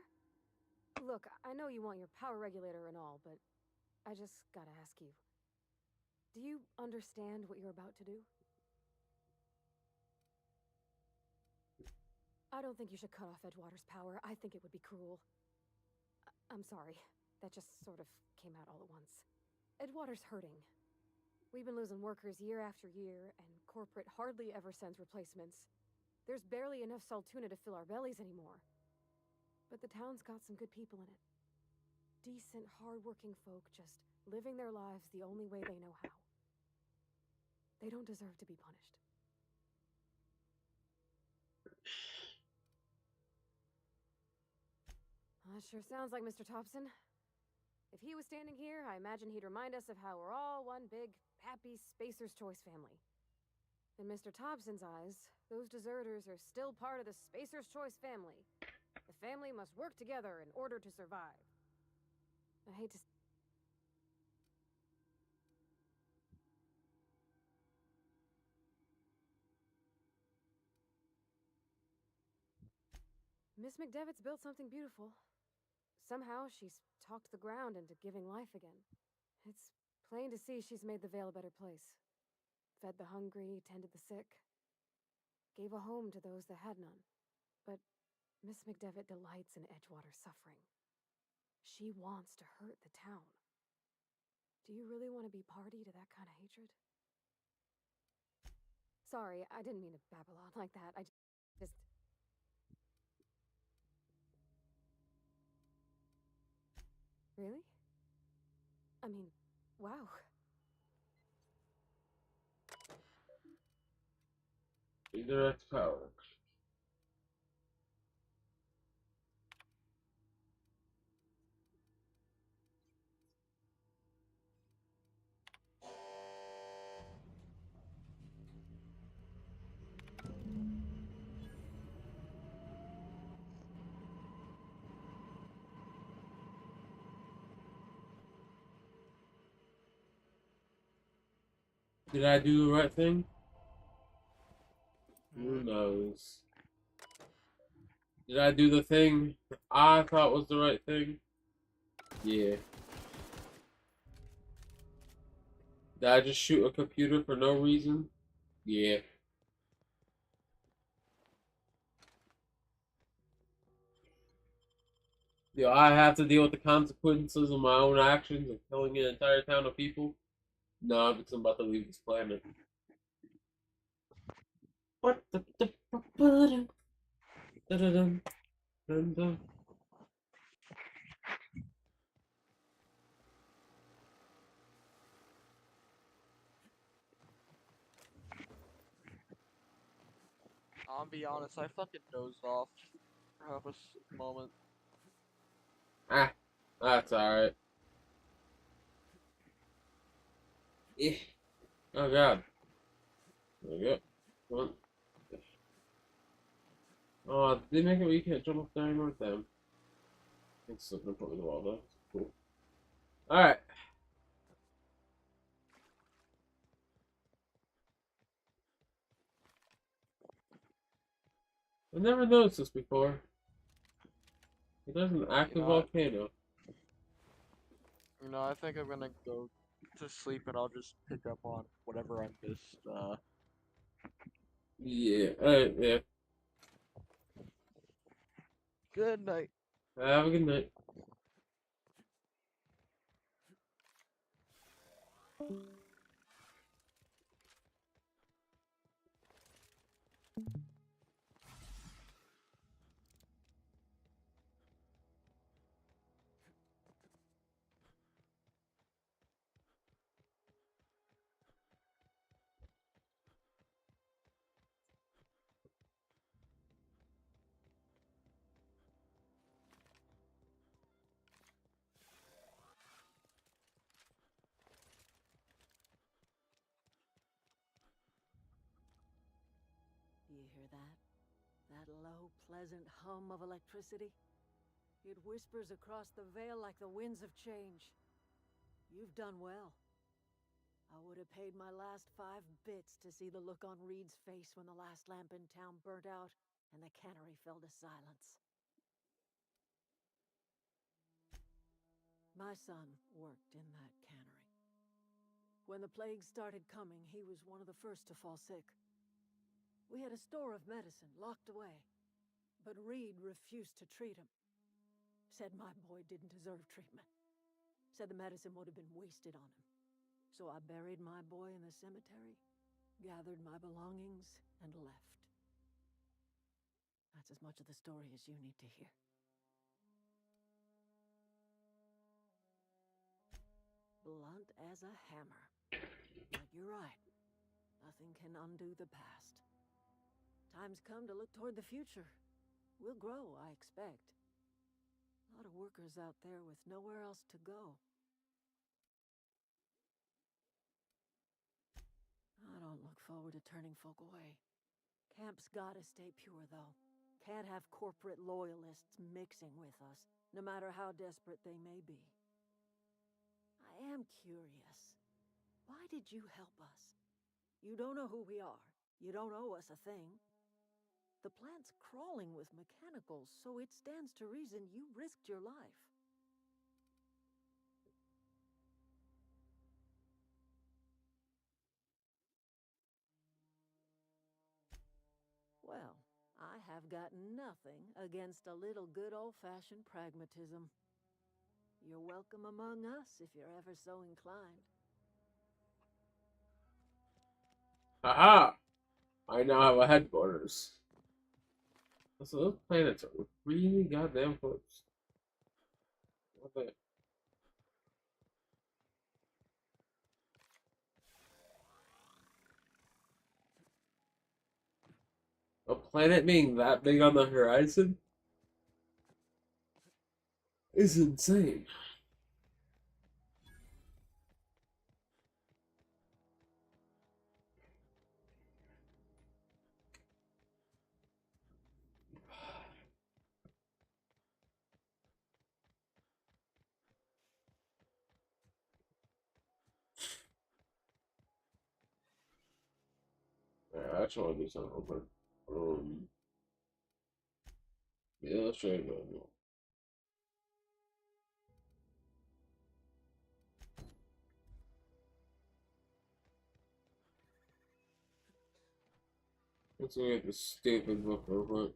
Look, I know you want your power regulator and all, but I just gotta ask you. Do you understand what you're about to do? I don't think you should cut off Edgewater's power. I think it would be cruel. I'm sorry. That just sort of came out all at once. Edgewater's hurting. We've been losing workers year after year, and corporate hardly ever sends replacements. There's barely enough Saltuna to fill our bellies anymore. But the town's got some good people in it. Decent, hard-working folk just living their lives the only way they know how. They don't deserve to be punished. That sure sounds like Mr. Thompson. If he was standing here, I imagine he'd remind us of how we're all one big, happy Spacer's Choice family. In Mr. Thompson's eyes, those deserters are still part of the Spacer's Choice family. The family must work together in order to survive. I hate to... Miss McDevitt's built something beautiful. Somehow, she's talked the ground into giving life again. It's plain to see she's made the Vale a better place. Fed the hungry, tended the sick. Gave a home to those that had none. But Miss McDevitt delights in Edgewater's suffering. She wants to hurt the town. Do you really want to be party to that kind of hatred? Sorry, I didn't mean to babble on like that. I just... Really? I mean, wow. Indirect power. Did I do the right thing? Who knows? Did I do the thing I thought was the right thing? Yeah. Did I just shoot a computer for no reason? Yeah. Do I have to deal with the consequences of my own actions of killing an entire town of people? No, because I'm about to leave this planet. What the I'll be honest, I fucking dozed off for half a moment. Ah, that's alright. Oh god. There we go. Come on. Oh, did they make it where you can't jump off there anymore? Damn. It's still gonna put me in the wall though. Cool. Alright. I've never noticed this before. It does an active volcano. You know, I think I'm gonna go to sleep and I'll just pick up on whatever I missed. Yeah, yeah. Good night. Have a good night. hear that? That low, pleasant hum of electricity? It whispers across the veil like the winds of change. You've done well. I would have paid my last 5 bits to see the look on Reed's face when the last lamp in town burnt out and the cannery fell to silence. My son worked in that cannery. When the plague started coming, he was one of the first to fall sick. We had a store of medicine locked away, but Reed refused to treat him. Said my boy didn't deserve treatment. Said the medicine would have been wasted on him. So I buried my boy in the cemetery, gathered my belongings, and left. That's as much of the story as you need to hear. Blunt as a hammer. But you're right. Nothing can undo the past. Time's come to look toward the future. We'll grow, I expect. A lot of workers out there with nowhere else to go. I don't look forward to turning folk away. Camp's gotta stay pure, though. Can't have corporate loyalists mixing with us, no matter how desperate they may be. I am curious. Why did you help us? You don't know who we are. You don't owe us a thing. The plant's crawling with mechanicals, so it stands to reason you risked your life. Well, I have got nothing against a little good old-fashioned pragmatism. You're welcome among us if you're ever so inclined. Haha! I now have a headquarters. So those planets are really goddamn close. What the? A planet being that big on the horizon is insane. Alright, I actually want to do something real quick. Yeah, let's try it again. Let's look at the stupid book real quick.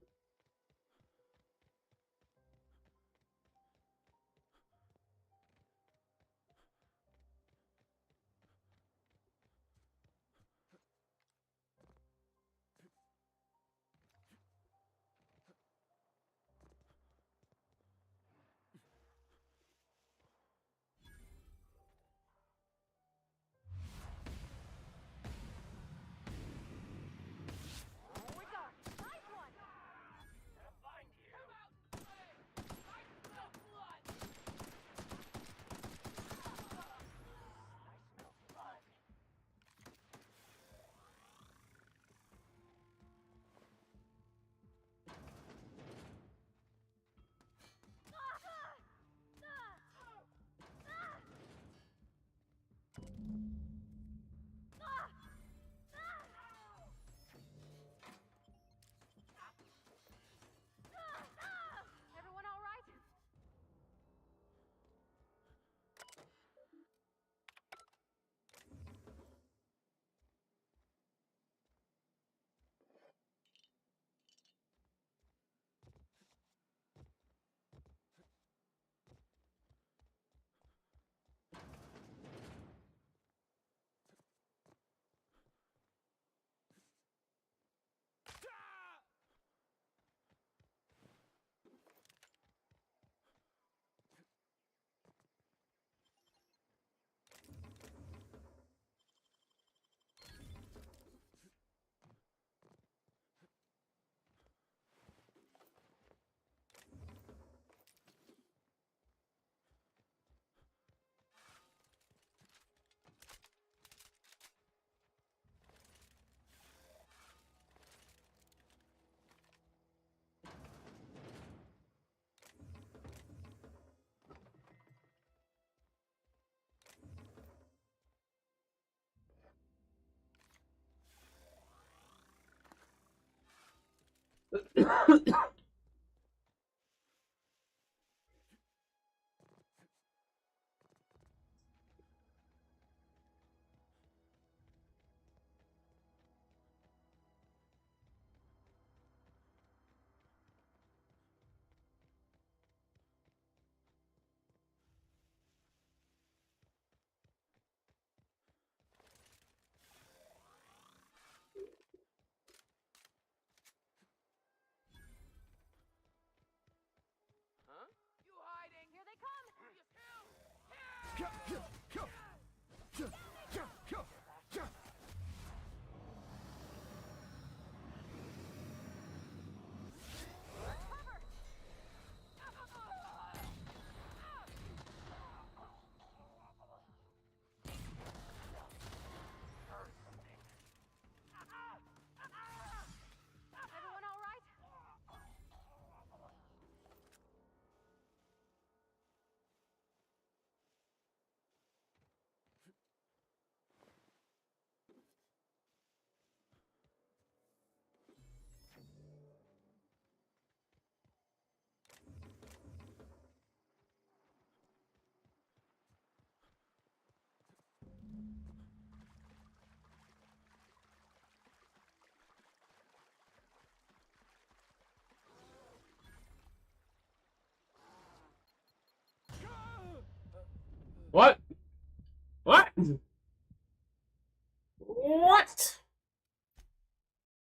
What?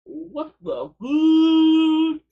What the fuck?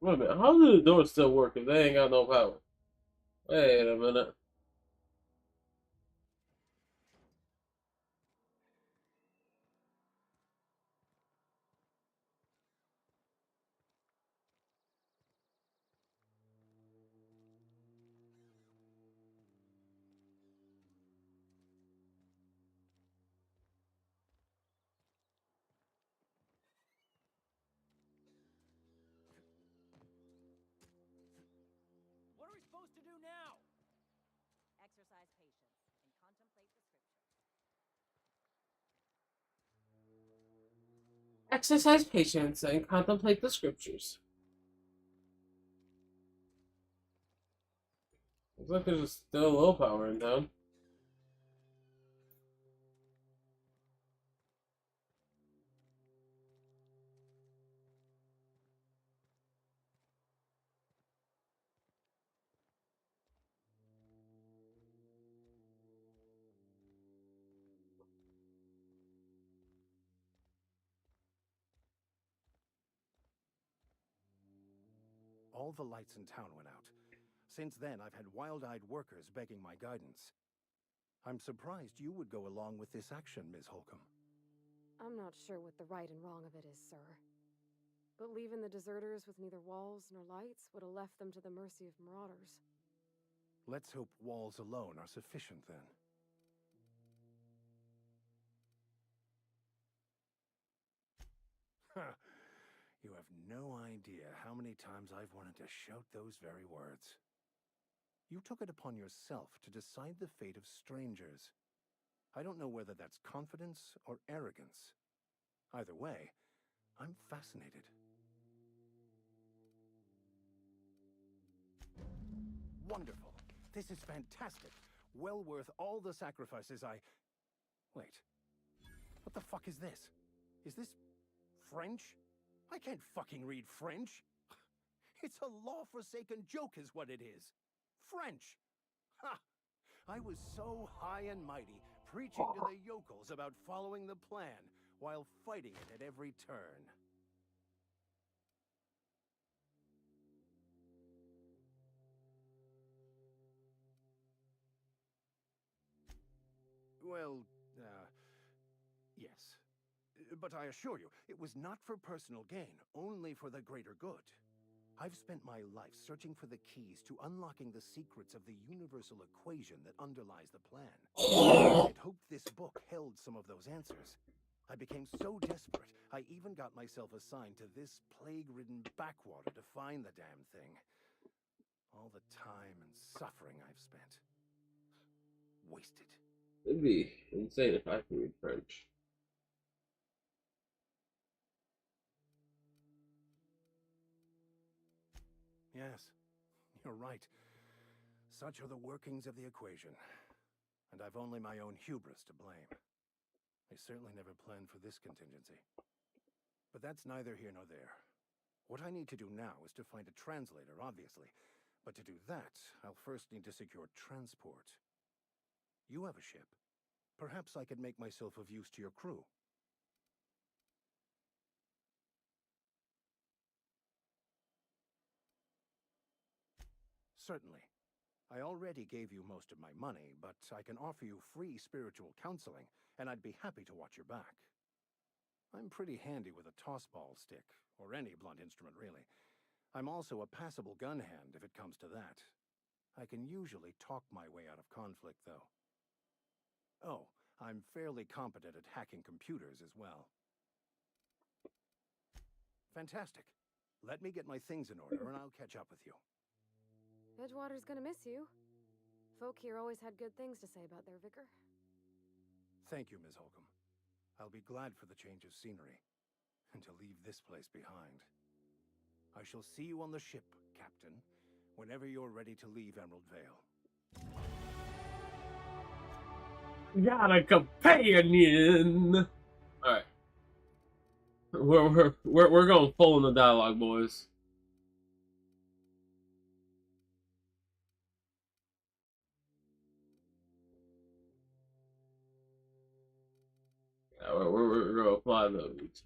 Wait a minute, how do the doors still work if they ain't got no power? Wait a minute. Exercise patience and contemplate the scriptures. Looks like there's still a little power in town. All the lights in town went out. Since then, I've had wild-eyed workers begging my guidance. I'm surprised you would go along with this action, Ms. Holcomb. I'm not sure what the right and wrong of it is, sir. But leaving the deserters with neither walls nor lights would have left them to the mercy of marauders. Let's hope walls alone are sufficient, then. You have no idea how many times I've wanted to shout those very words. You took it upon yourself to decide the fate of strangers. I don't know whether that's confidence or arrogance. Either way, I'm fascinated. Wonderful. This is fantastic. Well worth all the sacrifices I... Wait. What the fuck is this? Is this French? I can't fucking read French. It's a law-forsaken joke is what it is. French. Ha! I was so high and mighty, preaching to the yokels about following the plan, while fighting it at every turn. Well, yes. But I assure you, it was not for personal gain, only for the greater good. I've spent my life searching for the keys to unlocking the secrets of the universal equation that underlies the plan. I'd hoped this book held some of those answers. I became so desperate, I even got myself assigned to this plague-ridden backwater to find the damn thing. All the time and suffering I've spent. Wasted. It'd be insane if I could read French. Yes, you're right. Such are the workings of the equation. And I've only my own hubris to blame. I certainly never planned for this contingency. But that's neither here nor there. What I need to do now is to find a translator, obviously. But to do that, I'll first need to secure transport. You have a ship. Perhaps I could make myself of use to your crew. Certainly. I already gave you most of my money, but I can offer you free spiritual counseling, and I'd be happy to watch your back. I'm pretty handy with a tossball stick, or any blunt instrument, really. I'm also a passable gun hand, if it comes to that. I can usually talk my way out of conflict, though. Oh, I'm fairly competent at hacking computers as well. Fantastic. Let me get my things in order, and I'll catch up with you. Edgewater's gonna miss you. Folk here always had good things to say about their vicar. Thank you, Ms. Holcomb. I'll be glad for the change of scenery, and to leave this place behind. I shall see you on the ship, Captain, whenever you're ready to leave Emerald Vale. Got a companion! Alright. We're going full in the dialogue, boys. Yeah, we're gonna apply those.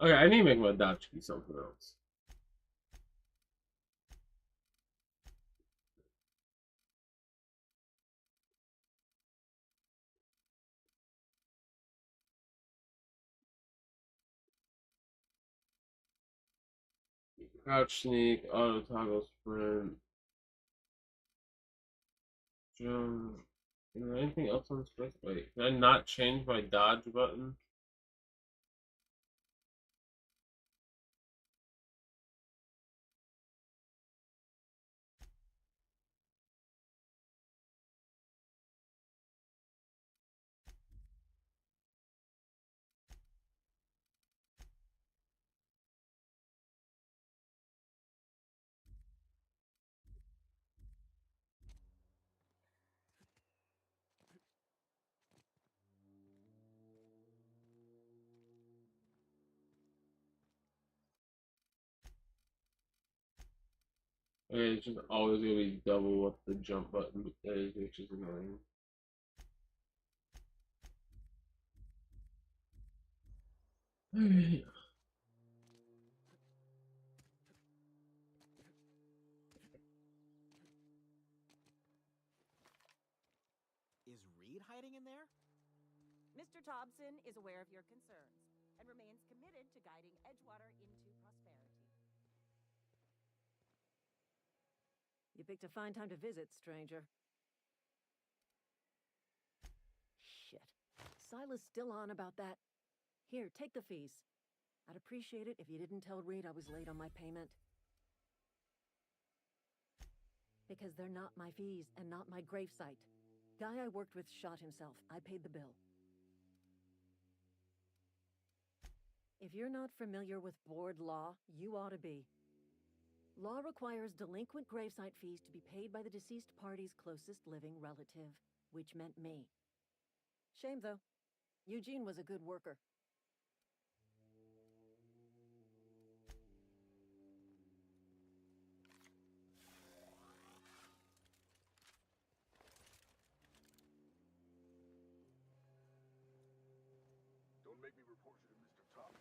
Okay, I need to make my Dachki something else. Crouch sneak, auto toggle sprint. Jump. Is there anything else on this list? Wait, can I not change my dodge button? Okay, it's just always gonna be double what the jump button is, which is annoying. Alright. Is Reed hiding in there? Mr. Thompson is aware of your concerns and remains committed to guiding Edgewater into prosperity. You picked a fine time to visit, stranger. Shit. Silas still on about that. Here, take the fees. I'd appreciate it if you didn't tell Reed I was late on my payment. Because they're not my fees and not my gravesite. Guy I worked with shot himself. I paid the bill. If you're not familiar with board law, you ought to be. Law requires delinquent gravesite fees to be paid by the deceased party's closest living relative, which meant me. Shame, though. Eugene was a good worker. Don't make me report you to Mr. Top.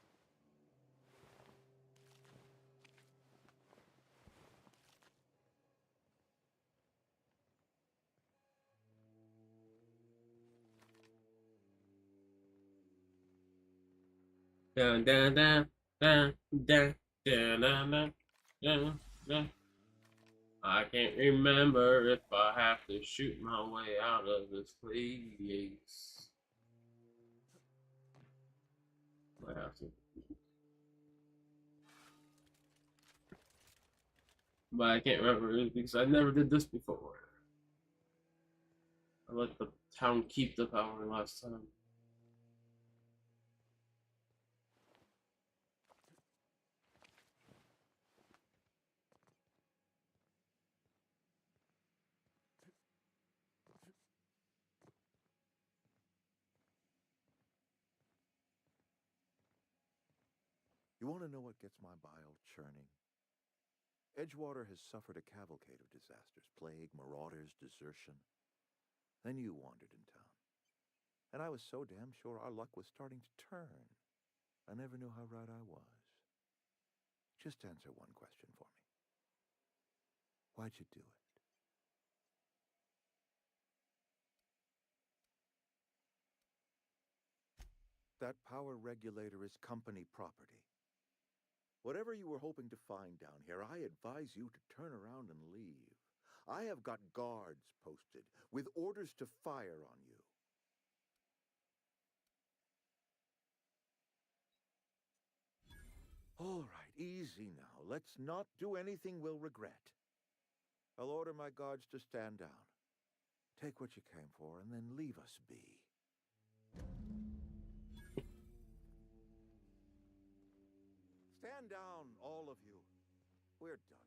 Dun dun dun dun dun dun dun dun dun dun. I can't remember if I have to shoot my way out of this place. I have to. But I can't remember it because I never did this before. I let the town keep the power last time. You want to know what gets my bile churning? Edgewater has suffered a cavalcade of disasters, plague, marauders, desertion. Then you wandered in town. And I was so damn sure our luck was starting to turn. I never knew how right I was. Just answer one question for me. Why'd you do it? That power regulator is company property. Whatever you were hoping to find down here, I advise you to turn around and leave. I have got guards posted with orders to fire on you. All right, easy now. Let's not do anything we'll regret. I'll order my guards to stand down. Take what you came for and then leave us be. Stand down, all of you. We're done here.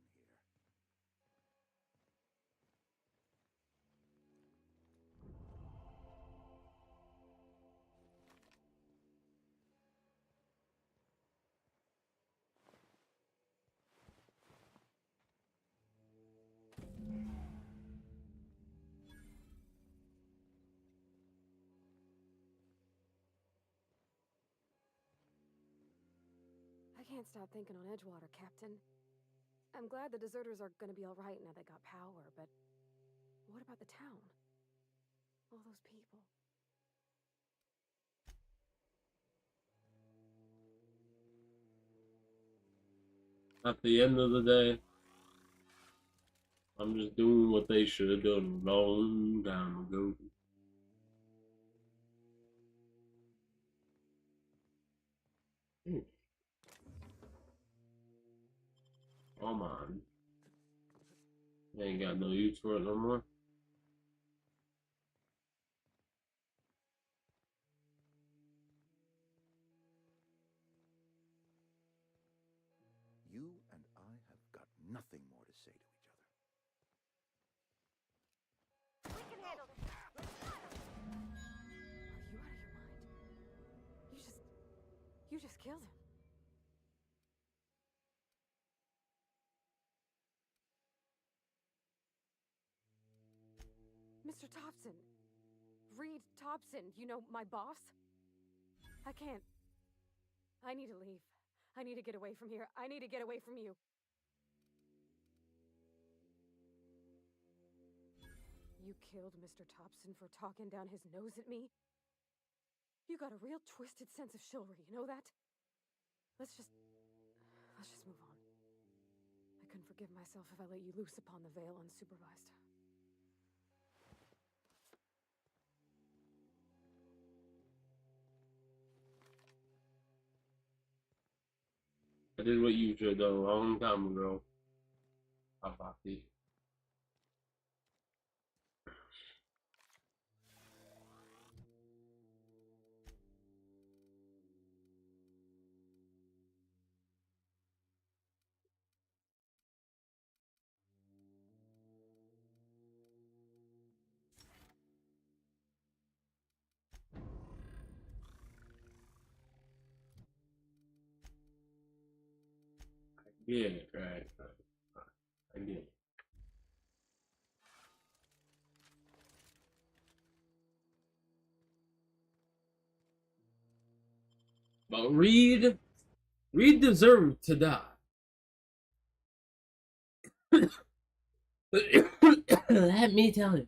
I can't stop thinking on Edgewater, Captain. I'm glad the deserters are gonna be alright now they got power, but what about the town? All those people. At the end of the day, I'm just doing what they should have done a long time ago. Come on. Ain't got no use for it no more. You and I have got nothing more to say to each other. We can handle this. Are you out of your mind? You just killed him. Mr. Thompson. Reed Thompson, you know, my boss? I can't. I need to leave. I need to get away from here. I need to get away from you. You killed Mr. Thompson for talking down his nose at me? You got a real twisted sense of chivalry, you know that? Let's just move on. I couldn't forgive myself if I let you loose upon the Vale unsupervised. I did what you should have done a long time ago. About it. Yeah, right. I get it. But Reed deserved to die. Let me tell you.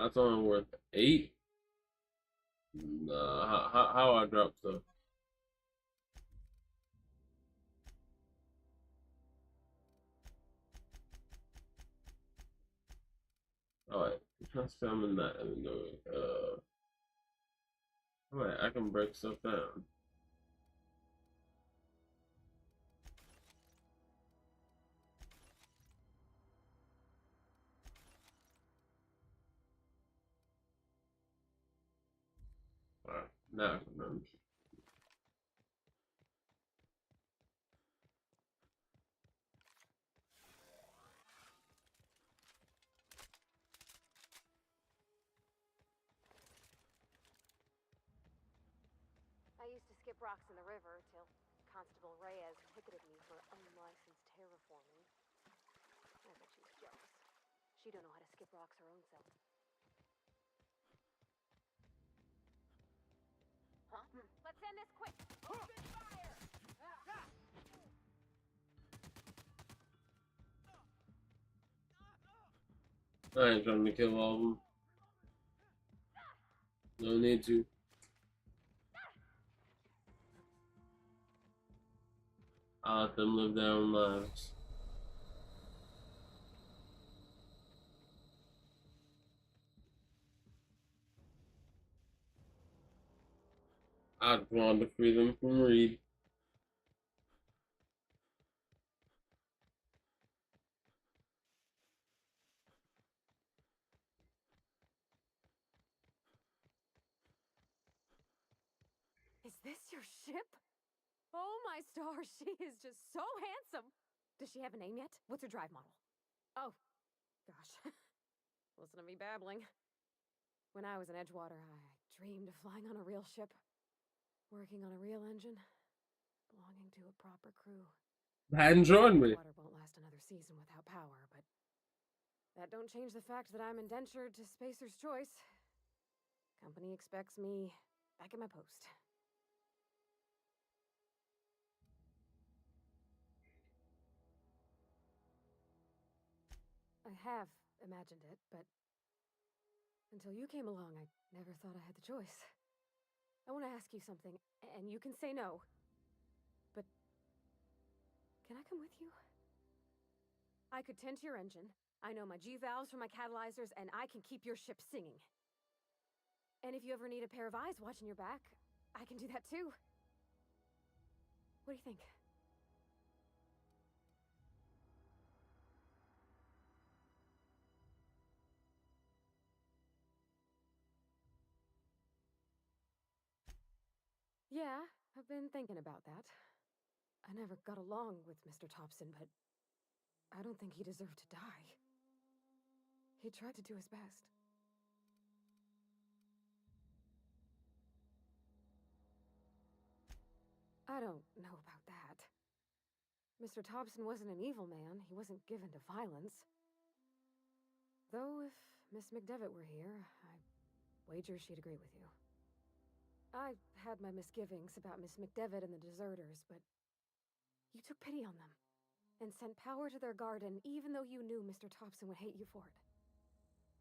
That's only worth 8. Nah, how I drop stuff? Alright, let's summon that inventory. Alright, I can break stuff down. Alright, now I can remember. I used to skip rocks in the river till Constable Reyes ticketed me for unlicensed terraforming. I bet she was jealous. She don't know how to skip rocks her own self. Huh? Let's end this quick! Open fire! I ain't trying to kill all of them. No need to. I'll let them live their own lives. I just wanted to free them from Reed. Is this your ship? Oh my stars, she is just so handsome! Does she have a name yet? What's her drive model? Oh, gosh. Listen to me babbling. When I was in Edgewater, I dreamed of flying on a real ship, working on a real engine, belonging to a proper crew. Hadn't joined me. Edgewater won't last another season without power, but that don't change the fact that I'm indentured to Spacer's Choice. Company expects me back at my post. I have imagined it, but until you came along, I never thought I had the choice. I want to ask you something, and you can say no. But can I come with you? I could tend to your engine. I know my G-valves from my catalyzers, and I can keep your ship singing. And if you ever need a pair of eyes watching your back, I can do that too. What do you think? Yeah, I've been thinking about that. I never got along with Mr. Thompson, but I don't think he deserved to die. He tried to do his best. I don't know about that. Mr. Thompson wasn't an evil man. He wasn't given to violence. Though if Miss McDevitt were here, I wager she'd agree with you. I had my misgivings about Miss McDevitt and the deserters, but you took pity on them and sent power to their garden even though you knew Mr. Thompson would hate you for it.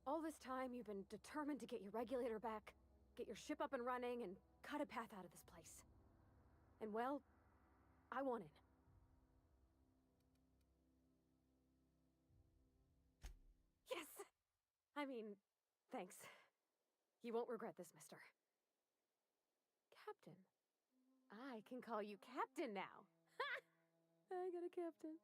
All this time, you've been determined to get your regulator back, get your ship up and running, and cut a path out of this place. And well, I won it. Yes! I mean, thanks. You won't regret this, mister. Captain. I can call you Captain now. Ha! I got a captain.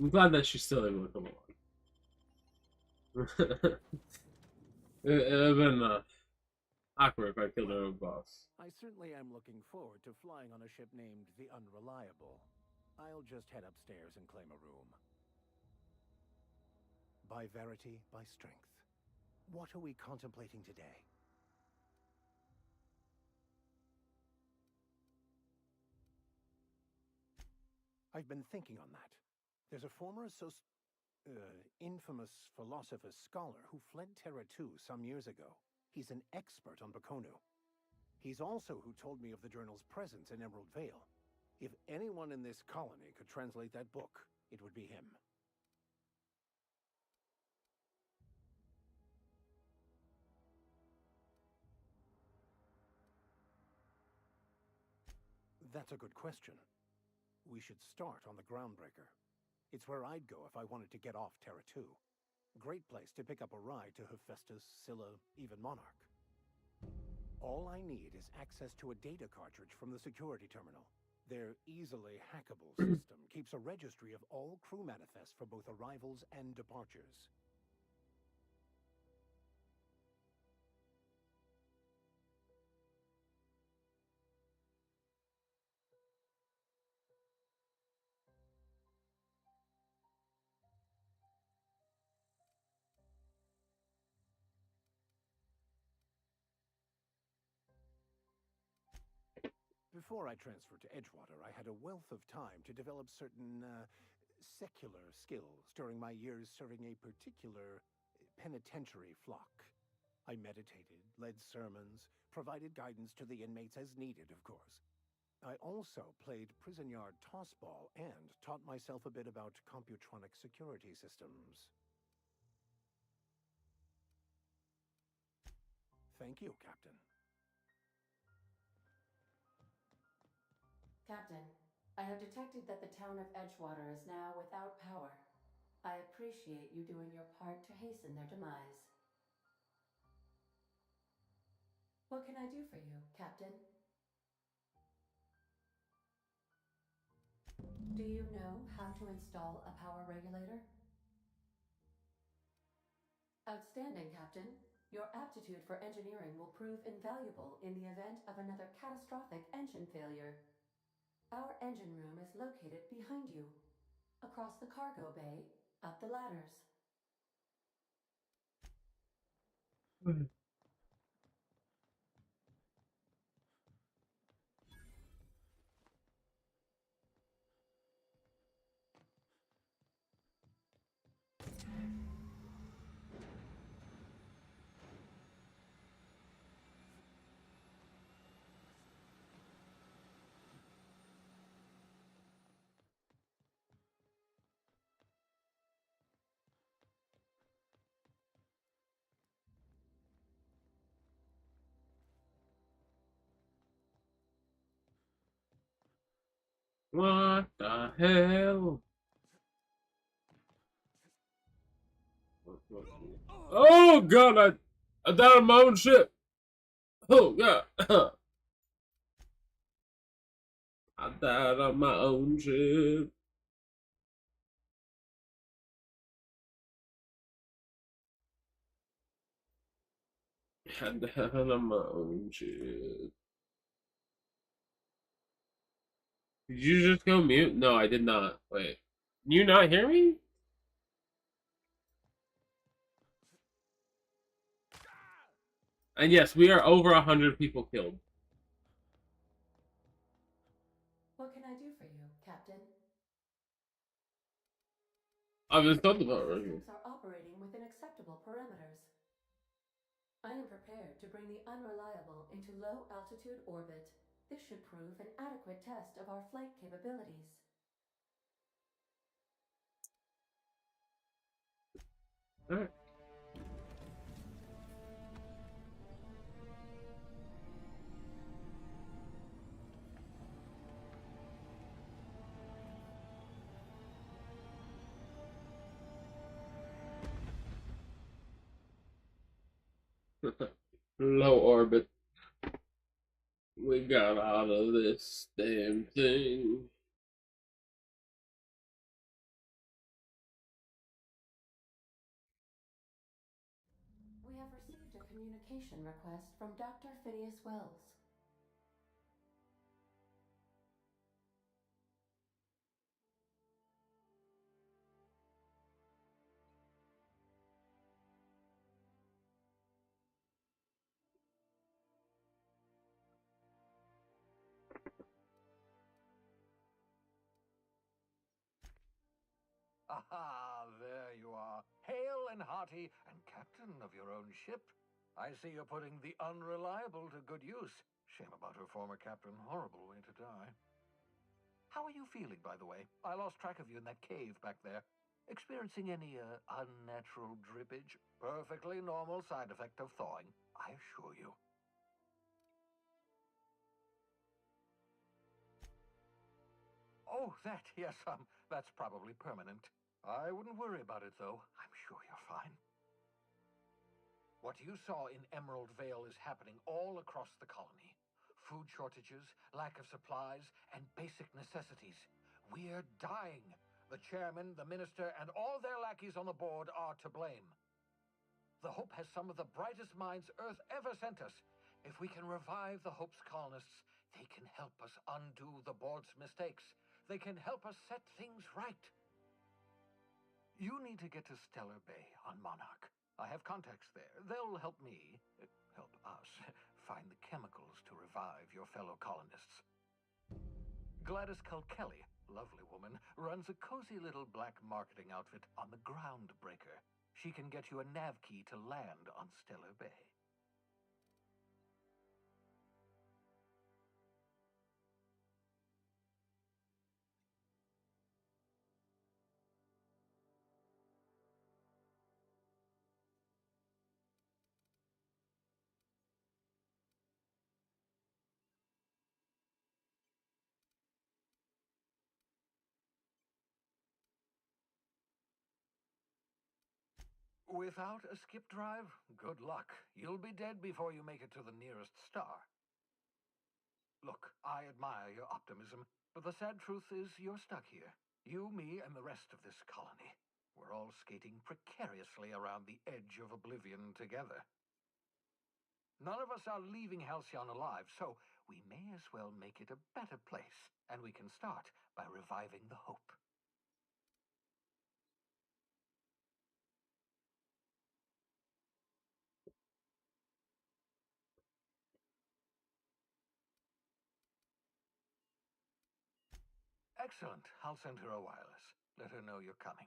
I'm glad that she's still able to come along. It would have been awkward if I killed her own boss. I certainly am looking forward to flying on a ship named the Unreliable. I'll just head upstairs and claim a room. By verity, by strength. What are we contemplating today? I've been thinking on that. There's a former infamous philosopher scholar who fled Terra 2 some years ago. He's an expert on Bakonu. He's also who told me of the journal's presence in Emerald Vale. If anyone in this colony could translate that book, it would be him. That's a good question. We should start on the Groundbreaker. It's where I'd go if I wanted to get off Terra 2. Great place to pick up a ride to Hephaestus, Scylla, even Monarch. All I need is access to a data cartridge from the security terminal. Their easily hackable system keeps a registry of all crew manifests for both arrivals and departures. Before I transferred to Edgewater, I had a wealth of time to develop certain, secular skills during my years serving a particular penitentiary flock. I meditated, led sermons, provided guidance to the inmates as needed, of course. I also played prison yard tossball and taught myself a bit about computronic security systems. Thank you, Captain. Captain, I have detected that the town of Edgewater is now without power. I appreciate you doing your part to hasten their demise. What can I do for you, Captain? Do you know how to install a power regulator? Outstanding, Captain. Your aptitude for engineering will prove invaluable in the event of another catastrophic engine failure. Our engine room is located behind you, across the cargo bay, up the ladders. What the hell? Oh god, I died on my own ship. Oh yeah. I died on my own ship. I died on my own ship. Did you just go mute? No, I did not. Wait. Can you not hear me? And yes, we are over 100 people killed. What can I do for you, Captain? I've been talking about The right here. systems are operating within acceptable parameters. I am prepared to bring the unreliable into low-altitude orbit. This should prove an adequate test of our flight capabilities. Alright. Low orbit. We got out of this damn thing. We have received a communication request from Dr. Phineas Wells. Aha, there you are. Hale and hearty and captain of your own ship. I see you're putting the unreliable to good use. Shame about her former captain. Horrible way to die. How are you feeling, by the way? I lost track of you in that cave back there. Experiencing any unnatural drippage? Perfectly normal side effect of thawing, I assure you. Oh, yes, that's probably permanent. I wouldn't worry about it, though. I'm sure you're fine. What you saw in Emerald Vale is happening all across the colony. Food shortages, lack of supplies, and basic necessities. We're dying. The chairman, the minister, and all their lackeys on the board are to blame. The Hope has some of the brightest minds Earth ever sent us. If we can revive the Hope's colonists, they can help us undo the board's mistakes. They can help us set things right. You need to get to Stellar Bay on Monarch. I have contacts there. They'll help me, help us, find the chemicals to revive your fellow colonists. Gladys Kelly, lovely woman, runs a cozy little black marketing outfit on the Groundbreaker. She can get you a nav key to land on Stellar Bay. Without a skip drive, good luck. You'll be dead before you make it to the nearest star. Look, I admire your optimism, but the sad truth is you're stuck here. You, me, and the rest of this colony. We're all skating precariously around the edge of oblivion together. None of us are leaving Halcyon alive, so we may as well make it a better place, and we can start by reviving the Hope. Excellent. I'll send her a wireless. Let her know you're coming.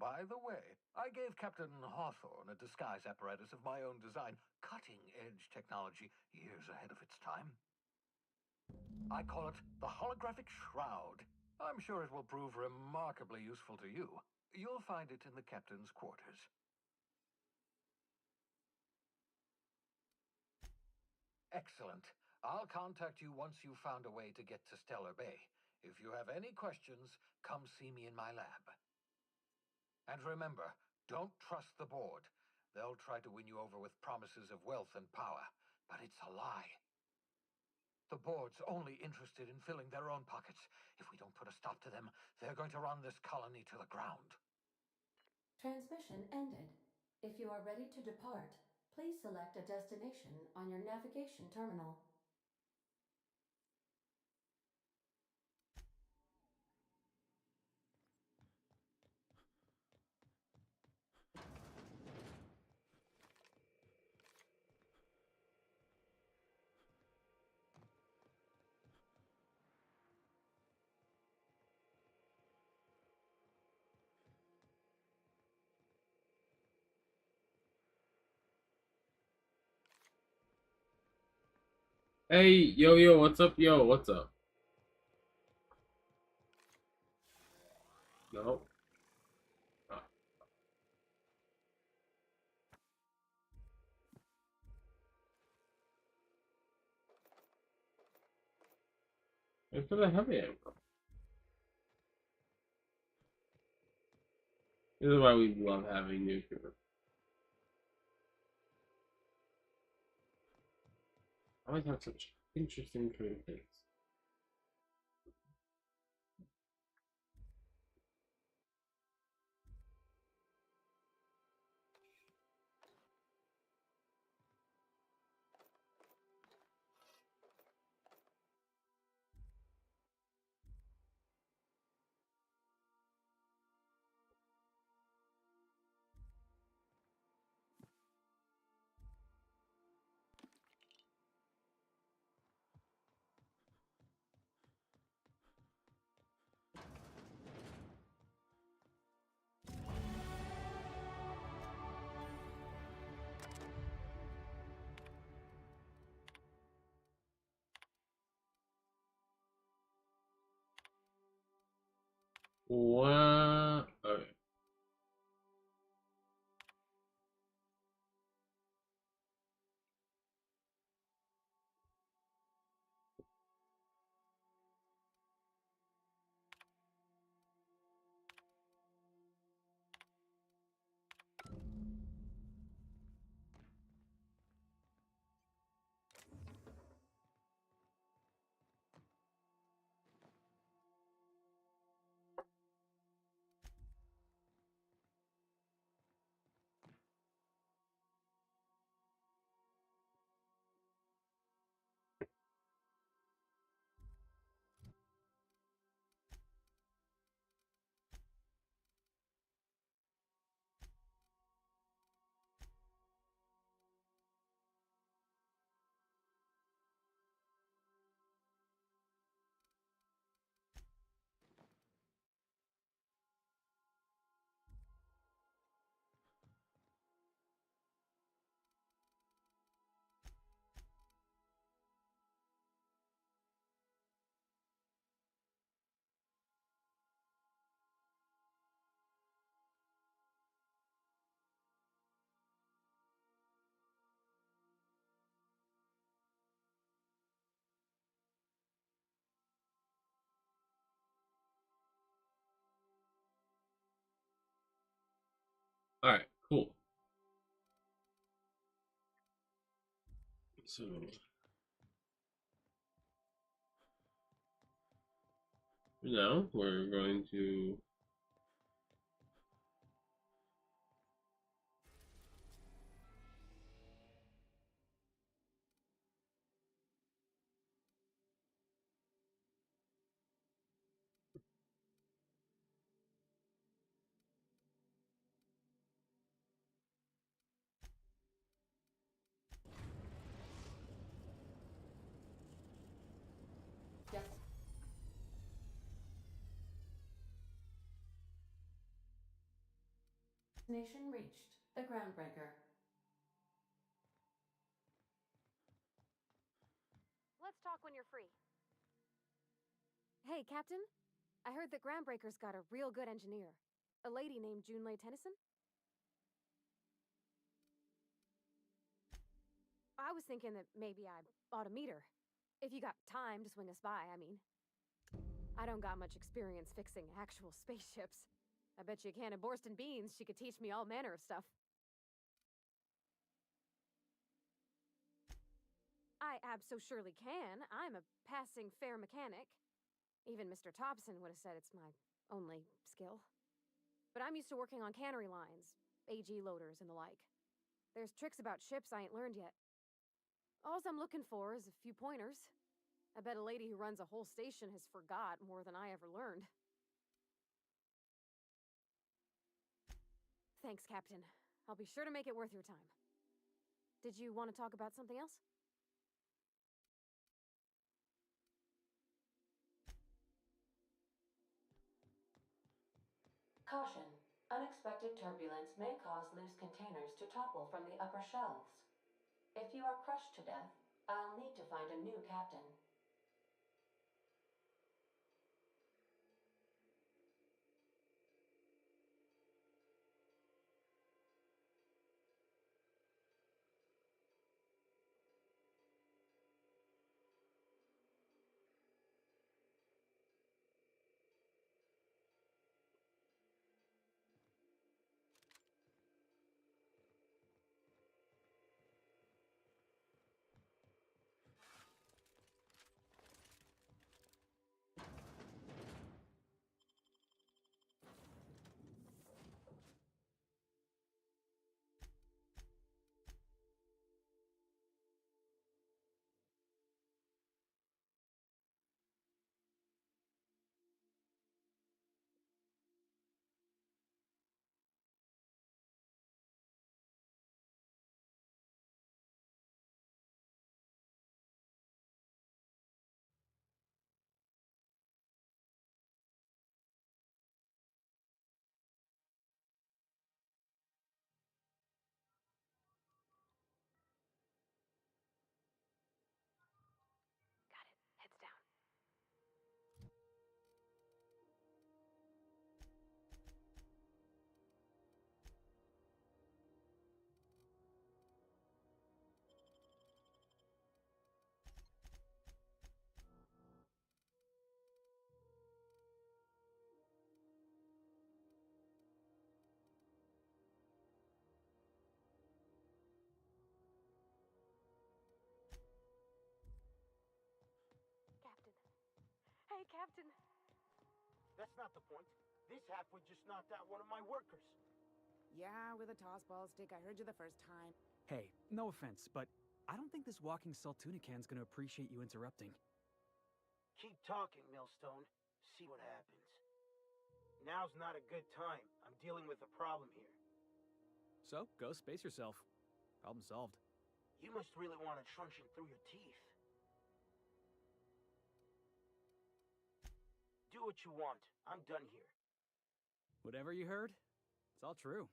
By the way, I gave Captain Hawthorne a disguise apparatus of my own design, cutting-edge technology years ahead of its time. I call it the Holographic Shroud. I'm sure it will prove remarkably useful to you. You'll find it in the captain's quarters. Excellent. I'll contact you once you've found a way to get to Stellar Bay. If you have any questions, come see me in my lab. And remember, don't trust the board. They'll try to win you over with promises of wealth and power, but it's a lie. The board's only interested in filling their own pockets. If we don't put a stop to them, they're going to run this colony to the ground. Transmission ended. If you are ready to depart, please select a destination on your navigation terminal. Hey, yo, what's up, yo, what's up? No. Oh. Wait for the heavy angle. This is why we love having nuclear. I always have such interesting communications. What? Okay. Alright, cool. So now we're going to Yes. Destination reached. The Groundbreaker. Let's talk when you're free. Hey, Captain. I heard that Groundbreaker's got a real good engineer. A lady named Junlei Tennyson? I was thinking that maybe I ought to meet her. If you got time to swing us by, I mean. I don't got much experience fixing actual spaceships. I bet you a can of Borston beans she could teach me all manner of stuff. I abso-surely can. I'm a passing fair mechanic. Even Mr. Thompson would have said it's my only skill. But I'm used to working on cannery lines, AG loaders and the like. There's tricks about ships I ain't learned yet. All I'm looking for is a few pointers. I bet a lady who runs a whole station has forgot more than I ever learned. Thanks, Captain. I'll be sure to make it worth your time. Did you want to talk about something else? Caution. Unexpected turbulence may cause loose containers to topple from the upper shelves. If you are crushed to death, I'll need to find a new captain. Heads down. Captain. Hey, Captain. That's not the point. This halfwit just knocked out one of my workers. Yeah, with a tossball stick. I heard you the first time. Hey, no offense, but I don't think this walking Saltuna can's gonna appreciate you interrupting. Keep talking, Millstone. See what happens. Now's not a good time. I'm dealing with a problem here. So, go space yourself. Problem solved. You must really want a truncheon through your teeth. Do what you want. I'm done here. Whatever you heard, it's all true.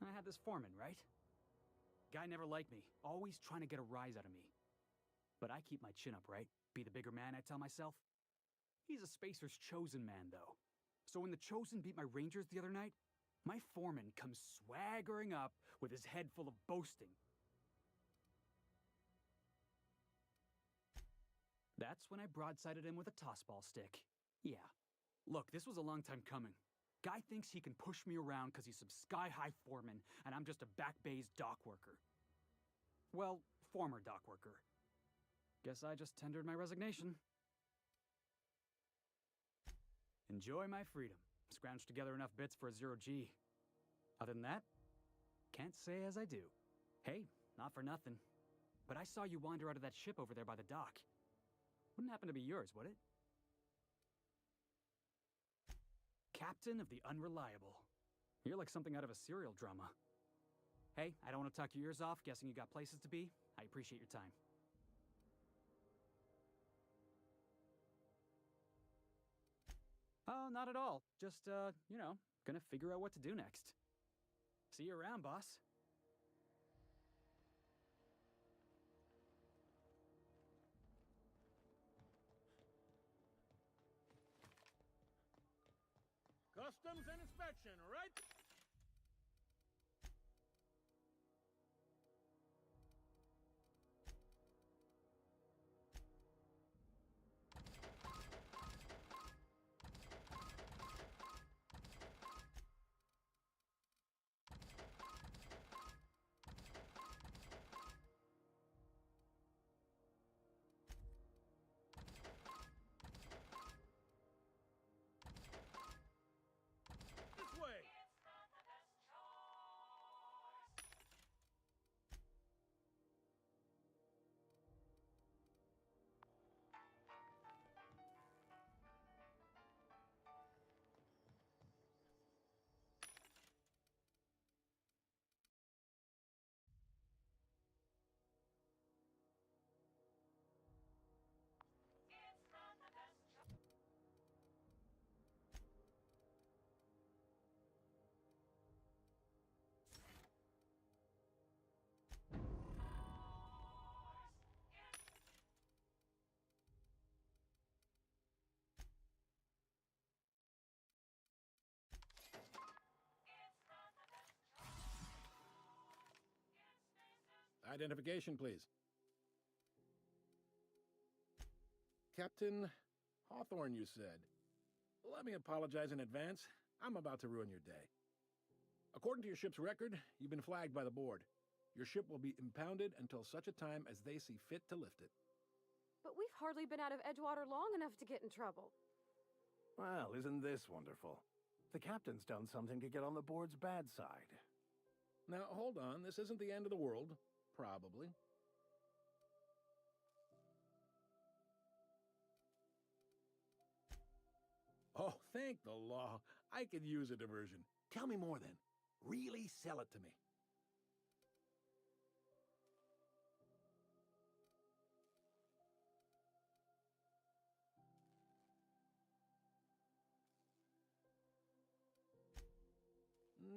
I had this foreman, right? Guy never liked me, always trying to get a rise out of me. But I keep my chin up, right? Be the bigger man, I tell myself. He's a Spacer's chosen man, though. So when the Chosen beat my Rangers the other night, my foreman comes swaggering up with his head full of boasting. That's when I broadsided him with a tossball stick. Yeah. Look, this was a long time coming. Guy thinks he can push me around because he's some sky-high foreman, and I'm just a back bay's dock worker. Well, former dock worker. Guess I just tendered my resignation. Enjoy my freedom. Scrounged together enough bits for a 0G. Other than that, can't say as I do. Hey, not for nothing. But I saw you wander out of that ship over there by the dock. Wouldn't happen to be yours, would it? Captain of the Unreliable. You're like something out of a serial drama. Hey, I don't want to talk your ears off, guessing you got places to be. I appreciate your time. Oh, not at all. Just, you know, gonna figure out what to do next. See you around, boss. Customs and inspection, right? This way! Identification, please. Captain Hawthorne, you said. Let me apologize in advance. I'm about to ruin your day. According to your ship's record, you've been flagged by the board. Your ship will be impounded until such a time as they see fit to lift it. But we've hardly been out of Edgewater long enough to get in trouble. Well, isn't this wonderful? The captain's done something to get on the board's bad side. Now, hold on. This isn't the end of the world. Probably. Oh, thank the law. I could use a diversion. Tell me more then. Really sell it to me.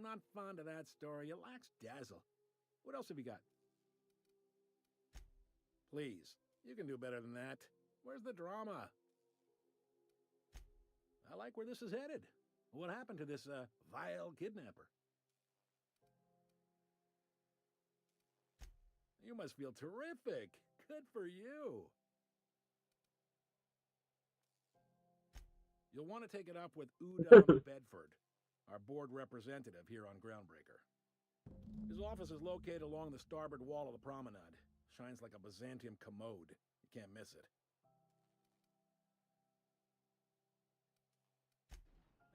Not fond of that story. It lacks dazzle. What else have you got? Please, you can do better than that. Where's the drama? I like where this is headed. What happened to this, vile kidnapper? You must feel terrific. Good for you. You'll want to take it up with Udom Bedford, our board representative here on Groundbreaker. His office is located along the starboard wall of the promenade. Shines like a Byzantium commode. You can't miss it.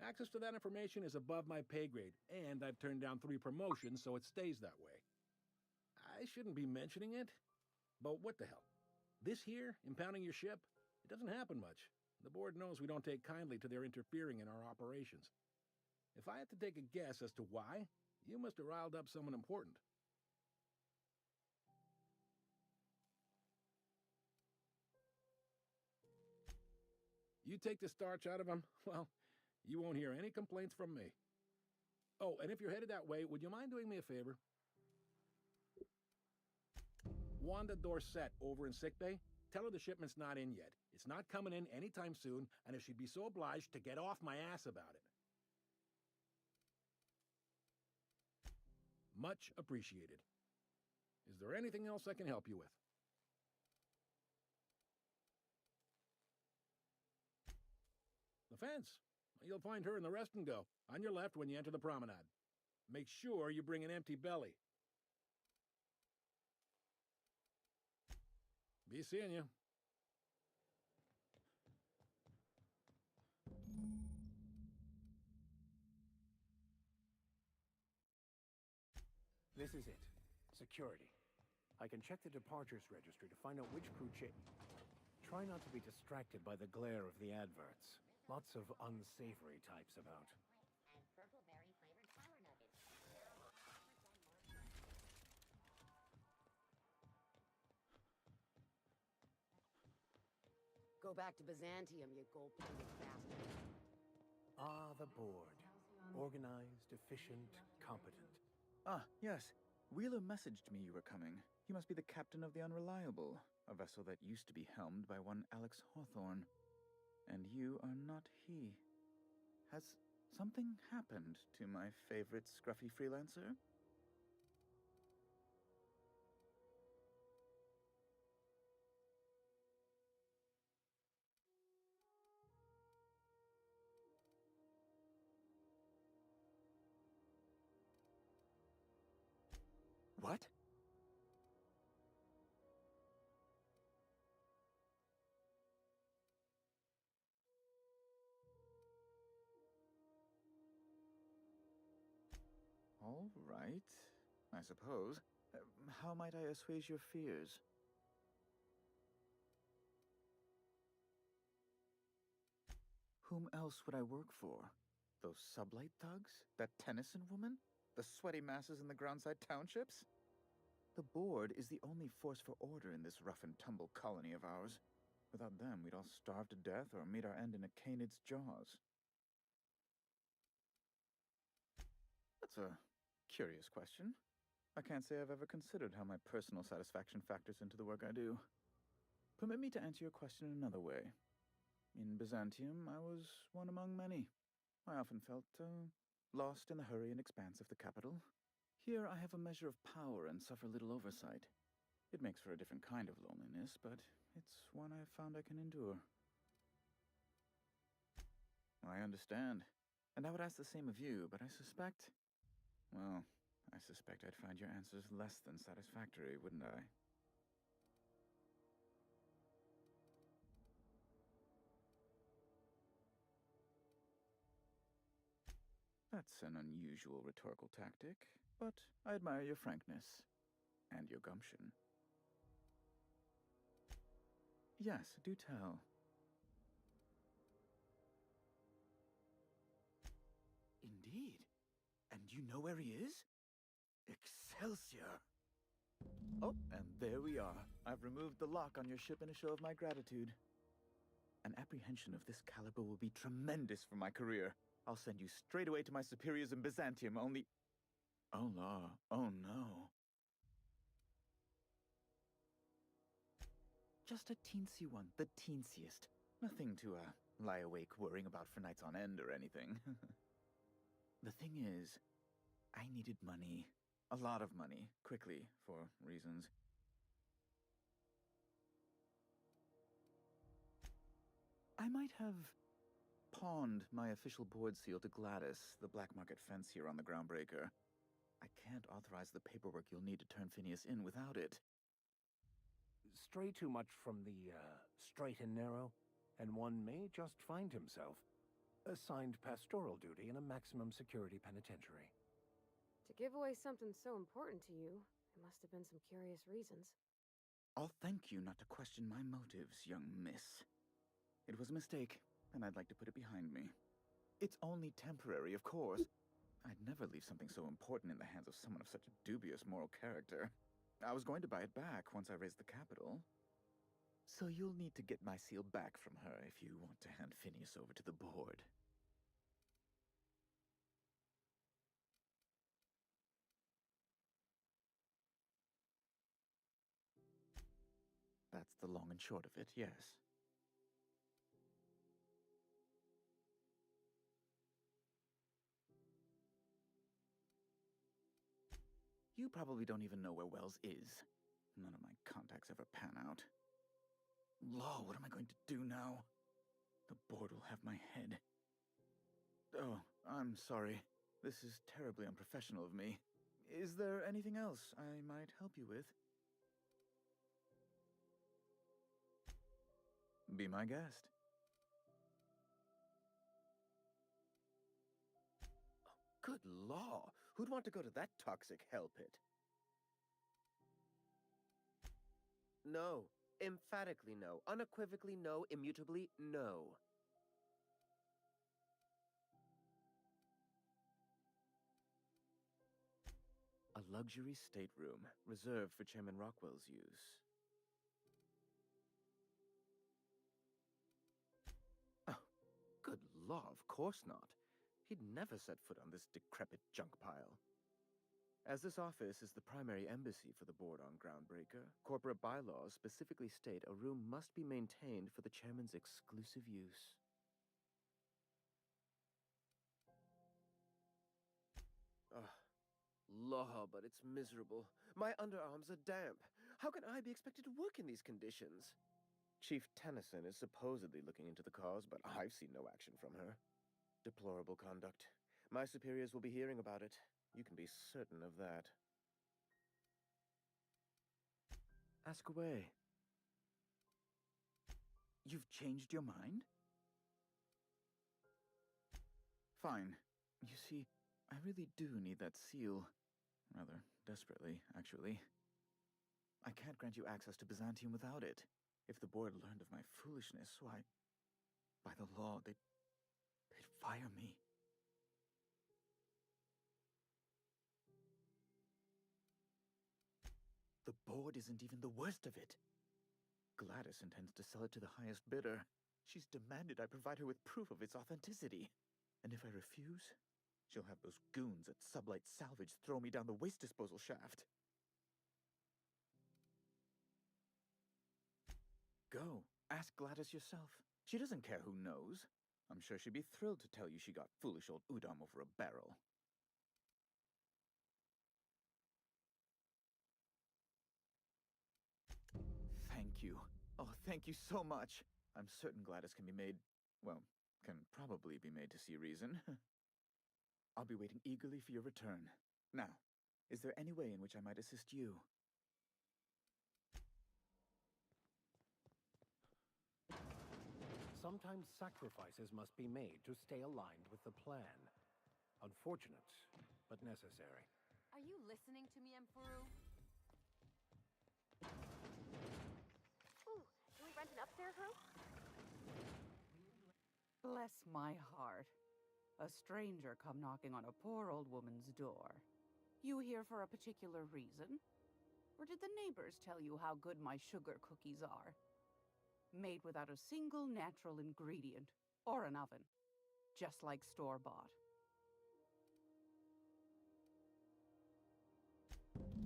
Access to that information is above my pay grade, and I've turned down 3 promotions, so it stays that way. I shouldn't be mentioning it, but what the hell? This here, impounding your ship, it doesn't happen much. The board knows we don't take kindly to their interfering in our operations. If I had to take a guess as to why, you must have riled up someone important. You take the starch out of them, well, you won't hear any complaints from me. Oh, and if you're headed that way, would you mind doing me a favor? Wanda Dorset over in sickbay, tell her the shipment's not in yet. It's not coming in anytime soon, and if she'd be so obliged to get off my ass about it. Much appreciated. Is there anything else I can help you with? The fence. You'll find her in the rest and go, on your left when you enter the promenade. Make sure you bring an empty belly. Be seeing you. This is it. Security. I can check the departures registry to find out which crew Try not to be distracted by the glare of the adverts. Lots of unsavory types about. And purple berry flavored flour nuggets. Go back to Byzantium, you gold-plated bastard. Ah, the board. Organized, efficient, competent. Ah, yes. Wheeler messaged me you were coming. He must be the captain of the Unreliable, a vessel that used to be helmed by one Alex Hawthorne. And you are not he. Has something happened to my favorite scruffy freelancer? What? All right, I suppose. How might I assuage your fears? Whom else would I work for? Those sublight thugs? That Tennyson woman? The sweaty masses in the groundside townships? The board is the only force for order in this rough-and-tumble colony of ours. Without them, we'd all starve to death or meet our end in a canid's jaws. That's a curious question. I can't say I've ever considered how my personal satisfaction factors into the work I do. Permit me to answer your question another way. In Byzantium, I was one among many. I often felt lost in the hurry and expanse of the capital. Here I have a measure of power and suffer little oversight. It makes for a different kind of loneliness, but it's one I have found I can endure. I understand. And I would ask the same of you, but I suspect... Well, I suspect I'd find your answers less than satisfactory, wouldn't I? That's an unusual rhetorical tactic, but I admire your frankness and your gumption. Yes, do tell. Indeed. And you know where he is? Excelsior! Oh, and there we are. I've removed the lock on your ship in a show of my gratitude. An apprehension of this caliber will be tremendous for my career. I'll send you straight away to my superiors in Byzantium, only... Oh, la. Oh, no. Just a teensy one, the teensiest. Nothing to, lie awake worrying about for nights on end or anything. The thing is, I needed money. A lot of money, quickly, for reasons. I might have pawned my official board seal to Gladys, the black market fence here on the Groundbreaker. I can't authorize the paperwork you'll need to turn Phineas in without it. Stray too much from the, straight and narrow, and one may just find himself assigned pastoral duty in a maximum security penitentiary. To give away something so important to you, there must have been some curious reasons. I'll thank you not to question my motives, young miss. It was a mistake, and I'd like to put it behind me. It's only temporary, of course. I'd never leave something so important in the hands of someone of such a dubious moral character. I was going to buy it back once I raised the capital. So you'll need to get my seal back from her if you want to hand Phineas over to the board. That's the long and short of it, yes. You probably don't even know where Wells is. None of my contacts ever pan out. Law, what am I going to do now? The board will have my head. Oh, I'm sorry. This is terribly unprofessional of me. Is there anything else I might help you with? Be my guest. Oh, good law! Who'd want to go to that toxic hell pit? No. Emphatically no. Unequivocally no. Immutably no. A luxury stateroom, reserved for Chairman Rockwell's use. Oh, good law, of course not. He'd never set foot on this decrepit junk pile. As this office is the primary embassy for the board on Groundbreaker, corporate bylaws specifically state a room must be maintained for the chairman's exclusive use. Ugh. Law, but it's miserable. My underarms are damp. How can I be expected to work in these conditions? Chief Tennyson is supposedly looking into the cause, but I've seen no action from her. Deplorable conduct. My superiors will be hearing about it. You can be certain of that. Ask away. You've changed your mind? Fine. You see, I really do need that seal. Rather desperately, actually. I can't grant you access to Byzantium without it. If the board learned of my foolishness, why, by the law, they'd fire me. The board isn't even the worst of it. Gladys intends to sell it to the highest bidder. She's demanded I provide her with proof of its authenticity. And if I refuse, she'll have those goons at Sublight Salvage throw me down the waste disposal shaft. Go. Ask Gladys yourself. She doesn't care who knows. I'm sure she'd be thrilled to tell you she got foolish old Udom over a barrel. Thank you. Oh, thank you so much. I'm certain Gladys can be made, well, can probably be made to see reason. I'll be waiting eagerly for your return. Now, is there any way in which I might assist you? Sometimes sacrifices must be made to stay aligned with the plan. Unfortunate, but necessary. Are you listening to me, Emperor? Ooh, can we rent an upstairs room? Bless my heart. A stranger come knocking on a poor old woman's door. You here for a particular reason? Or did the neighbors tell you how good my sugar cookies are? Made without a single natural ingredient, or an oven. Just like store-bought.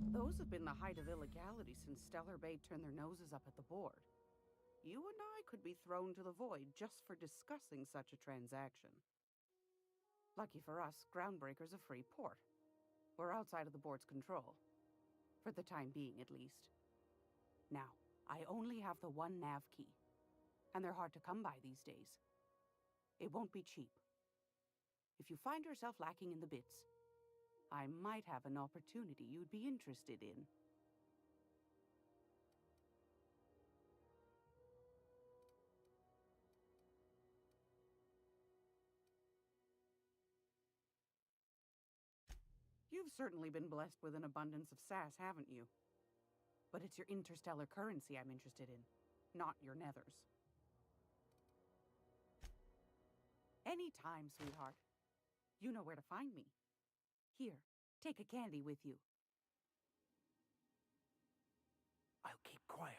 Those have been the height of illegality since Stellar Bay turned their noses up at the board. You and I could be thrown to the void just for discussing such a transaction. Lucky for us, Groundbreaker's a free port. We're outside of the board's control. For the time being, at least. Now, I only have the one nav key. And they're hard to come by these days. It won't be cheap. If you find yourself lacking in the bits, I might have an opportunity you'd be interested in. You've certainly been blessed with an abundance of sass, haven't you? But it's your interstellar currency I'm interested in, not your nethers. Anytime, sweetheart. You know where to find me. Here, take a candy with you. I'll keep quiet.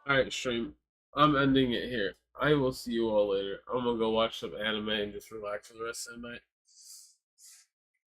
Alright, stream. I'm ending it here. I will see you all later. I'm gonna go watch some anime and just relax for the rest of the night.